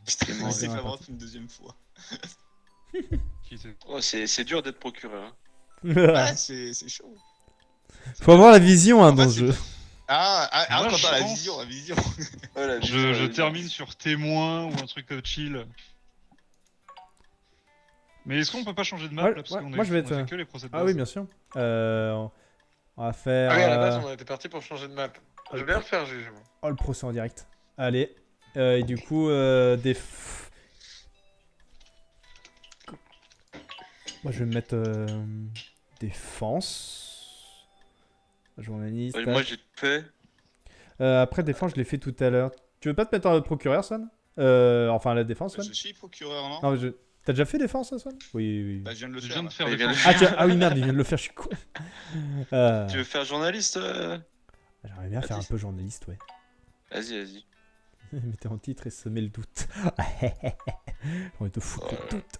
Putain,
Ouais,
c'est
ouais,
vraiment
ouais.
une deuxième fois.
Qui c'est?
Oh, c'est dur d'être procureur. Hein.
Ouais, c'est chaud.
Faut avoir la vision hein, dans
En
le
fait,
jeu.
Ah,
Moi,
quand
je
t'as la
pense-
vision, la vision.
Voilà,
Je termine sur témoin ou un truc chill. Mais est-ce qu'on peut pas changer de map
Ouais,
là parce
ouais,
qu'on
moi, je vais
on a fait
être-
que les procès de
Ah
base.
oui, bien sûr. On va faire...
Ah oui, à la base, on était parti pour changer de map. Je vais bien le faire, juge. moi.
Oh, le procès en direct. Allez. Et du coup, Moi, je vais me mettre défense. Journaliste.
Ouais, moi j'ai fait.
Après, défense, je l'ai fait tout à l'heure. Tu veux pas te mettre en procureur, Swan Enfin, la défense, Swan
Je suis procureur, non?
Non, T'as déjà fait défense, Swan Oui.
Bah, je viens de le
Je
faire.
viens
là.
de faire
Ouais,
des
il vient de
procès.
Ah oui, merde, il vient de le faire, je suis con.
Tu veux faire journaliste
J'aimerais bien faire un peu journaliste, ouais.
Vas-y.
Mettez en titre et semer le doute. J'ai envie de foutre le doute.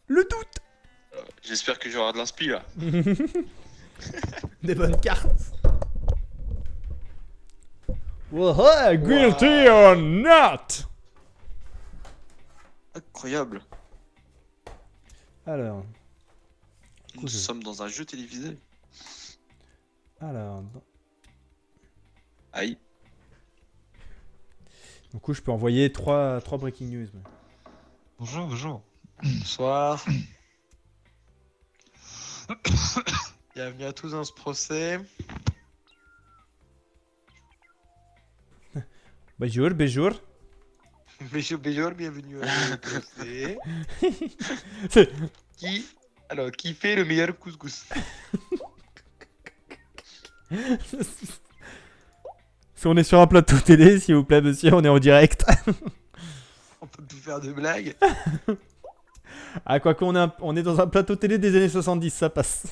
Le doute
J'espère que j'aurai de l'inspi là.
Des bonnes cartes. Ouais, guilty or not.
Incroyable.
Alors,
Nous sommes dans un jeu télévisé.
alors,
Aïe.
du coup, je peux envoyer 3 breaking news. mais-
Bonjour.
Bonsoir. Bienvenue à tous dans ce procès.
Bonjour.
Bonjour, bienvenue à ce procès.
C'est-
Qui fait le meilleur couscous?
Si on est sur un plateau télé, s'il vous plaît, monsieur, on est en direct.
On peut plus faire de blagues.
Ah, quoi qu'on on est dans un plateau télé des années 70, ça passe.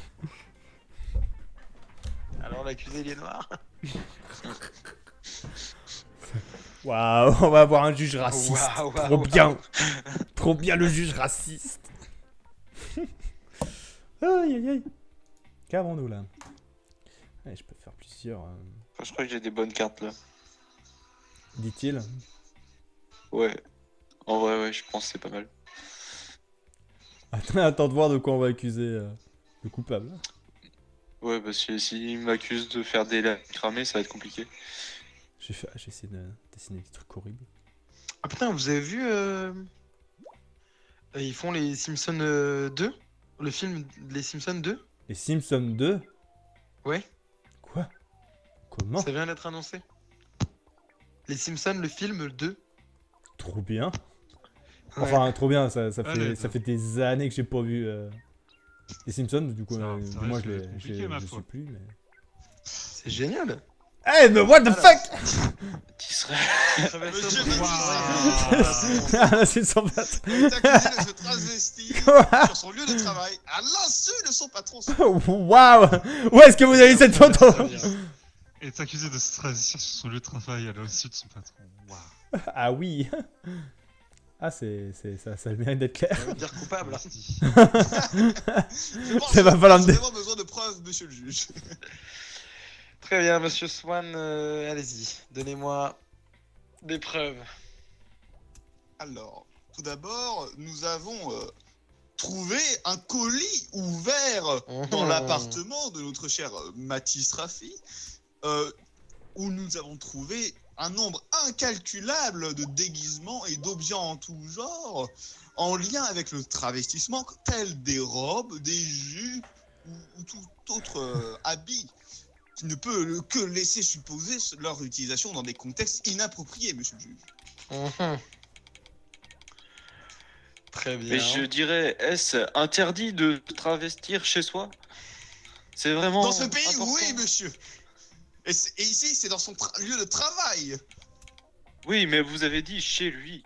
Alors l'accusé il est noir.
Waouh, on va avoir un juge raciste.
Waouh,
Trop bien. Trop bien le juge raciste. Aïe. Qu'avons-nous là? Ouais, je peux faire plusieurs,
Enfin, je crois que j'ai des bonnes cartes là.
dit-il.
Ouais. En vrai, ouais, je pense que c'est pas mal.
Attends de voir de quoi on va accuser le coupable.
Ouais, parce que s'il m'accuse de faire des lacs cramés, ça va être compliqué.
J'ai essayé de dessiner des trucs horribles.
Ah putain, vous avez vu ils font les Simpsons 2? Le film Les Simpsons 2?
Les Simpsons 2?
Ouais.
Quoi? Comment?
Ça vient d'être annoncé. Les Simpsons, le film 2.
trop bien. Enfin, trop bien, ça
Allez,
fait des années que j'ai pas vu les Simpsons, du coup,
Ça
moi
risque
je
d'être compliqué, ma
je
foi.
suis plus. Mais...
C'est génial.
Hey, mais what the fuck?
Tu serais.
Monsieur
Ah, là, c'est sans battre.
est accusé de se travestir
Quoi?
sur son lieu de travail à l'insu de son patron.
Waouh! Où est-ce que vous avez eu cette photo?
Et est accusé de se travestir sur son lieu de travail à l'insu de son patron. Waouh.
Ah oui. Ah, ça a le mérite d'être clair.
Ça veut dire coupable.
Merci.
Je pense
Ça va
que
falloir
j'ai
me
vraiment besoin de preuves, monsieur le juge.
Très bien, monsieur Swan, allez-y. Donnez-moi des preuves.
Alors, tout d'abord, nous avons trouvé un colis ouvert dans
Mhm.
l'appartement de notre cher Mathis Raffi, où nous avons trouvé un nombre incalculable de déguisements et d'objets en tout genre, en lien avec le travestissement, tels des robes, des jupes ou tout autre habit, qui ne peut que laisser supposer leur utilisation dans des contextes inappropriés, monsieur le juge.
Mhm. Très bien.
Mais je dirais, est-ce interdit de travestir chez soi? C'est vraiment.
Dans ce pays,
important.
oui, monsieur. Et ici, c'est dans son lieu de travail.
Oui, mais vous avez dit chez lui.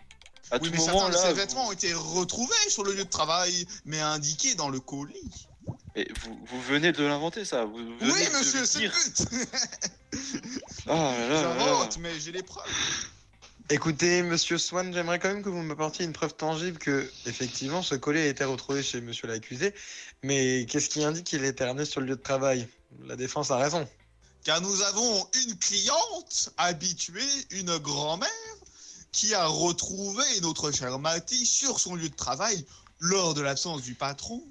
À
Oui,
tout
mais
moment
certains de
là.
ces vêtements ont été retrouvés sur le lieu de travail, mais indiqués dans le colis.
Et vous venez de l'inventer ça. Vous venez
Oui,
de
monsieur,
le
c'est
dire.
le but.
Ah là là là là.
J'invente, mais j'ai les preuves.
Écoutez, monsieur Swan, j'aimerais quand même que vous m'apportiez une preuve tangible que, effectivement, ce collier a été retrouvé chez monsieur l'accusé. Mais qu'est-ce qui indique qu'il a été ramené sur le lieu de travail? La défense a raison.
Car nous avons une cliente habituée, une grand-mère, qui a retrouvé notre cher Matty sur son lieu de travail lors de l'absence du patron,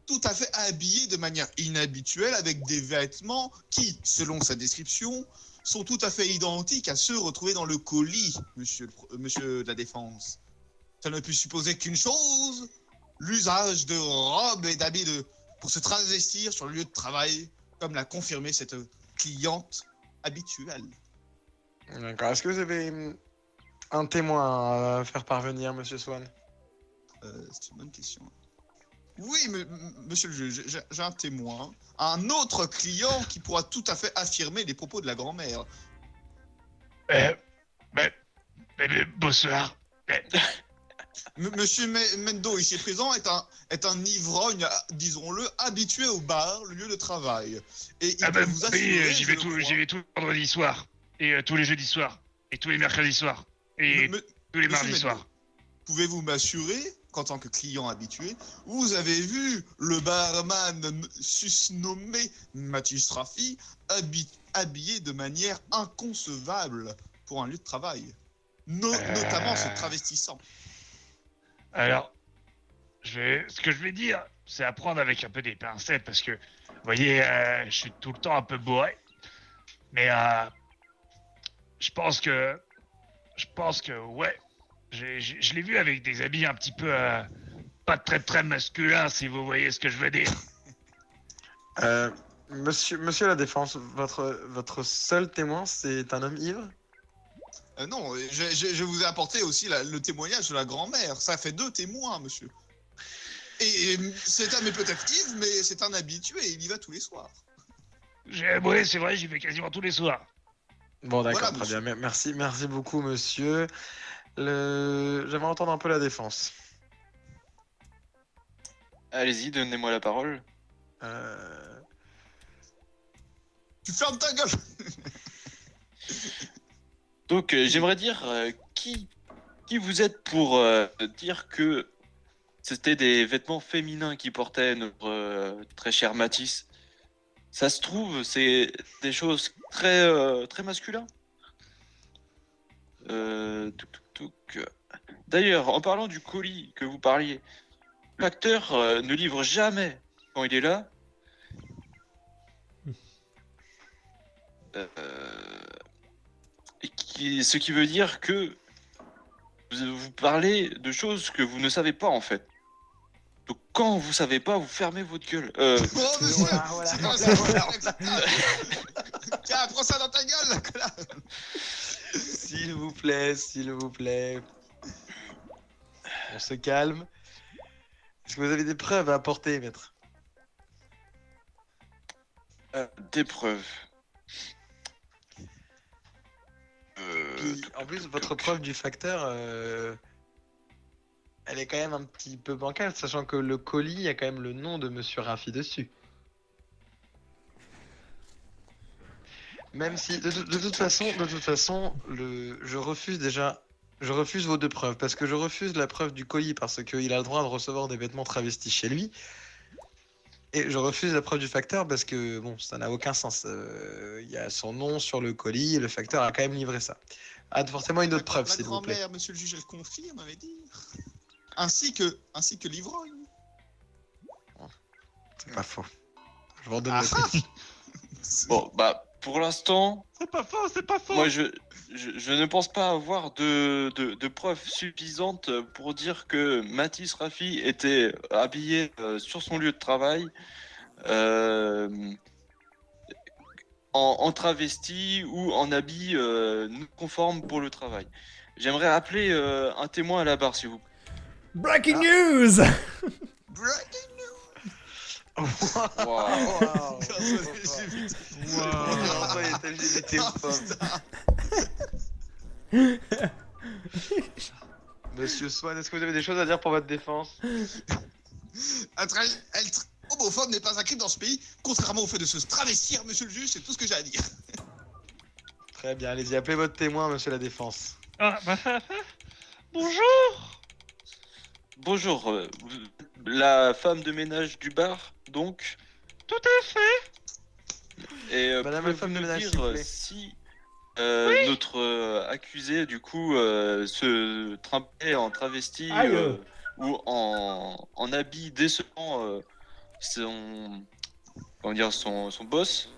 tout à fait habillée de manière inhabituelle avec des vêtements qui, selon sa description, sont tout à fait identiques à ceux retrouvés dans le colis, monsieur de la Défense. Ça ne peut supposer qu'une chose, l'usage de robes et d'habits pour se travestir sur le lieu de travail, comme l'a confirmé cette cliente habituelle.
D'accord. Est-ce que vous avez un témoin à faire parvenir, monsieur Swan?
C'est une bonne question. Oui, monsieur le juge, j'ai un témoin, un autre client qui pourra tout à fait affirmer les propos de la grand-mère.
Bonsoir.
Monsieur Mendo, ici présent, est un ivrogne, disons-le, habitué au bar, le lieu de travail. Et il peut vous assurer,
j'y
je
vais
le
tout
crois-
vendredi soir. Et tous les jeudis soirs. Et tous les mercredis soirs. Et
Me-
tous les
Monsieur
mardis
Mendo,
soirs.
pouvez-vous m'assurer qu'en tant que client habitué, vous avez vu le barman susnommé Mathis Raffi habillé de manière inconcevable pour un lieu de travail, notamment se travestissant.
Alors, ce que je vais dire, c'est à prendre avec un peu des pincettes parce que, vous voyez, je suis tout le temps un peu bourré. Mais je pense que, ouais, je l'ai vu avec des habits un petit peu pas très masculins, si vous voyez ce que je veux dire.
Monsieur la Défense, votre seul témoin, c'est un homme ivre?
Non, je vous ai apporté aussi le témoignage de la grand-mère. Ça fait 2 témoins, monsieur. Et cet homme est peut-être ivre, mais c'est un habitué, il y va tous les soirs.
Oui, c'est vrai, j'y vais quasiment tous les soirs.
Bon, d'accord,
Voilà,
très
monsieur.
bien. Merci beaucoup, monsieur. J'aimerais entendre un peu la défense.
Allez-y, donnez-moi la parole.
Tu fermes ta gueule.
Donc, j'aimerais dire qui vous êtes pour dire que c'était des vêtements féminins qui portait notre très cher Matisse. Ça se trouve, c'est des choses très masculines. D'ailleurs, en parlant du colis que vous parliez, l'acteur ne livre jamais quand il est là. Ce qui veut dire que vous parlez de choses que vous ne savez pas en fait. Donc quand vous savez pas, vous fermez votre gueule.
Oh, monsieur,
Voilà.
c'est comme ça. Tiens, prends ça dans ta gueule, là.
S'il vous plaît, s'il vous plaît. On se calme. Est-ce que vous avez des preuves à apporter, maître?
Des preuves.
Puis, en plus, votre preuve du facteur, elle est quand même un petit peu bancale, sachant que le colis, il y a quand même le nom de Monsieur Raffi dessus. Même si, de toute façon, je refuse déjà, je refuse vos deux preuves, parce que je refuse la preuve du colis, parce qu'il a le droit de recevoir des vêtements travestis chez lui, et je refuse la preuve du facteur, parce que, bon, ça n'a aucun sens. Il y a son nom sur le colis, et le facteur a quand même livré ça. Ah, forcément une autre preuve,
La
s'il vous plaît.
grand-mère, monsieur le juge, elle confirme, avait dit. Ainsi que l'ivrogne.
C'est pas faux. Je vous redonne
Ah
le colis.
Bon, bah, pour l'instant,
C'est pas faux, c'est pas faux.
moi, je ne pense pas avoir de preuves suffisantes pour dire que Mathis Raffi était habillé sur son lieu de travail euh, en travesti ou en habit non conforme pour le travail. J'aimerais appeler un témoin à la barre, s'il vous plaît.
Breaking news!
Wow.
Waouh. Monsieur Swan, est-ce que vous avez des choses à dire pour votre défense?
Être homophobe n'est pas un crime dans ce pays, contrairement au fait de se travestir, monsieur le juge, c'est tout ce que j'ai à dire.
Très bien, allez-y, appelez votre témoin, monsieur la défense.
Ah, bah, bonjour.
Bonjour, la femme de ménage du bar, donc.
Tout à fait.
Et
Madame la
pouvez-vous
femme de
nous
ménage,
dire
s'il vous plaît.
si notre accusé, du coup, se trimballait en travesti
Aïe.
ou en habit décevant son, comment dire, son boss.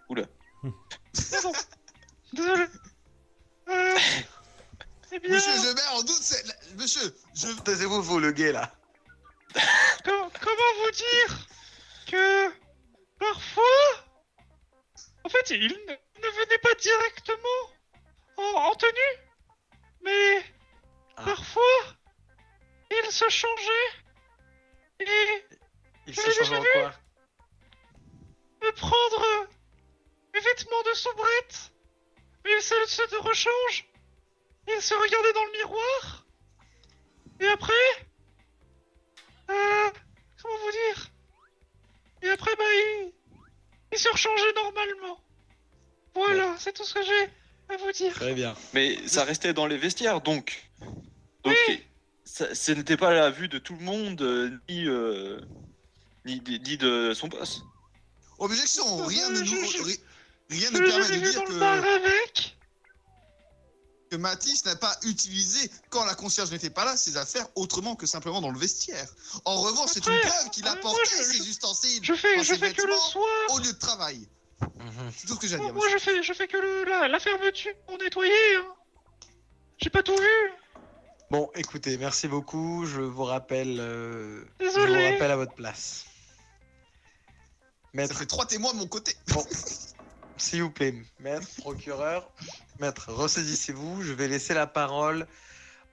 Oula.
Désolé. Eh bien,
Monsieur, je mets en doute, monsieur,
Taisez-vous, vous, le gay, là.
comment vous dire que parfois, en fait, il ne venait pas directement en tenue, mais
Ah.
parfois, il se changeait et
Il
Je
se
l'ai
change
déjà
en
vu.
quoi?
me prendre mes vêtements de soubrette. Mais il se rechange, il se regardait dans le miroir, et après, comment vous dire? Et après, bah, il se rechangeait normalement. Voilà, c'est tout ce que j'ai à vous dire.
Très bien.
Mais ça restait dans les vestiaires, donc. Donc, ce n'était pas à la vue de tout le monde, ni de son boss.
objection, rien ne
Je
permet
l'ai
de
vu
dire
dans le bar avec.
que Mathis n'a pas utilisé, quand la concierge n'était pas là, ses affaires autrement que simplement dans le vestiaire. En revanche, c'est une
Après,
preuve qu'il a
moi,
porté
je-
ses ustensiles,
Je fais
ses
que le
vêtements
soir.
au lieu de travail. C'est tout ce que j'ai à dire,
Moi,
monsieur.
je fais que la fermeture pour nettoyer. Hein. J'ai pas tout vu.
Bon, écoutez, merci beaucoup. Je vous rappelle, je
Désolé.
vous rappelle à votre place.
Ça
Maître,
fait 3 témoins de mon côté.
s'il vous plaît, maître, procureur, maître, ressaisissez-vous. Je vais laisser la parole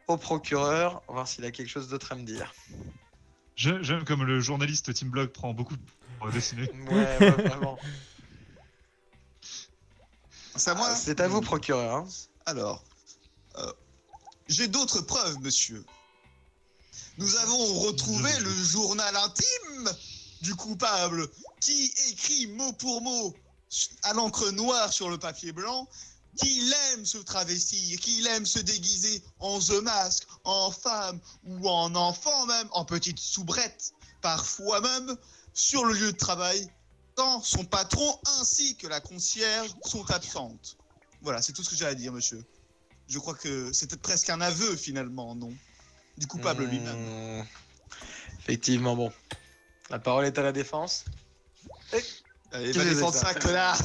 au procureur, voir s'il a quelque chose d'autre à me dire.
J'aime comme le journaliste Tim Blog prend beaucoup pour dessiner.
Ouais, vraiment.
C'est à moi.
C'est à vous, procureur. Hein.
Alors, j'ai d'autres preuves, monsieur. Nous avons retrouvé le journal intime du coupable qui écrit mot pour mot à l'encre noire sur le papier blanc qu'il aime se travestir, qu'il aime se déguiser en The Mask, en femme ou en enfant même, en petite soubrette, parfois même sur le lieu de travail, quand son patron ainsi que la concierge sont absentes. Voilà, c'est tout ce que j'ai à dire, monsieur. Je crois que c'était presque un aveu, finalement, non? Du coupable lui-même.
Effectivement, bon. La parole est à la défense.
Allez,
Qui
va
faisait
défendre
ça
ça, connard.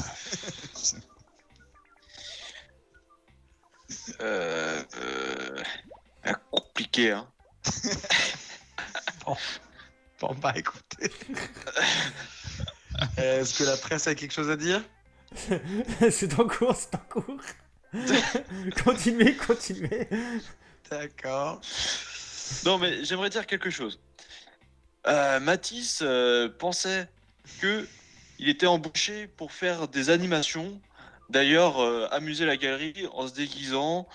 Compliqué, hein.
Bon, bah écoutez. Est-ce que la presse a quelque chose à dire?
C'est en cours, c'est en cours.
Continuez.
D'accord.
Non, mais j'aimerais dire quelque chose. Mathis pensait que il était embauché pour faire des animations. D'ailleurs, amuser la galerie en se déguisant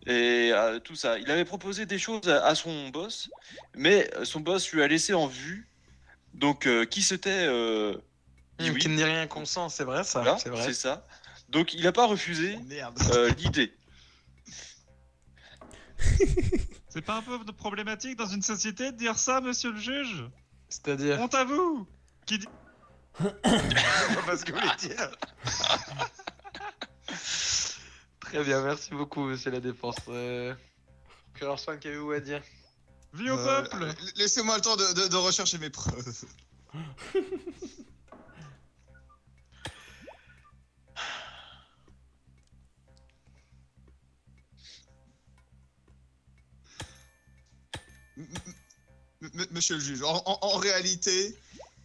et tout ça. Il avait proposé des choses à son boss, mais son boss lui a laissé en vue. Donc, qui c'était dit oui.
Qui ne dit rien consent, c'est vrai ça.
Voilà,
C'est vrai.
c'est ça. Donc, il n'a pas refusé
Merde.
l'idée.
C'est pas un peu problématique dans une société de dire ça, monsieur le juge?
C'est-à-dire.
Honte à vous! Qui dit...
Je sais pas ce que vous voulez dire. Très bien, merci beaucoup, monsieur la défense. Procureur Swan, qu'avez-vous à dire?
Vie au peuple!
Laissez-moi le temps de rechercher mes preuves. Monsieur le juge, en réalité,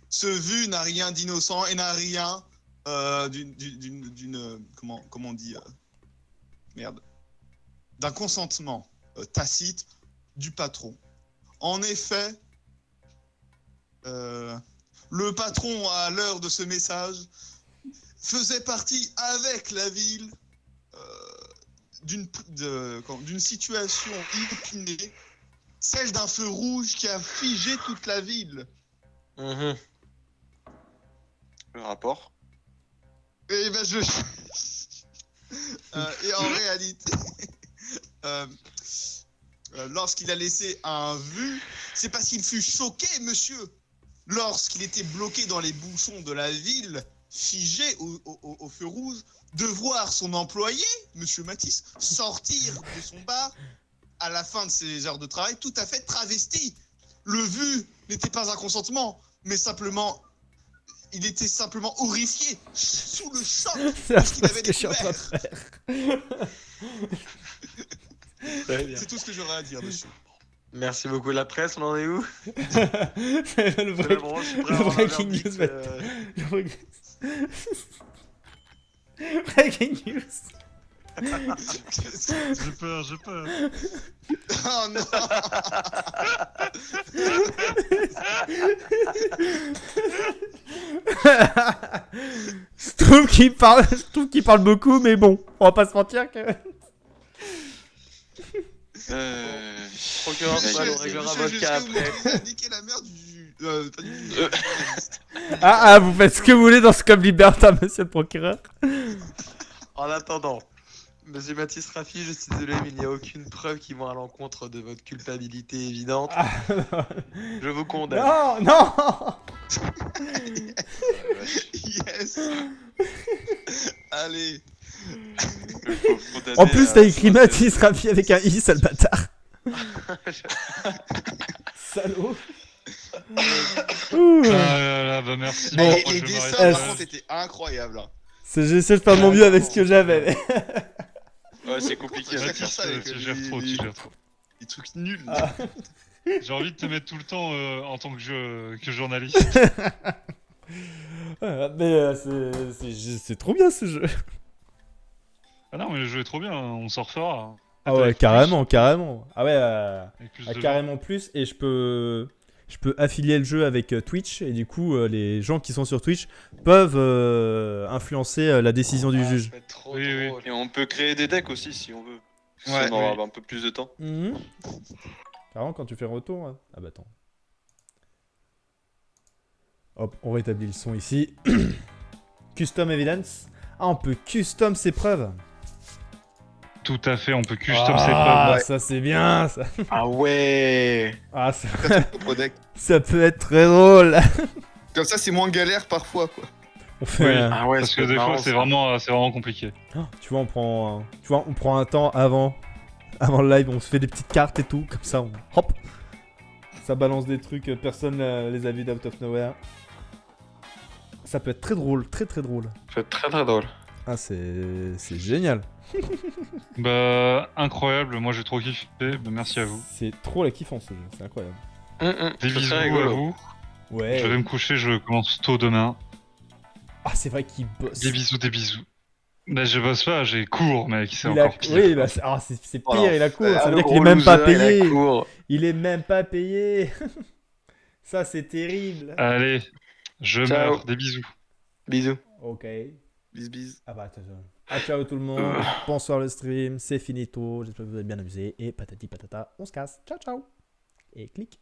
ce vu n'a rien d'innocent et n'a rien comment on dit merde, d'un consentement tacite du patron. En effet, le patron, à l'heure de ce message, faisait partie avec la ville d'une situation inopinée, celle d'un feu rouge qui a figé toute la ville.
Le rapport.
Et ben et en réalité, lorsqu'il a laissé un vu, c'est parce qu'il fut choqué, monsieur, lorsqu'il était bloqué dans les bouchons de la ville, figé au feu rouge, de voir son employé, monsieur Matisse, sortir de son bar à la fin de ses heures de travail, tout à fait travesti. Le vu n'était pas un consentement, mais simplement... Il était simplement horrifié, sous le choc de ce qu'il avait découvert. C'est tout ce que j'aurais à dire, monsieur.
Merci beaucoup. La presse, on en est où?
Le breaking news. Breaking news.
J'ai peur.
Oh non.
Je trouve qu'il parle beaucoup, mais bon, on va pas se mentir que...
Procureur Swan, on réglera votre cas après.
Vous avez niqué la mère du... pas du...
Ah, vous faites ce que vous voulez dans ce club libertin, monsieur le procureur.
En attendant, monsieur Mathis Raffi, je suis désolé, mais il n'y a aucune preuve qui va à l'encontre de votre culpabilité évidente. Je vous condamne.
Non.
Yes. Allez.
En plus, t'as écrit Mathis Raffi avec un I, sale bâtard. Salaud.
Bah merci.
Bon,
Moi,
les
je
dessins,
m'arrête.
par contre, étaient incroyables. Hein.
J'ai essayé de faire mon mieux avec ce que j'avais.
Ouais, c'est compliqué.
Pourquoi tu vas
hein.
faire ça avec
tu gères trop.
les trucs nuls.
Ah.
J'ai envie de te mettre tout le temps en tant que journaliste.
Mais c'est trop bien ce jeu.
Ah non, mais le jeu est trop bien, on s'en refera.
Ah ouais, carrément. Ah ouais,
Avec plus de gens.
carrément plus. Et je peux affilier le jeu avec Twitch. Et du coup, les gens qui sont sur Twitch peuvent influencer la décision du juge.
Ça va être trop
Oui.
drôle.
Et on peut créer des decks aussi si on veut. Si
Ouais,
on aura un peu plus de temps.
Carrément, quand tu fais retour. Hein. Ah bah attends. Hop, on rétablit le son ici. Custom evidence. Ah, on peut custom ses preuves.
Tout à fait, on peut custom ses preuves.
Ah, ça c'est bien ça.
Ah ouais.
Ah, ça,
Pro deck.
ça peut être très drôle.
Comme ça, c'est moins galère parfois, quoi.
On fait,
Oui.
Ah ouais,
Parce que des fois, c'est vraiment compliqué.
tu vois, on prend un temps avant le live, on se fait des petites cartes et tout, comme ça, hop, ça balance des trucs, personne les a vus d'out of nowhere. Ça peut être très drôle, très très drôle.
Ça peut être très très drôle.
Ah, c'est génial.
Bah, incroyable, moi j'ai trop kiffé, bah, merci à vous.
C'est trop la kiffance ce jeu, c'est incroyable.
Des bisous à vous.
Ouais.
Je vais me coucher, je commence tôt demain.
Ah, c'est vrai qu'il bosse.
Des bisous. Bah, je bosse pas, j'ai cours, mec, c'est
Il a-
encore pire.
Oui, bah, c'est
Oh,
pire, il a cours. Ça
Ah,
veut
le
dire qu'il est
gros
même pas
loser, il a
payé.
cours.
Il est même pas payé. Ça, c'est terrible.
Allez, je
Ciao.
meurs, des bisous.
Bisous.
Ok.
Bis bis.
Ah bah, attention. Ah, ciao tout le monde. Bonsoir le stream. C'est finito. J'espère que vous avez bien amusé. Et patati patata, on se casse. Ciao, ciao. Et clic.